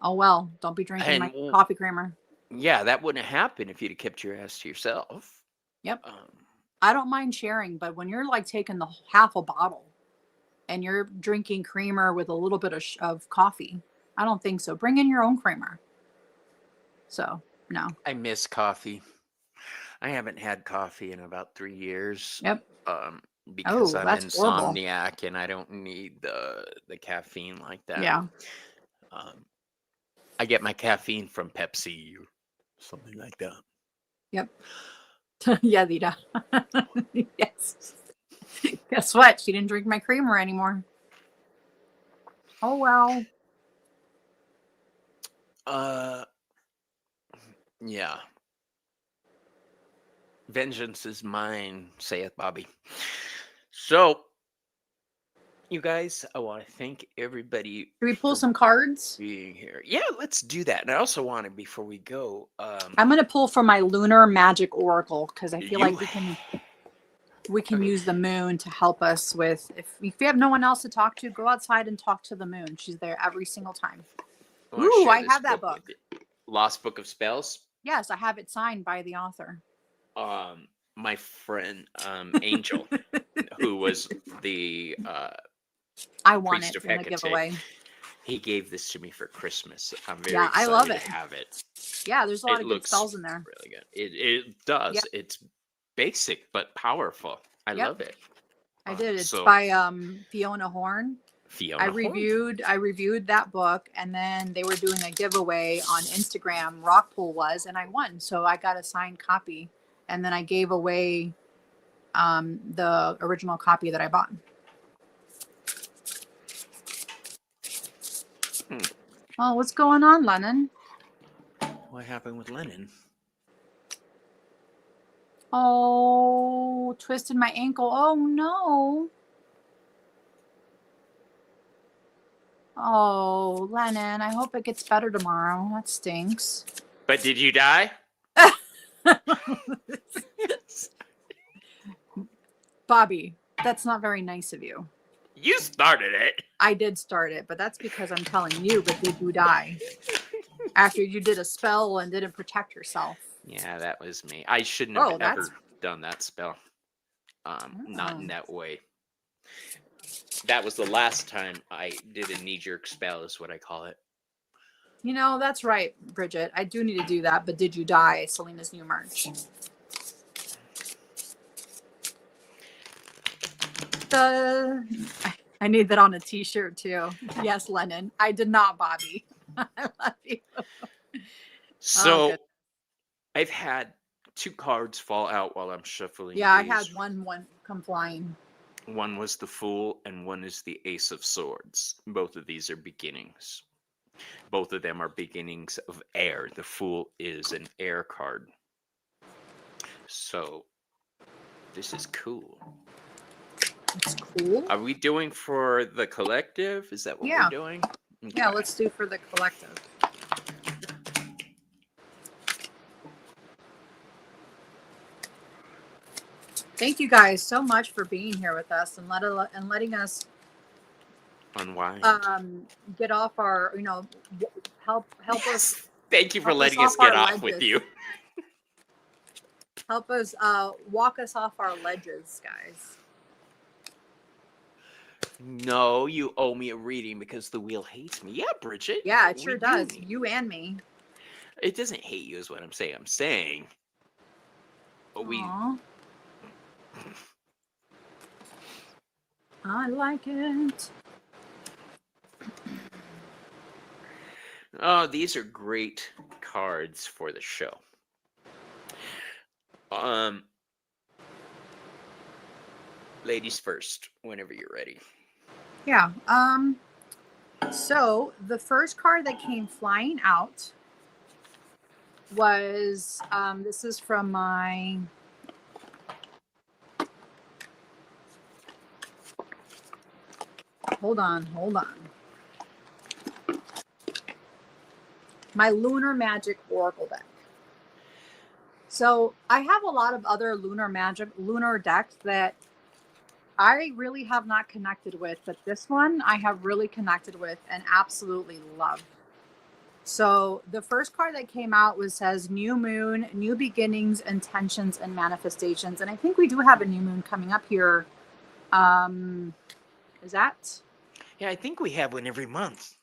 Speaker 2: Oh well, don't be drinking
Speaker 1: And
Speaker 2: my coffee creamer.
Speaker 1: yeah, that wouldn't happen if you'd have kept your ass to yourself.
Speaker 2: Yep.
Speaker 1: Um,
Speaker 2: I don't mind sharing, but when you're like taking the half a bottle and you're drinking creamer with a little bit of coffee, I don't think so. Bring in your own creamer. So, no.
Speaker 1: I miss coffee. I haven't had coffee in about 3 years.
Speaker 2: Yep.
Speaker 1: Because
Speaker 2: Oh,
Speaker 1: I'm
Speaker 2: that's horrible.
Speaker 1: insomniac and I don't need the caffeine like that.
Speaker 2: Yeah.
Speaker 1: Um, I get my caffeine from Pepsi or something like that.
Speaker 2: Yep. Yeah, Lita. Yes. Guess what? She didn't drink my creamer anymore. Oh well.
Speaker 1: Yeah. Vengeance is mine, saith Bobby. So, you guys, I want to thank everybody
Speaker 2: Should we pull
Speaker 1: for
Speaker 2: some cards?
Speaker 1: being here. Yeah, let's do that. And I also want to, before we go,
Speaker 2: I'm gonna pull from my lunar magic oracle because I feel
Speaker 1: you
Speaker 2: like we can use the moon to help us with if you have no one else to talk to, go outside and talk to the moon. She's there every single time.
Speaker 1: wanna
Speaker 2: Ooh,
Speaker 1: share
Speaker 2: I
Speaker 1: this
Speaker 2: have that book.
Speaker 1: with you. Lost Book of Spells.
Speaker 2: Yes, I have it signed by the author.
Speaker 1: My friend Angel, who was the
Speaker 2: I want
Speaker 1: priest
Speaker 2: it
Speaker 1: of
Speaker 2: in a
Speaker 1: Hecate,
Speaker 2: giveaway.
Speaker 1: he gave this to me for Christmas. I'm very
Speaker 2: Yeah, I
Speaker 1: excited
Speaker 2: love
Speaker 1: to
Speaker 2: it.
Speaker 1: have it.
Speaker 2: Yeah, there's a lot
Speaker 1: It
Speaker 2: of good
Speaker 1: looks
Speaker 2: spells in there.
Speaker 1: really good. It does.
Speaker 2: Yeah.
Speaker 1: It's basic but powerful. I
Speaker 2: Yep.
Speaker 1: love it.
Speaker 2: I did. It's
Speaker 1: So
Speaker 2: by Fiona Horn. I
Speaker 1: Fiona Horn.
Speaker 2: reviewed that book, and then they were doing a giveaway on Instagram. Rockpool was, and I won. So I got a signed copy, and then I gave away the original copy that I bought. Oh, what's going on, Lennon?
Speaker 1: What happened with Lennon?
Speaker 2: Oh, twisted my ankle. Oh no. Oh, Lennon, I hope it gets better tomorrow. That stinks.
Speaker 1: But did you die?
Speaker 2: Bobby, that's not very nice of you.
Speaker 1: You started it.
Speaker 2: I did start it, but that's because I'm telling you, but did you die? After you did a spell and didn't protect yourself.
Speaker 1: Yeah, that was me. I shouldn't have
Speaker 2: Oh, that's
Speaker 1: ever done that spell. Not in
Speaker 2: Oh.
Speaker 1: that way. That was the last time I did a knee-jerk spell, is what I call it.
Speaker 2: You know, that's right, Bridget. I do need to do that, but did you die? Selena's new merch. I need that on a t-shirt too. Yes, Lennon. I did not, Bobby. I love you.
Speaker 1: So
Speaker 2: good.
Speaker 1: I've had 2 cards fall out while I'm shuffling.
Speaker 2: Yeah, I
Speaker 1: these.
Speaker 2: had one come flying.
Speaker 1: One was the Fool, and one is the Ace of Swords. Both of these are beginnings. Both of them are beginnings of air. The Fool is an air card. So this is cool.
Speaker 2: It's cool.
Speaker 1: Are we doing for the collective? Is that what we're doing? Okay.
Speaker 2: Yeah, let's do for the collective. Thank you guys so much for being here with us and letting us
Speaker 1: Unwind.
Speaker 2: Get off our, help
Speaker 1: yes.
Speaker 2: us.
Speaker 1: Thank you for
Speaker 2: help
Speaker 1: letting
Speaker 2: us
Speaker 1: us get
Speaker 2: off
Speaker 1: off with you.
Speaker 2: Help us walk us off our ledges, guys.
Speaker 1: No, you owe me a reading because the wheel hates me. Yeah, Bridget.
Speaker 2: Yeah, it sure does. You and me.
Speaker 1: It doesn't hate you is what I'm saying. I'm saying. But
Speaker 2: Aww. I like it.
Speaker 1: Oh, these are great cards for the show. Ladies first, whenever you're ready.
Speaker 2: Yeah. So the first card that came flying out was this is from my hold on. My Lunar Magic Oracle deck. So I have a lot of other lunar decks that I really have not connected with, but this one I have really connected with and absolutely love. So the first card that came out was says new moon, new beginnings, intentions, and manifestations. And I think we do have a new moon coming up here. Um, is that?
Speaker 1: Yeah, I think we have one every month.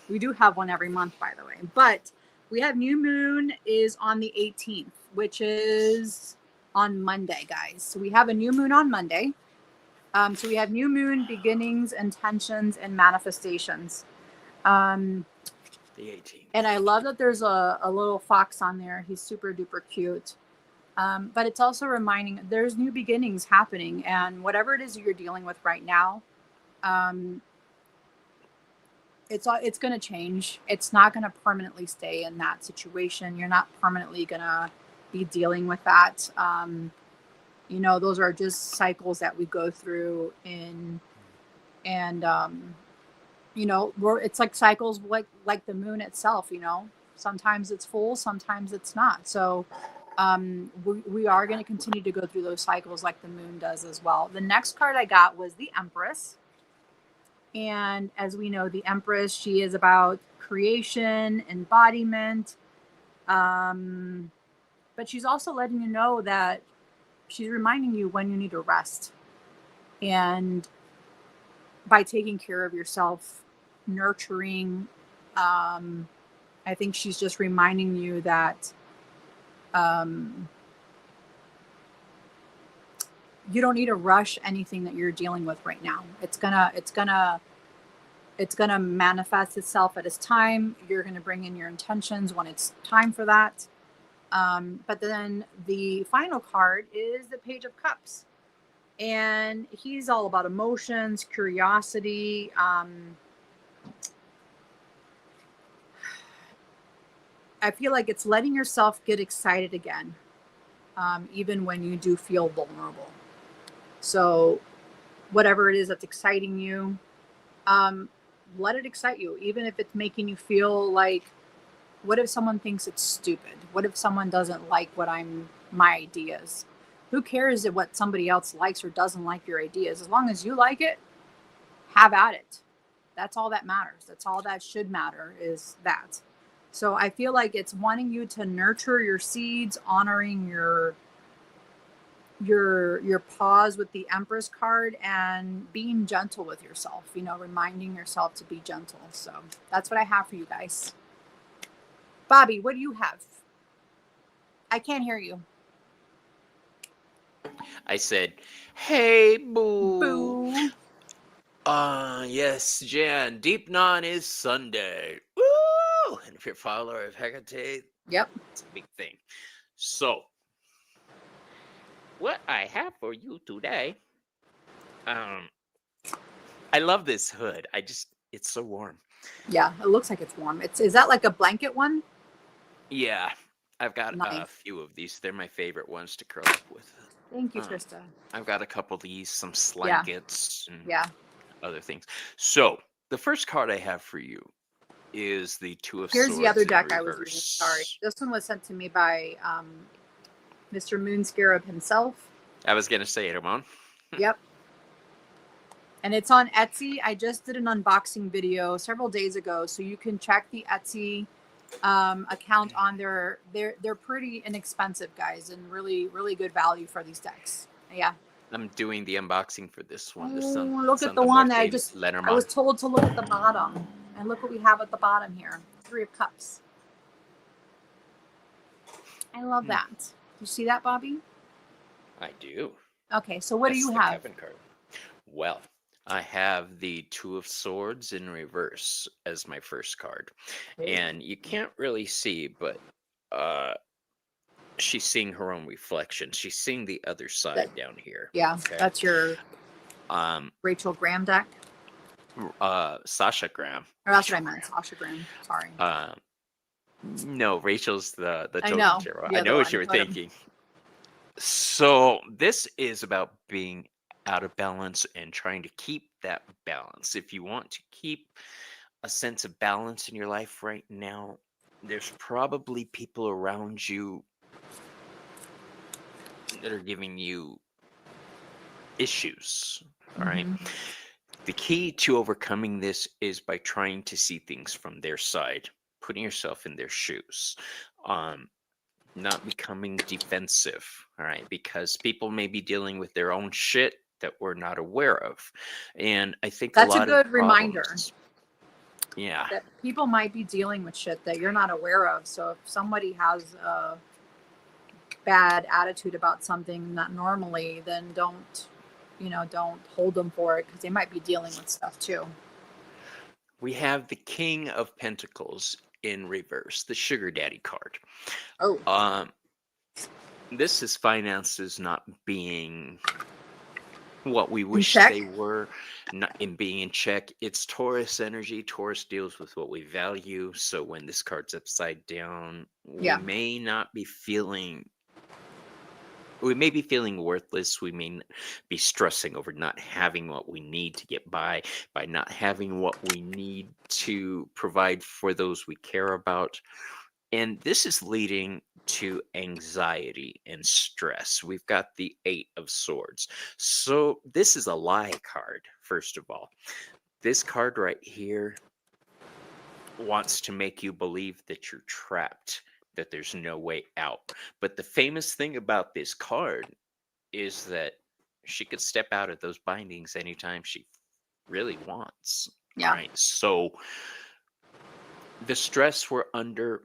Speaker 2: We do have one every month, by the way. But we have new moon is on the 18th, which is on Monday, guys. So we have a new moon on Monday. So we have new moon, beginnings, intentions, and manifestations. Um,
Speaker 1: The 18th.
Speaker 2: and I love that there's a little fox on there. He's super duper cute. But it's also reminding there's new beginnings happening, and whatever it is you're dealing with right now, um, it's going to change. It's not going to permanently stay in that situation. You're not permanently going to be dealing with that. Those are just cycles that we go through and it's like cycles like the moon itself. Sometimes it's full, sometimes it's not. So we are going to continue to go through those cycles like the moon does as well. The next card I got was the Empress. And as we know, the Empress, she is about creation, embodiment. But she's also letting you know that she's reminding you when you need to rest. And by taking care of yourself, nurturing, I think she's just reminding you that you don't need to rush anything that you're dealing with right now. It's gonna manifest itself at its time. You're gonna bring in your intentions when it's time for that. But then the final card is the Page of Cups, and he's all about emotions, curiosity. I feel like it's letting yourself get excited again, even when you do feel vulnerable. So whatever it is that's exciting you, let it excite you, even if it's making you feel like, what if someone thinks it's stupid? What if someone doesn't like my ideas? Who cares what somebody else likes or doesn't like your ideas? As long as you like it, have at it. That's all that matters. That's all that should matter, is that. So I feel like it's wanting you to nurture your seeds, honoring your pause with the Empress card, and being gentle with yourself, reminding yourself to be gentle. So that's what I have for you guys. Bobby, what do you have? I can't hear you.
Speaker 1: I said, "Hey, boo."
Speaker 2: Boo.
Speaker 1: Yes, Jan. Deep Non is Sunday. Woo! And if you're a follower of Hecate,
Speaker 2: Yep.
Speaker 1: it's a big thing. So, what I have for you today, I love this hood. It's so warm.
Speaker 2: Yeah, it looks like it's warm. Is that like a blanket one?
Speaker 1: Yeah, I've got a
Speaker 2: Nice.
Speaker 1: few of these. They're my favorite ones to curl up with.
Speaker 2: Thank you, Trista.
Speaker 1: I've got a couple of these, some
Speaker 2: Yeah.
Speaker 1: slankets, and
Speaker 2: Yeah.
Speaker 1: other things. So, the first card I have for you is the Two of
Speaker 2: Here's
Speaker 1: Swords
Speaker 2: the other
Speaker 1: in
Speaker 2: deck I was
Speaker 1: reverse.
Speaker 2: reading. Sorry. This one was sent to me by Mr. Moon Scarab himself.
Speaker 1: I was going to say it, Ramon.
Speaker 2: Yep. And it's on Etsy. I just did an unboxing video several days ago, so you can check the Etsy account on there. They're pretty inexpensive, guys, and really, really good value for these decks. Yeah.
Speaker 1: I'm doing the unboxing for this one.
Speaker 2: Look at the one that I was told to look at the bottom. And look what we have at the bottom here. 3 of Cups. I love that. You see that, Bobby?
Speaker 1: I do.
Speaker 2: Okay, so what do you have?
Speaker 1: Kevin card. Well, I have the Two of Swords in reverse as my first card. And you can't really see, but she's seeing her own reflection. She's seeing the other side down here.
Speaker 2: Yeah, okay. That's your Rachel Graham deck?
Speaker 1: Sasha Graham.
Speaker 2: Or that's what I meant, Sasha Graham. Sorry.
Speaker 1: No, Rachel's the token tarot.
Speaker 2: I know
Speaker 1: what you were thinking. So this is about being out of balance and trying to keep that balance. If you want to keep a sense of balance in your life right now, there's probably people around you that are giving you issues. All right.
Speaker 2: Hmm.
Speaker 1: The key to overcoming this is by trying to see things from their side, putting yourself in their shoes, um, not becoming defensive. All right. Because people may be dealing with their own shit that we're not aware of. And I think a
Speaker 2: That's a
Speaker 1: lot of
Speaker 2: good reminder
Speaker 1: problems, yeah,
Speaker 2: that people might be dealing with shit that you're not aware of. So if somebody has a bad attitude about something not normally, then don't hold them for it because they might be dealing with stuff too.
Speaker 1: we have the King of Pentacles in reverse, the Sugar Daddy card.
Speaker 2: Oh,
Speaker 1: Um, this is finances not being what we
Speaker 2: in
Speaker 1: wish
Speaker 2: check.
Speaker 1: they were, not in being in check. It's Taurus energy. Taurus deals with what we value. So when this card's upside down,
Speaker 2: Yeah.
Speaker 1: we may be feeling worthless. We may be stressing over not having what we need to get by not having what we need to provide for those we care about. And this is leading to anxiety and stress. We've got the Eight of Swords. So this is a lie card, first of all. This card right here wants to make you believe that you're trapped, that there's no way out. But the famous thing about this card is that she could step out of those bindings anytime she really wants. All
Speaker 2: Yeah.
Speaker 1: right. So the stress we're under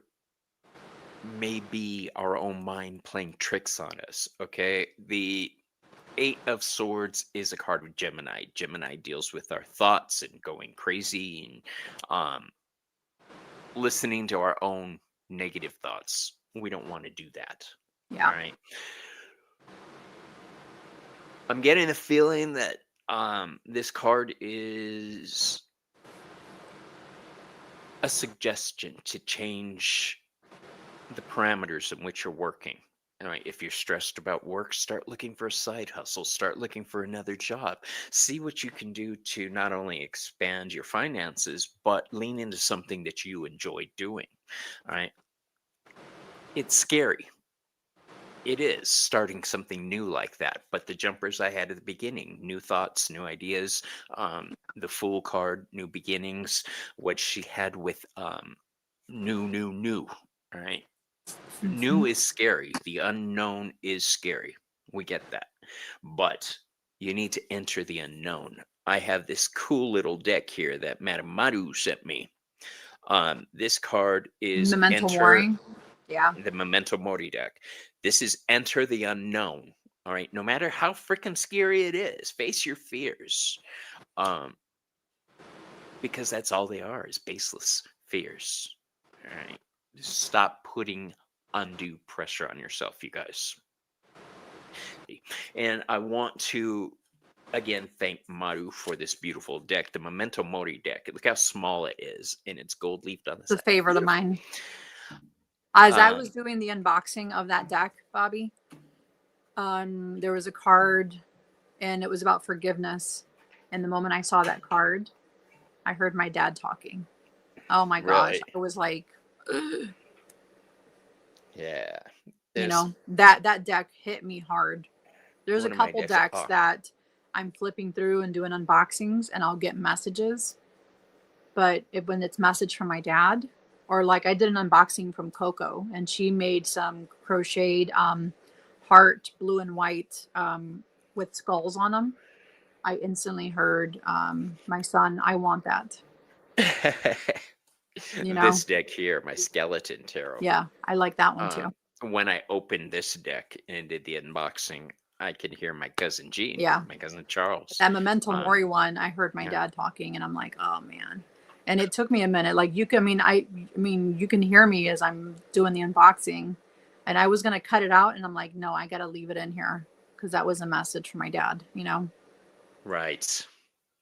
Speaker 1: may be our own mind playing tricks on us. Okay. The Eight of Swords is a card with Gemini. Gemini deals with our thoughts and going crazy and listening to our own negative thoughts. We don't want to do that. All
Speaker 2: Yeah.
Speaker 1: right. I'm getting the feeling that this card is a suggestion to change the parameters in which you're working. All right, if you're stressed about work, start looking for a side hustle, start looking for another job. See what you can do to not only expand your finances, but lean into something that you enjoy doing. All right, it's scary. It is starting something new like that. But the jumpers I had at the beginning, new thoughts, new ideas, the Fool card, new beginnings, what she had with new. All right.
Speaker 2: Hmm.
Speaker 1: New is scary. The unknown is scary. We get that. But you need to enter the unknown. I have this cool little deck here that Madame Maru sent me. This card is
Speaker 2: Memento
Speaker 1: Enter
Speaker 2: Mori. Yeah.
Speaker 1: the Memento Mori deck. This is Enter the Unknown. All right. No matter how freaking scary it is, face your fears. Um, because that's all they are is baseless fears. All right. Just stop putting undue pressure on yourself, you guys. And I want to again thank Maru for this beautiful deck, the Memento Mori deck. Look how small it is, and it's gold leafed on the
Speaker 2: It's a
Speaker 1: side.
Speaker 2: favorite of
Speaker 1: Beautiful.
Speaker 2: mine. As I was
Speaker 1: Um,
Speaker 2: doing the unboxing of that deck, Bobby, there was a card and it was about forgiveness. And the moment I saw that card, I heard my dad talking. Oh my gosh.
Speaker 1: really,
Speaker 2: I was like,
Speaker 1: yeah. There's
Speaker 2: that deck hit me hard. There's a
Speaker 1: one of my
Speaker 2: couple
Speaker 1: decks.
Speaker 2: decks
Speaker 1: Oh,
Speaker 2: that I'm flipping through and doing unboxings and I'll get messages, but when it's message from my dad, or like I did an unboxing from Coco and she made some crocheted heart blue and white with skulls on them. I instantly heard my son, I want that. You know?
Speaker 1: this deck here, my skeleton tarot.
Speaker 2: Yeah, I like that one too.
Speaker 1: Um, when I opened this deck and did the unboxing, I could hear my cousin Gene,
Speaker 2: Yeah.
Speaker 1: my cousin Charles.
Speaker 2: That Memento
Speaker 1: Um,
Speaker 2: Mori one, I heard my
Speaker 1: yeah,
Speaker 2: dad talking and I'm like, oh man. And it took me a minute. Like you can, I mean, you can hear me as I'm doing the unboxing and I was going to cut it out and I'm like, no, I got to leave it in here because that was a message from my dad.
Speaker 1: right.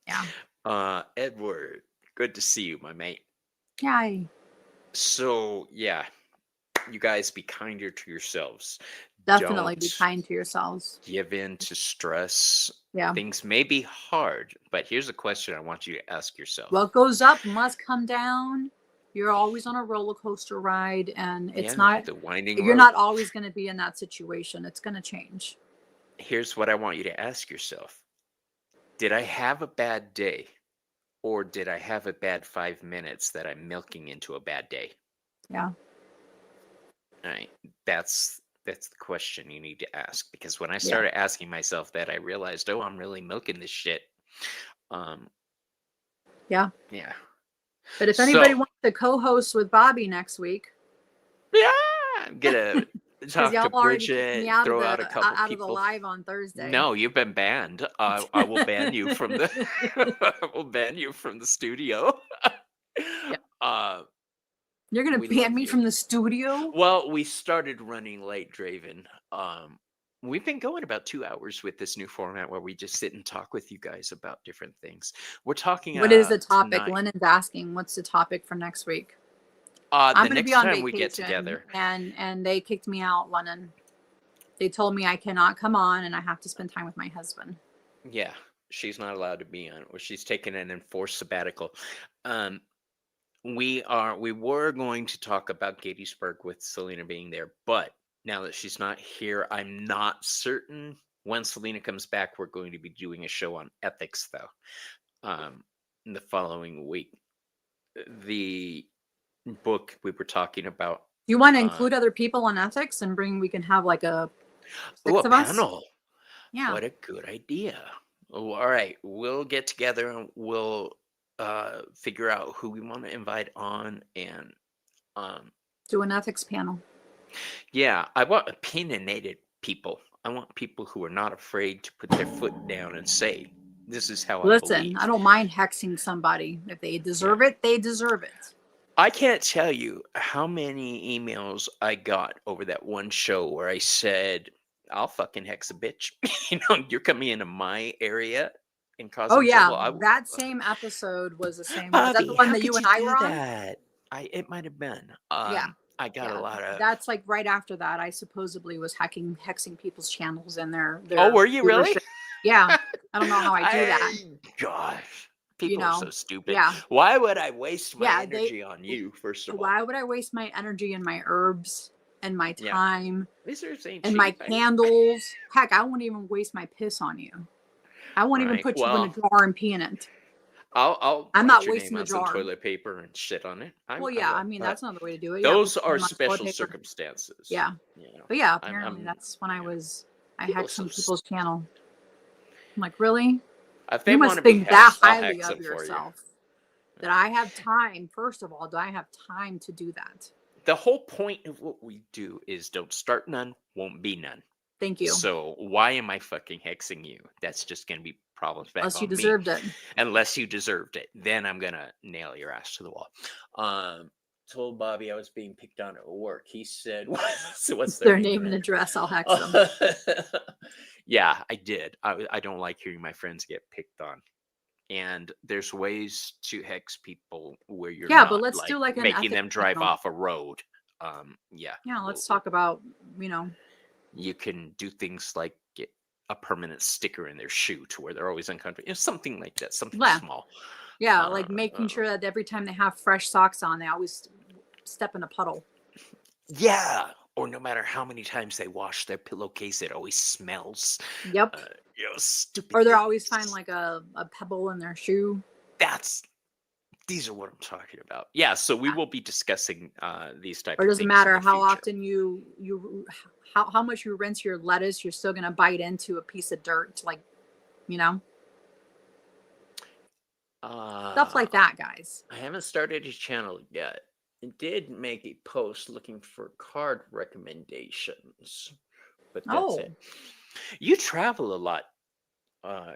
Speaker 2: Yeah.
Speaker 1: Edward, good to see you, my mate.
Speaker 2: Yeah.
Speaker 1: So, yeah, you guys be kinder to yourselves.
Speaker 2: Definitely be
Speaker 1: Don't
Speaker 2: kind to yourselves.
Speaker 1: give in to stress.
Speaker 2: Yeah.
Speaker 1: Things may be hard, but here's a question I want you to ask yourself.
Speaker 2: What goes up must come down. You're always on a roller coaster ride, and
Speaker 1: Yeah, the winding
Speaker 2: you're
Speaker 1: road.
Speaker 2: not always going to be in that situation. It's going to change.
Speaker 1: Here's what I want you to ask yourself. Did I have a bad day? Or did I have a bad 5 minutes that I'm milking into a bad day?
Speaker 2: Yeah.
Speaker 1: All right. That's the question you need to ask. Because when I
Speaker 2: Yeah.
Speaker 1: started asking myself that, I realized, oh, I'm really milking this shit.
Speaker 2: Yeah.
Speaker 1: Yeah.
Speaker 2: But if anybody
Speaker 1: So
Speaker 2: wants to co-host with Bobby next week,
Speaker 1: yeah, I'm gonna
Speaker 2: because
Speaker 1: talk
Speaker 2: y'all
Speaker 1: to
Speaker 2: already kicked me
Speaker 1: Bridget, throw out a couple
Speaker 2: out of the
Speaker 1: people.
Speaker 2: live on Thursday.
Speaker 1: No, you've been banned. I will ban you from the I will ban you from the studio.
Speaker 2: Yeah.
Speaker 1: uh
Speaker 2: You're gonna
Speaker 1: we
Speaker 2: ban
Speaker 1: love
Speaker 2: me
Speaker 1: you.
Speaker 2: from the studio?
Speaker 1: Well, we started running late, Draven. We've been going about 2 hours with this new format where we just sit and talk with you guys about different things. We're talking
Speaker 2: What is the topic?
Speaker 1: tonight.
Speaker 2: Lennon's asking, what's the topic for next week? I'm
Speaker 1: The
Speaker 2: gonna be
Speaker 1: next
Speaker 2: on
Speaker 1: time we get
Speaker 2: vacation,
Speaker 1: together.
Speaker 2: and they kicked me out, Lennon. They told me I cannot come on, and I have to spend time with my husband.
Speaker 1: Yeah, she's not allowed to be on, or she's taking an enforced sabbatical. Um, we were going to talk about Gettysburg with Selena being there, but now that she's not here, I'm not certain when Selena comes back. We're going to be doing a show on ethics, though. In the following week, the book we were talking about.
Speaker 2: You want to
Speaker 1: Uh,
Speaker 2: include other people on ethics and bring? We can have like a
Speaker 1: oh,
Speaker 2: six
Speaker 1: a
Speaker 2: of us.
Speaker 1: panel!
Speaker 2: Yeah.
Speaker 1: What a good idea! Oh, all right, we'll get together and we'll figure out who we want to invite on, and um,
Speaker 2: Do an ethics panel.
Speaker 1: yeah, I want opinionated people. I want people who are not afraid to put their foot down and say, "This is how I
Speaker 2: Listen, I
Speaker 1: believe."
Speaker 2: don't mind hexing somebody. If they
Speaker 1: Yeah.
Speaker 2: deserve it, they deserve it.
Speaker 1: I can't tell you how many emails I got over that one show where I said, "I'll fucking hex a bitch." You're coming into my area and
Speaker 2: Oh
Speaker 1: causing
Speaker 2: yeah,
Speaker 1: trouble.
Speaker 2: that same episode was the same one. Is that the
Speaker 1: Bobby,
Speaker 2: one
Speaker 1: how
Speaker 2: that you
Speaker 1: could
Speaker 2: and
Speaker 1: you
Speaker 2: I
Speaker 1: do
Speaker 2: were on?
Speaker 1: that? It might have been.
Speaker 2: Yeah.
Speaker 1: I got a
Speaker 2: Yeah.
Speaker 1: lot of.
Speaker 2: That's like right after that. I supposedly was hexing people's channels and
Speaker 1: Oh,
Speaker 2: their
Speaker 1: were you really?
Speaker 2: viewership. Yeah. I don't know how I do that.
Speaker 1: Gosh,
Speaker 2: You
Speaker 1: people are so
Speaker 2: know.
Speaker 1: stupid.
Speaker 2: Yeah.
Speaker 1: Why would I waste my
Speaker 2: Yeah.
Speaker 1: energy on you? First of all,
Speaker 2: Why would I waste my energy and my herbs and my
Speaker 1: yeah,
Speaker 2: time
Speaker 1: these are ain't
Speaker 2: and my
Speaker 1: cheap.
Speaker 2: candles? Heck, I won't even waste my piss on you. I won't
Speaker 1: All
Speaker 2: even
Speaker 1: right,
Speaker 2: put you in a
Speaker 1: well,
Speaker 2: jar and pee in it.
Speaker 1: I'll
Speaker 2: I'm
Speaker 1: write
Speaker 2: not
Speaker 1: your name
Speaker 2: wasting the
Speaker 1: on some
Speaker 2: jar.
Speaker 1: toilet paper and shit on it.
Speaker 2: Well,
Speaker 1: I
Speaker 2: yeah, I
Speaker 1: will,
Speaker 2: mean
Speaker 1: but
Speaker 2: that's another way to do it. Yeah, put
Speaker 1: those
Speaker 2: your
Speaker 1: are
Speaker 2: name on toilet
Speaker 1: special
Speaker 2: paper.
Speaker 1: circumstances.
Speaker 2: Yeah,
Speaker 1: You know,
Speaker 2: but yeah,
Speaker 1: I'm,
Speaker 2: apparently
Speaker 1: I'm
Speaker 2: that's when I
Speaker 1: people are
Speaker 2: hacked
Speaker 1: so.
Speaker 2: some people's channel. I'm like, really?
Speaker 1: If they
Speaker 2: You
Speaker 1: want
Speaker 2: must
Speaker 1: to be
Speaker 2: think that
Speaker 1: hexed, I'll
Speaker 2: highly
Speaker 1: hex
Speaker 2: of
Speaker 1: them for you.
Speaker 2: yourself. That I have time. First of all, do I have time to do that?
Speaker 1: The whole point of what we do is don't start none, won't be none.
Speaker 2: Thank you.
Speaker 1: So why am I fucking hexing you? That's just gonna be problems back
Speaker 2: Unless you
Speaker 1: on me.
Speaker 2: deserved it.
Speaker 1: Unless you deserved it, then I'm gonna nail your ass to the wall. Told Bobby I was being picked on at work. He said, "So what's
Speaker 2: Their
Speaker 1: their
Speaker 2: name and
Speaker 1: name?"
Speaker 2: address, I'll hex them.
Speaker 1: Yeah, I did. I don't like hearing my friends get picked on. And there's ways to hex people where you're
Speaker 2: Yeah, but
Speaker 1: not
Speaker 2: let's
Speaker 1: like
Speaker 2: do like an
Speaker 1: making
Speaker 2: ethics
Speaker 1: them drive
Speaker 2: panel.
Speaker 1: off a road. Yeah.
Speaker 2: Yeah, let's talk about,
Speaker 1: You can do things like get a permanent sticker in their shoe to where they're always uncomfortable. Something like that. Something
Speaker 2: yeah,
Speaker 1: small.
Speaker 2: yeah, like making sure that every time they have fresh socks on, they always step in a puddle.
Speaker 1: Yeah. Or no matter how many times they wash their pillowcase, it always smells.
Speaker 2: Yep.
Speaker 1: Stupid.
Speaker 2: Or they're always
Speaker 1: things.
Speaker 2: find like a pebble in their shoe.
Speaker 1: These are what I'm talking about. Yeah, so we
Speaker 2: Yeah.
Speaker 1: will be discussing these type
Speaker 2: Or it
Speaker 1: of
Speaker 2: doesn't
Speaker 1: things
Speaker 2: matter
Speaker 1: in the
Speaker 2: how
Speaker 1: future.
Speaker 2: often how much you rinse your lettuce, you're still gonna bite into a piece of dirt, like, stuff like that, guys.
Speaker 1: I haven't started a channel yet. I did make a post looking for card recommendations, but that's
Speaker 2: Oh,
Speaker 1: it. You travel a lot,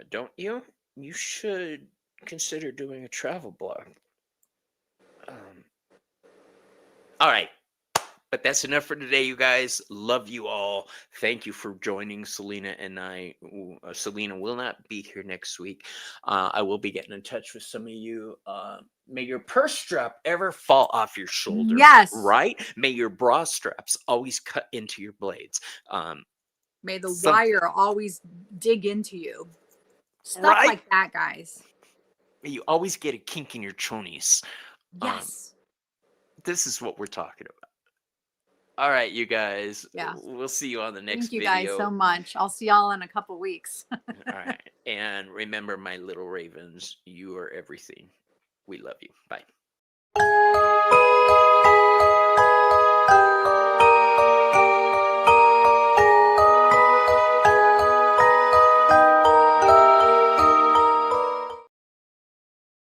Speaker 1: don't you? You should consider doing a travel blog. All right, But that's enough for today, you guys. Love you all. Thank you for joining Selena and I. Selena will not be here next week. I will be getting in touch with some of you. May your purse strap ever fall off your shoulder,
Speaker 2: Yes.
Speaker 1: right? May your bra straps always cut into your blades.
Speaker 2: May the
Speaker 1: Some
Speaker 2: wire always dig into you. Stuff
Speaker 1: right?
Speaker 2: like that, guys.
Speaker 1: May you always get a kink in your chonies.
Speaker 2: Yes.
Speaker 1: This is what we're talking about. All right, you guys.
Speaker 2: Yeah.
Speaker 1: We'll see you on the next
Speaker 2: Thank you guys so
Speaker 1: video.
Speaker 2: much. I'll see y'all in a couple weeks.
Speaker 1: All right. And remember, my little ravens, you are everything. We love you. Bye.